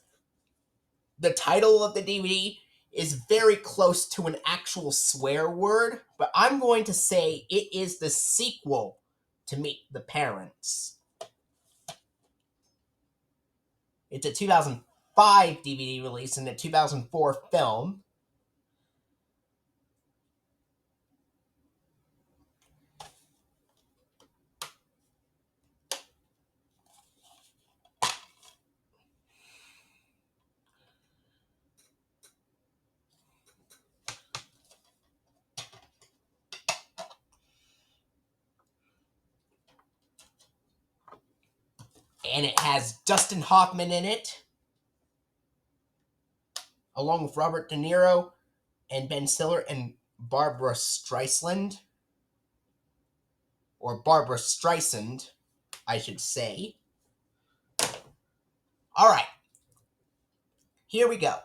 the title of the DVD is very close to an actual swear word, but I'm going to say it is the sequel to Meet the Parents. It's a 2005 DVD release and a 2004 film. And it has Dustin Hoffman in it, along with Robert De Niro and Ben Stiller and Barbara Streisand. Or Barbara Streisand, I should say. Alright, here we go.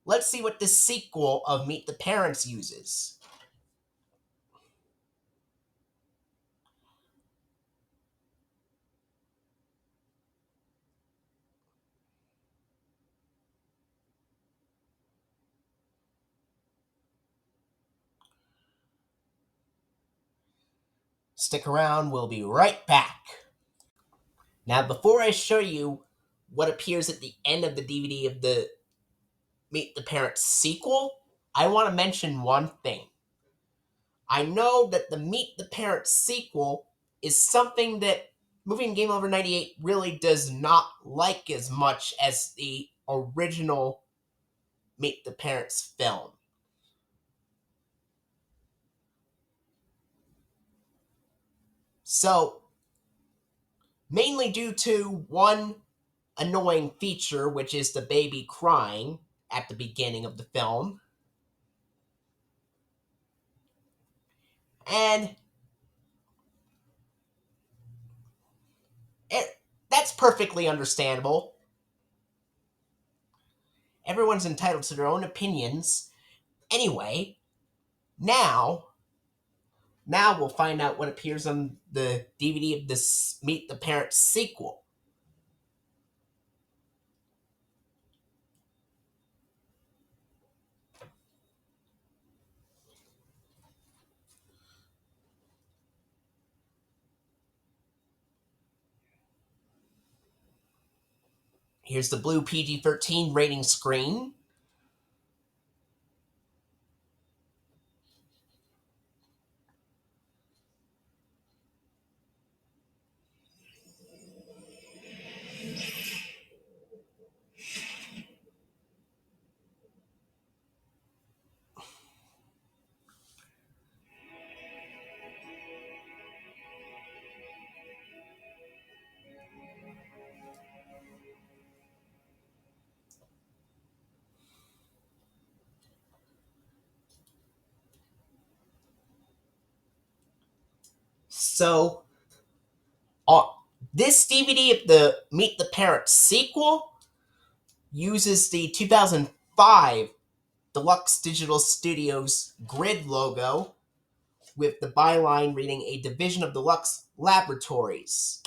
Let's see what the sequel of Meet the Parents uses. Stick around, we'll be right back. Now, before I show you what appears at the end of the DVD of the Meet the Parents sequel, I want to mention one thing. I know that the Meet the Parents sequel is something that movie Game Over 98 really does not like as much as the original Meet the Parents film. So, mainly due to one annoying feature, which is the baby crying at the beginning of the film. And that's perfectly understandable. Everyone's entitled to their own opinions. Anyway, now, now we'll find out what appears on the DVD of this Meet the Parents sequel. Here's the blue PG-13 rating screen. So, this DVD of the Meet the Parents sequel uses the 2005 Deluxe Digital Studios grid logo with the byline reading a division of Deluxe Laboratories.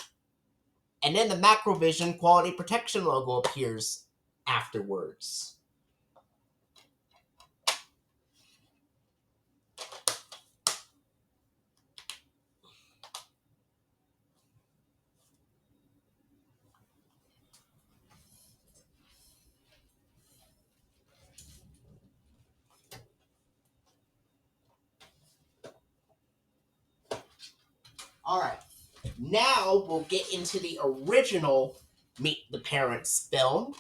And then the Macrovision Quality Protection logo appears afterwards. Alright, now we'll get into the original Meet the Parents film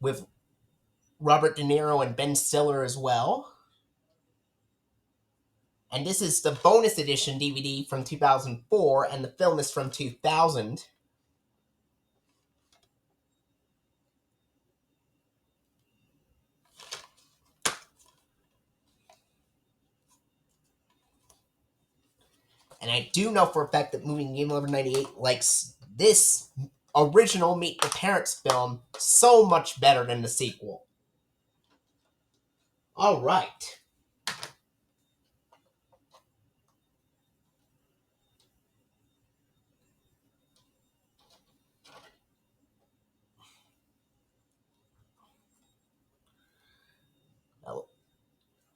with Robert De Niro and Ben Stiller as well. And this is the bonus edition DVD from 2004, and the film is from 2000. And I do know for a fact that Movie Game Over 98 likes this original Meet the Parents film so much better than the sequel. Alright.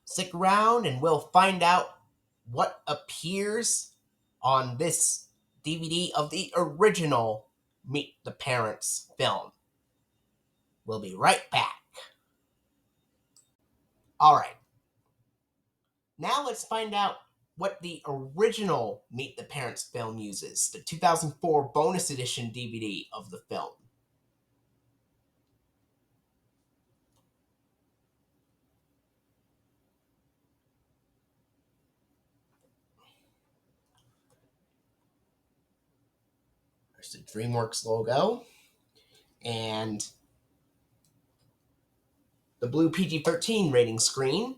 Stick around and we'll find out what appears on this DVD of the original Meet the Parents film. We'll be right back. Alright. Now let's find out what the original Meet the Parents film uses, the 2004 bonus edition DVD of the film. There's the DreamWorks logo and the blue PG-13 rating screen.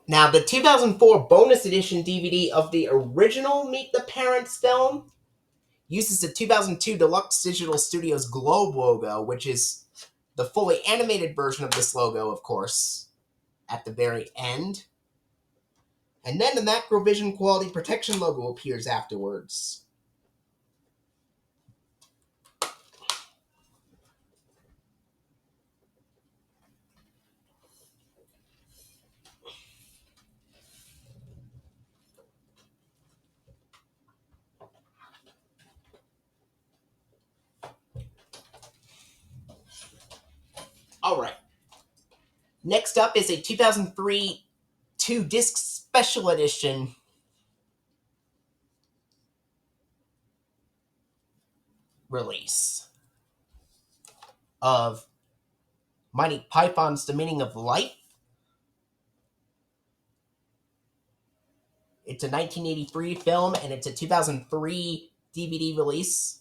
Now, the 2004 bonus edition DVD of the original Meet the Parents film uses the 2002 Deluxe Digital Studios Globe logo, which is the fully animated version of this logo, of course. at the very end. And then the Macrovision Quality Protection logo appears afterwards. All right. Next up is a 2003 2-disc special edition release of Monty Python's The Meaning of Life. It's a 1983 film, and it's a 2003 DVD release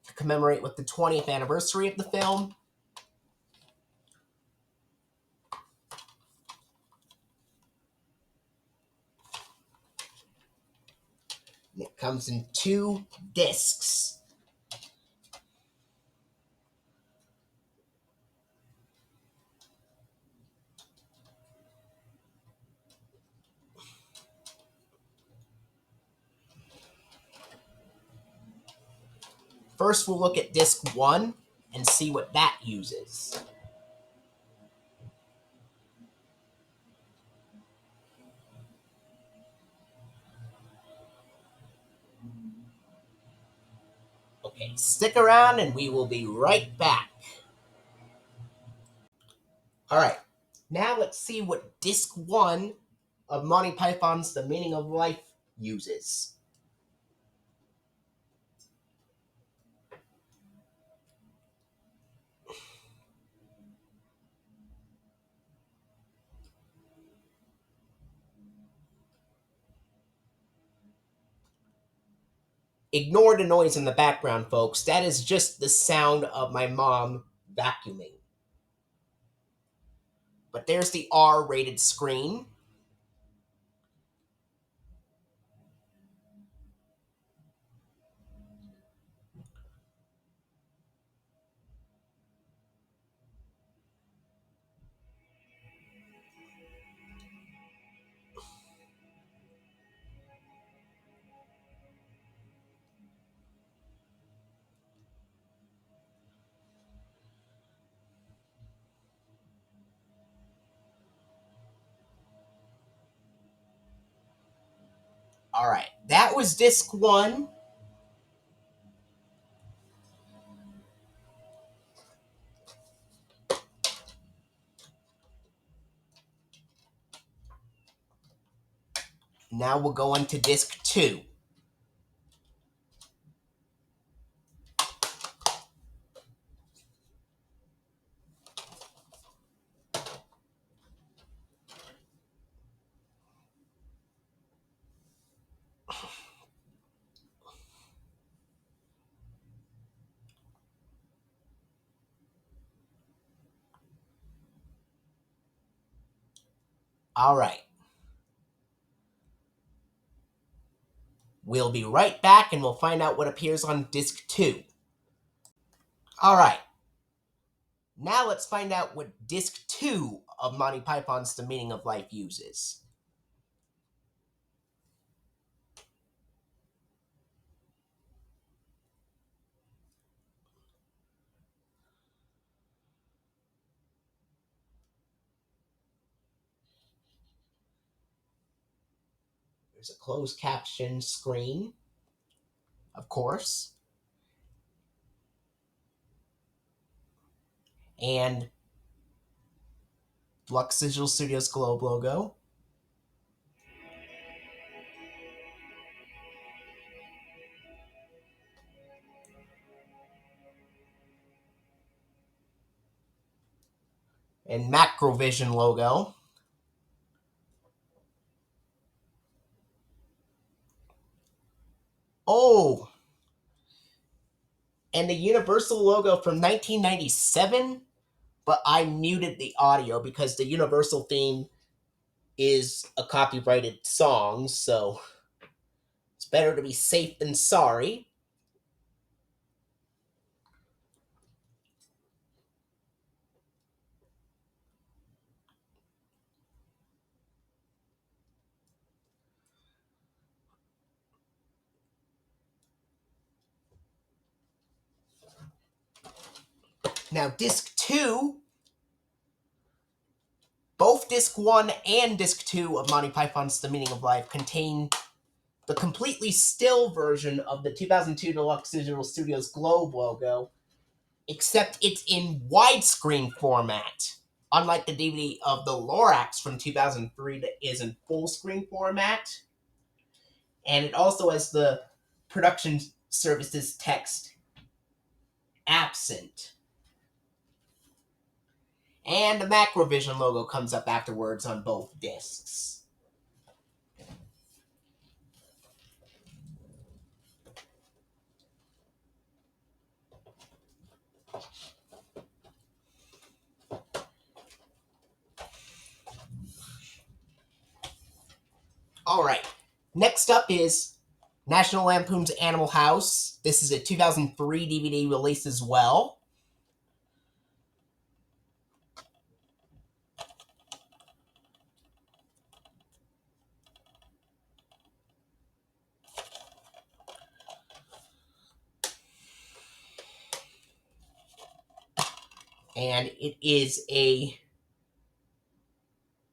to commemorate with the 20th anniversary of the film. And it comes in 2 discs. First, we'll look at disc 1 and see what that uses. Okay, stick around and we will be right back. Alright, now let's see what disc 1 of Monty Python's The Meaning of Life uses. Ignore the noise in the background, folks. That is just the sound of my mom vacuuming. But there's the R-rated screen. Alright, that was disc 1. Now we'll go into disc 2. Alright. We'll be right back and we'll find out what appears on disc 2. Alright. Now let's find out what disc 2 of Monty Python's The Meaning of Life uses. There's a closed caption screen, of course, and Lux Digital Studios Globe logo. And Macrovision logo. Oh! And the Universal logo from 1997, but I muted the audio because the Universal theme is a copyrighted song, so it's better to be safe than sorry. Now, Disc 2, both Disc 1 and Disc 2 of Monty Python's The Meaning of Life contain the completely still version of the 2002 Deluxe Digital Studios Globe logo, except it's in widescreen format, unlike the DVD of the Lorax from 2003 that is in full screen format. And it also has the production services text absent. And the Macrovision logo comes up afterwards on both discs. Alright, next up is National Lampoon's Animal House. This is a 2003 DVD release as well. And it is a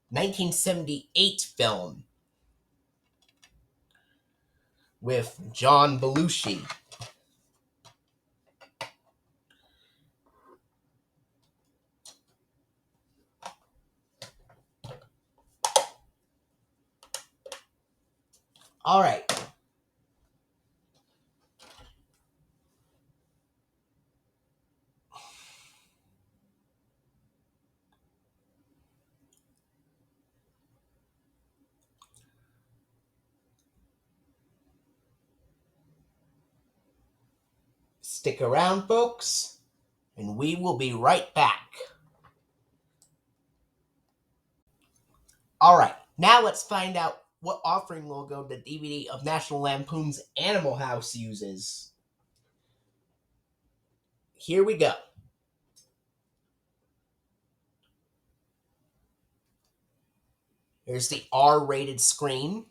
1978 film with John Belushi. All right. Stick around, folks, and we will be right back. All right, now let's find out what offering logo the DVD of National Lampoon's Animal House uses. Here we go. Here's the R-rated screen.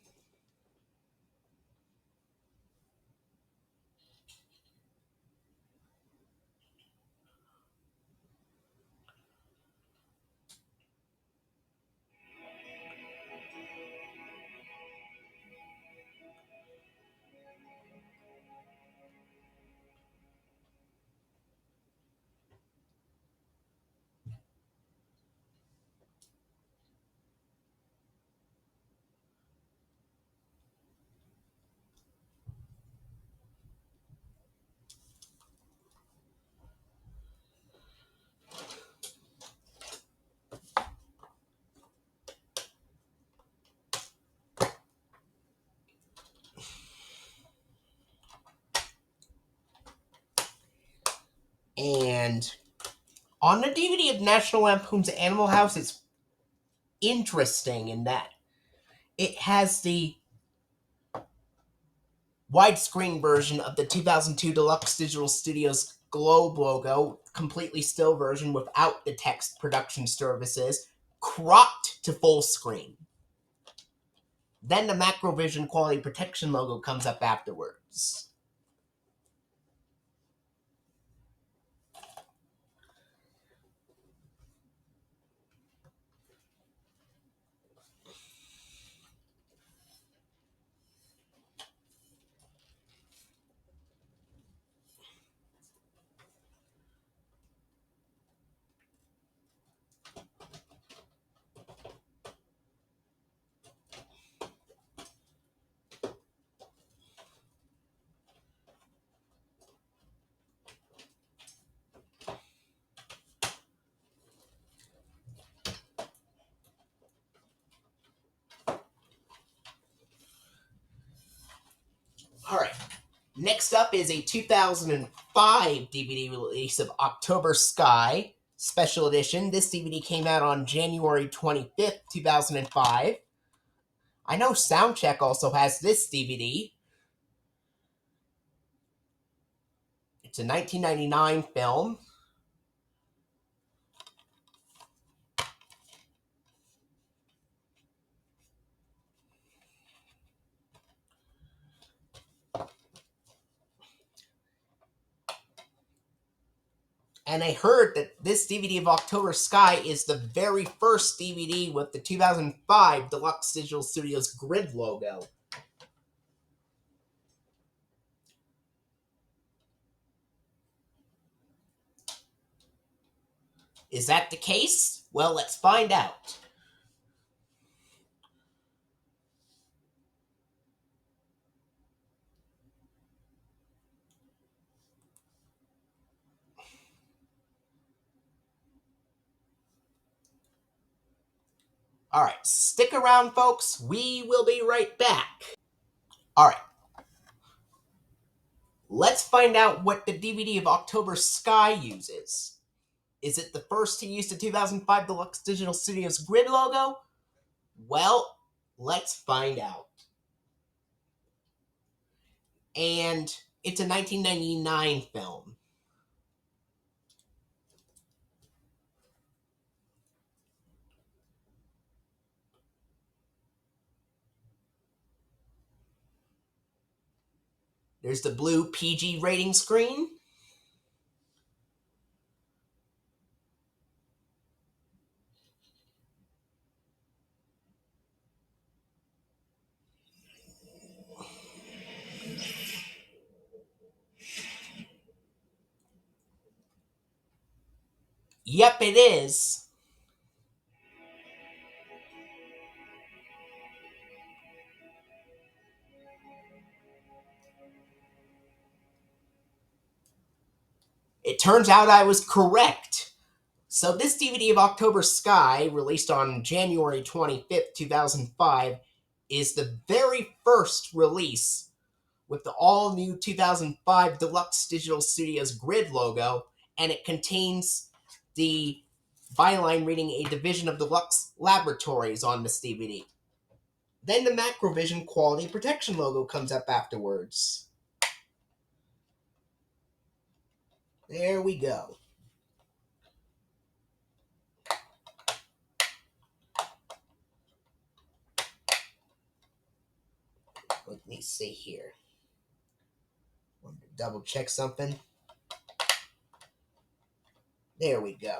And on the DVD of National Lampoon's Animal House, it's interesting in that it has the widescreen version of the 2002 Deluxe Digital Studios Globe logo, completely still version without the text production services, cropped to full screen. Then the Macrovision Quality Protection logo comes up afterwards. Alright, next up is a 2005 DVD release of October Sky Special Edition. This DVD came out on January 25th, 2005. I know Soundcheck also has this DVD. It's a 1999 film. And I heard that this DVD of October Sky is the very first DVD with the 2005 Deluxe Digital Studios grid logo. Is that the case? Well, let's find out. Alright, stick around, folks. We will be right back. Alright, let's find out what the DVD of October Sky uses. Is it the first to use the 2005 Deluxe Digital Studios grid logo? Well, let's find out. And it's a 1999 film. There's the blue PG rating screen. Yep, it is. It turns out I was correct. So this DVD of October Sky, released on January 25th, 2005, is the very first release with the all-new 2005 Deluxe Digital Studios grid logo, and it contains the byline reading a division of Deluxe Laboratories on this DVD. Then the Macrovision Quality Protection logo comes up afterwards. There we go. Let me see here. Want to double check something. There we go.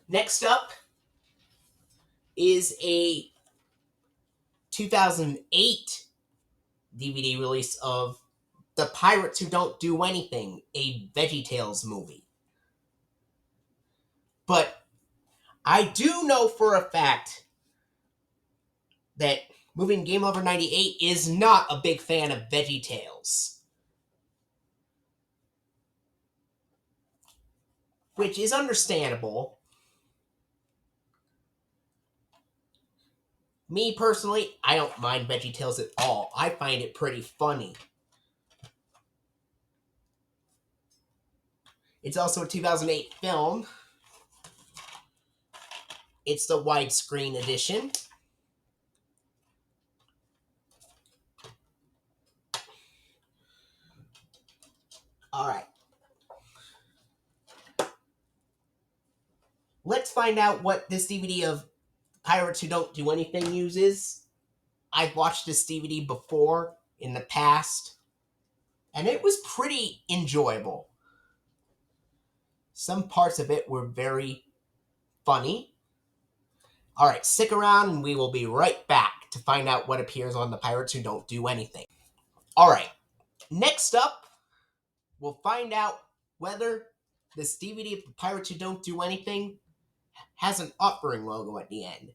Next up is a 2008 DVD release of The Pirates Who Don't Do Anything, a VeggieTales movie. But I do know for a fact that Moving Game Over 98 is not a big fan of VeggieTales. Which is understandable. Me personally, I don't mind VeggieTales at all. I find it pretty funny. It's also a 2008 film. It's the widescreen edition. Alright. Let's find out what this DVD of Pirates Who Don't Do Anything uses. I've watched this DVD before in the past, and it was pretty enjoyable. Some parts of it were very funny. Alright, stick around and we will be right back to find out what appears on the Pirates Who Don't Do Anything. Alright, next up, we'll find out whether this DVD of the Pirates Who Don't Do Anything has an offering logo at the end.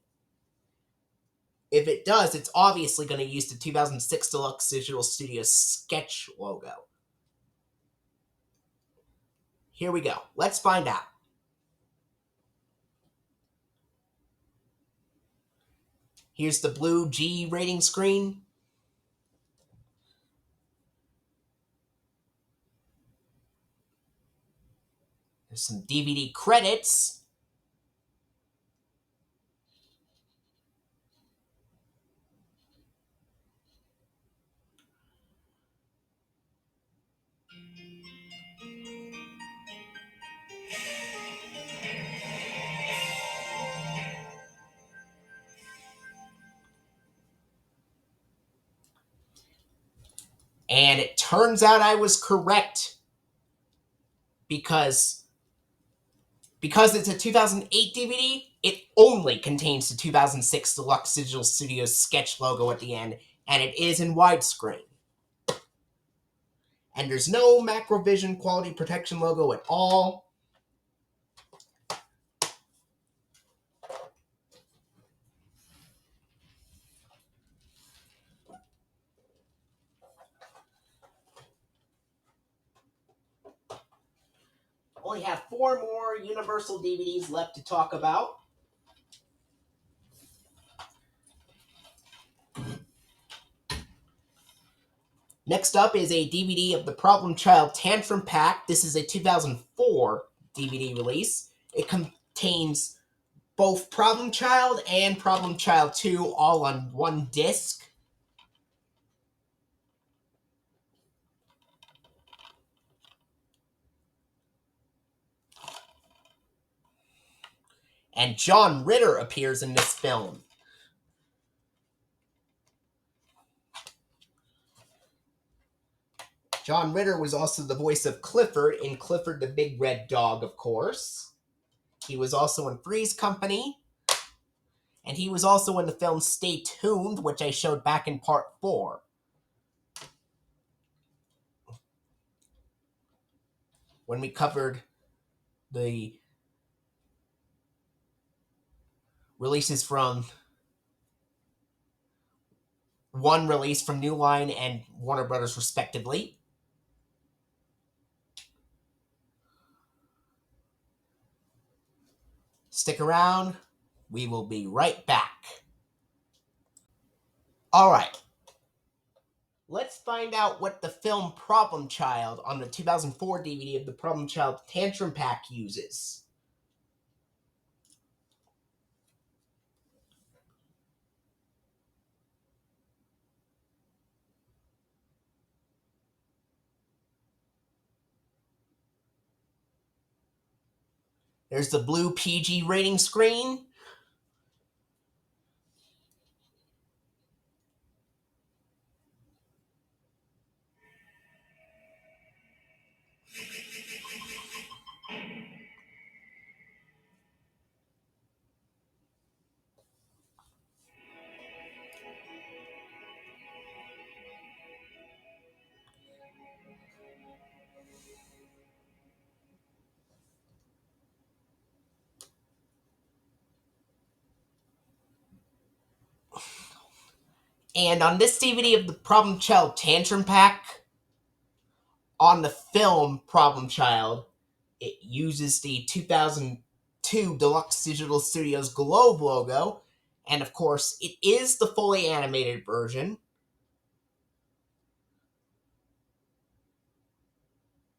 If it does, it's obviously going to use the 2006 Deluxe Digital Studios sketch logo. Here we go. Let's find out. Here's the blue G rating screen. There's some DVD credits. And it turns out I was correct because it's a 2008 DVD, it only contains the 2006 Deluxe Digital Studios sketch logo at the end, and it is in widescreen. And there's no Macrovision quality protection logo at all. Only have 4 more Universal DVDs left to talk about. Next up is a DVD of the Problem Child Tantrum Pack. This is a 2004 DVD release. It contains both Problem Child and Problem Child 2 all on one disc. And John Ritter appears in this film. John Ritter was also the voice of Clifford in Clifford the Big Red Dog, of course. He was also in Three's Company. And he was also in the film Stay Tuned, which I showed back in part 4. When we covered the releases from one release from New Line and Warner Brothers, respectively. Stick around. We will be right back. Alright. Let's find out what the film Problem Child on the 2004 DVD of the Problem Child Tantrum Pack uses. There's the blue PG rating screen. And on this DVD of the Problem Child Tantrum Pack, on the film Problem Child, it uses the 2002 Deluxe Digital Studios Globe logo, and of course, it is the fully animated version.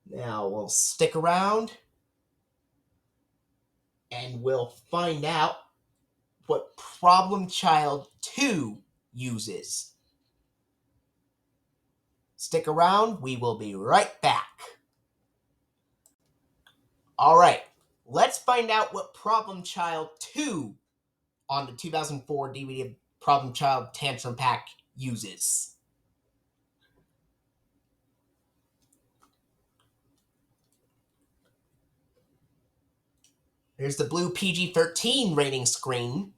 Now, we'll stick around, and we'll find out what Problem Child 2 uses. Stick around, we will be right back. Alright, let's find out what Problem Child 2 on the 2004 DVD of Problem Child Tantrum Pack uses. There's the blue PG-13 rating screen.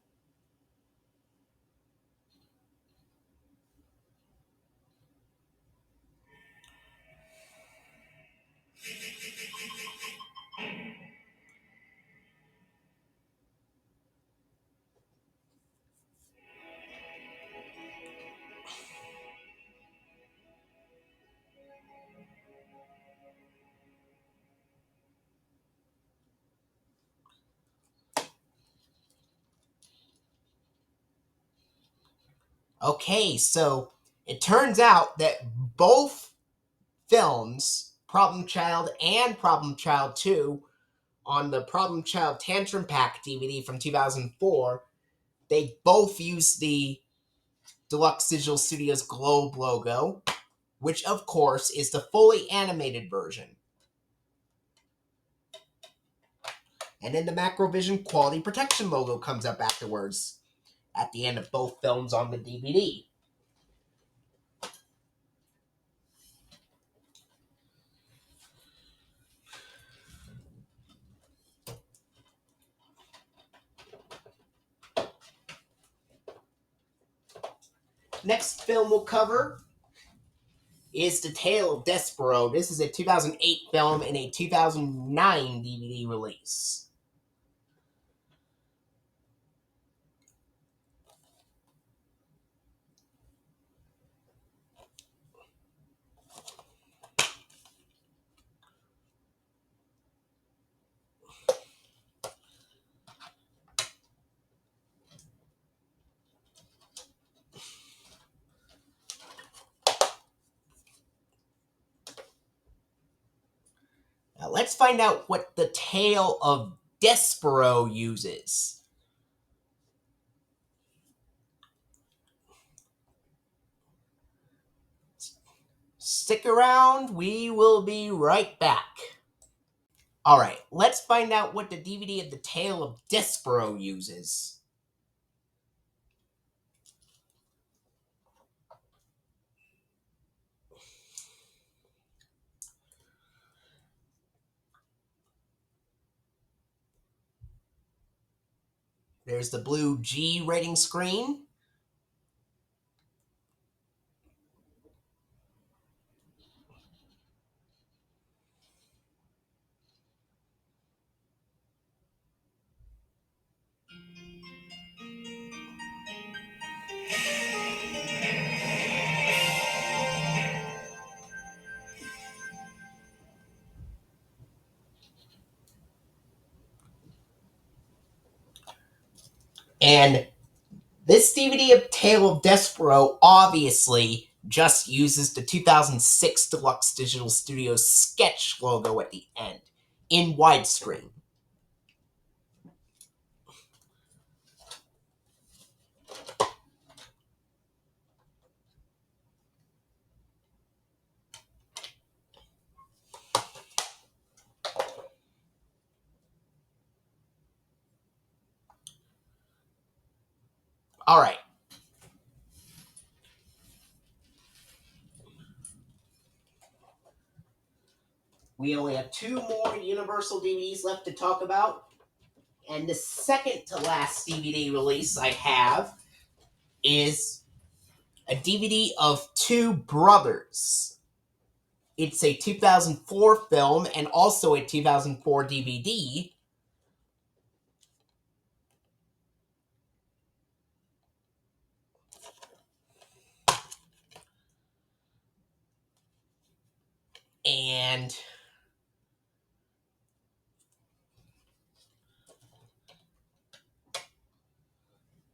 Okay, so it turns out that both films, Problem Child and Problem Child 2, on the Problem Child Tantrum Pack DVD from 2004, they both use the Deluxe Digital Studios Globe logo, which of course is the fully animated version. And then the Macrovision Quality Protection logo comes up afterwards, at the end of both films on the DVD. Next film we'll cover is The Tale of Despero. This is a 2008 film and a 2009 DVD release. Now let's find out what The Tale of Despero uses. Stick around, we will be right back. Alright, let's find out what the DVD of The Tale of Despero uses. There's the blue G rating screen. And this DVD of Tale of Despero obviously just uses the 2006 Deluxe Digital Studios sketch logo at the end in widescreen. All right. We only have two more Universal DVDs left to talk about. And the second to last DVD release I have is a DVD of Two Brothers. It's a 2004 film and also a 2004 DVD. And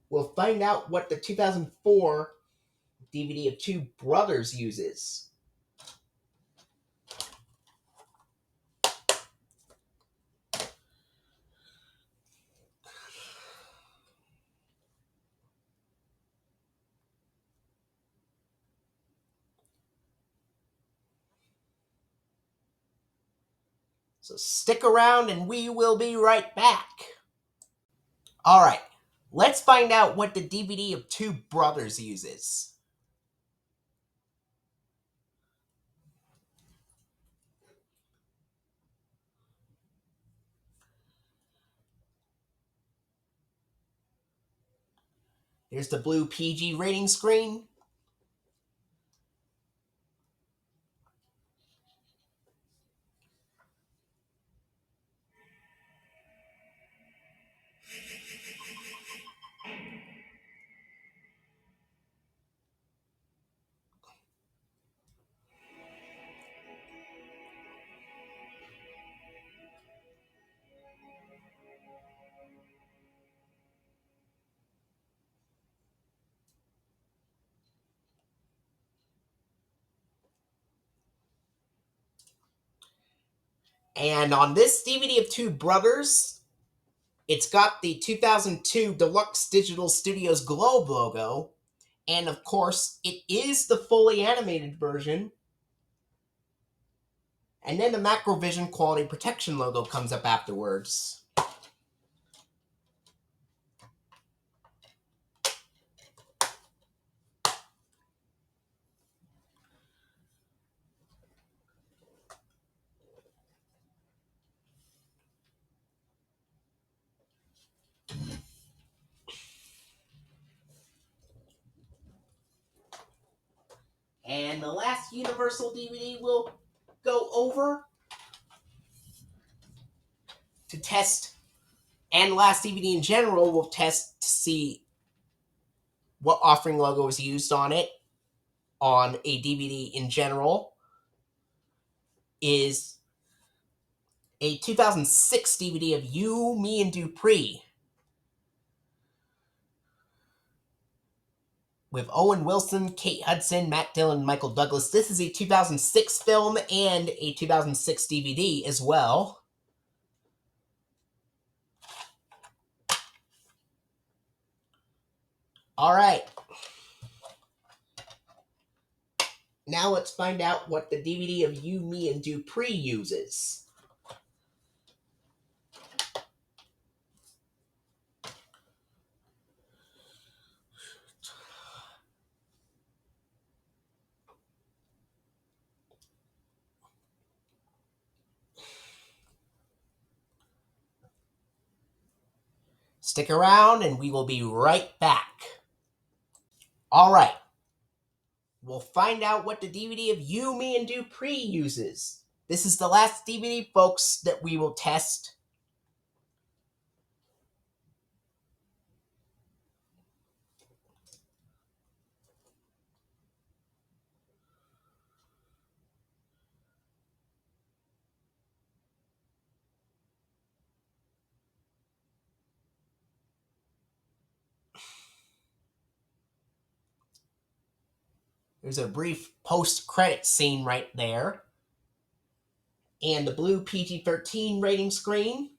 we'll find out what the 2004 DVD of Two Brothers uses. So stick around and we will be right back. All right, let's find out what the DVD of Two Brothers uses. Here's the blue PG rating screen. And on this DVD of Two Brothers, it's got the 2002 Deluxe Digital Studios Globe logo. And of course, it is the fully animated version. And then the Macrovision Quality Protection logo comes up afterwards. And the last Universal DVD we'll go over to test, and last DVD in general, we'll test to see what offering logo is used on it on a DVD in general, is a 2006 DVD of You, Me, and Dupree with Owen Wilson, Kate Hudson, Matt Dillon, and Michael Douglas. This is a 2006 film and a 2006 DVD as well. All right. Now let's find out what the DVD of You, Me, and Dupree uses. Stick around and we will be right back. All right. We'll find out what the DVD of You, Me, and Dupree uses. This is the last DVD, folks, that we will test. There's a brief post-credit scene right there. And the blue PG-13 rating screen.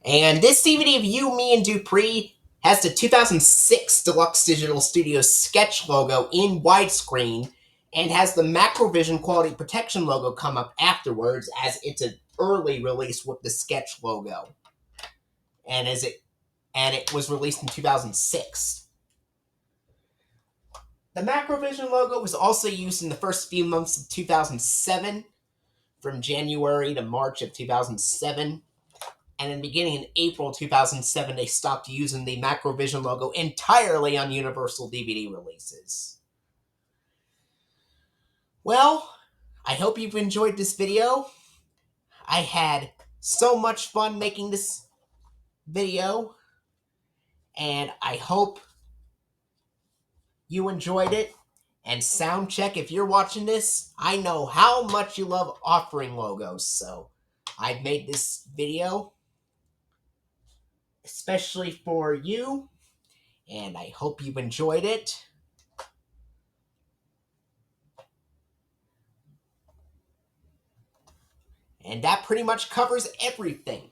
And this DVD of You, Me, and Dupree has the 2006 Deluxe Digital Studios sketch logo in widescreen and has the Macrovision Quality Protection logo come up afterwards, as it's an early release with the sketch logo. And it was released in 2006. The Macrovision logo was also used in the first few months of 2007, from January to March of 2007. And then beginning in April 2007, they stopped using the Macrovision logo entirely on Universal DVD releases. Well, I hope you've enjoyed this video. I had so much fun making this video, and I hope you enjoyed it. And Soundcheck, if you're watching this, I know how much you love offering logos, so I've made this video especially for you, and I hope you've enjoyed it. And that pretty much covers everything.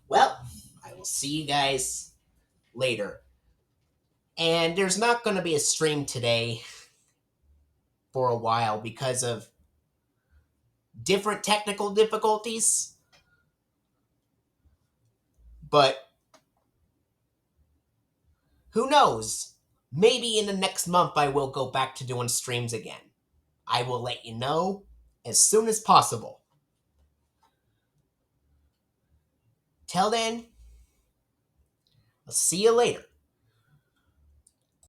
Well, I will see you guys later. And there's not going to be a stream today for a while because of different technical difficulties. But who knows? Maybe in the next month I will go back to doing streams again. I will let you know as soon as possible. Till then, I'll see you later.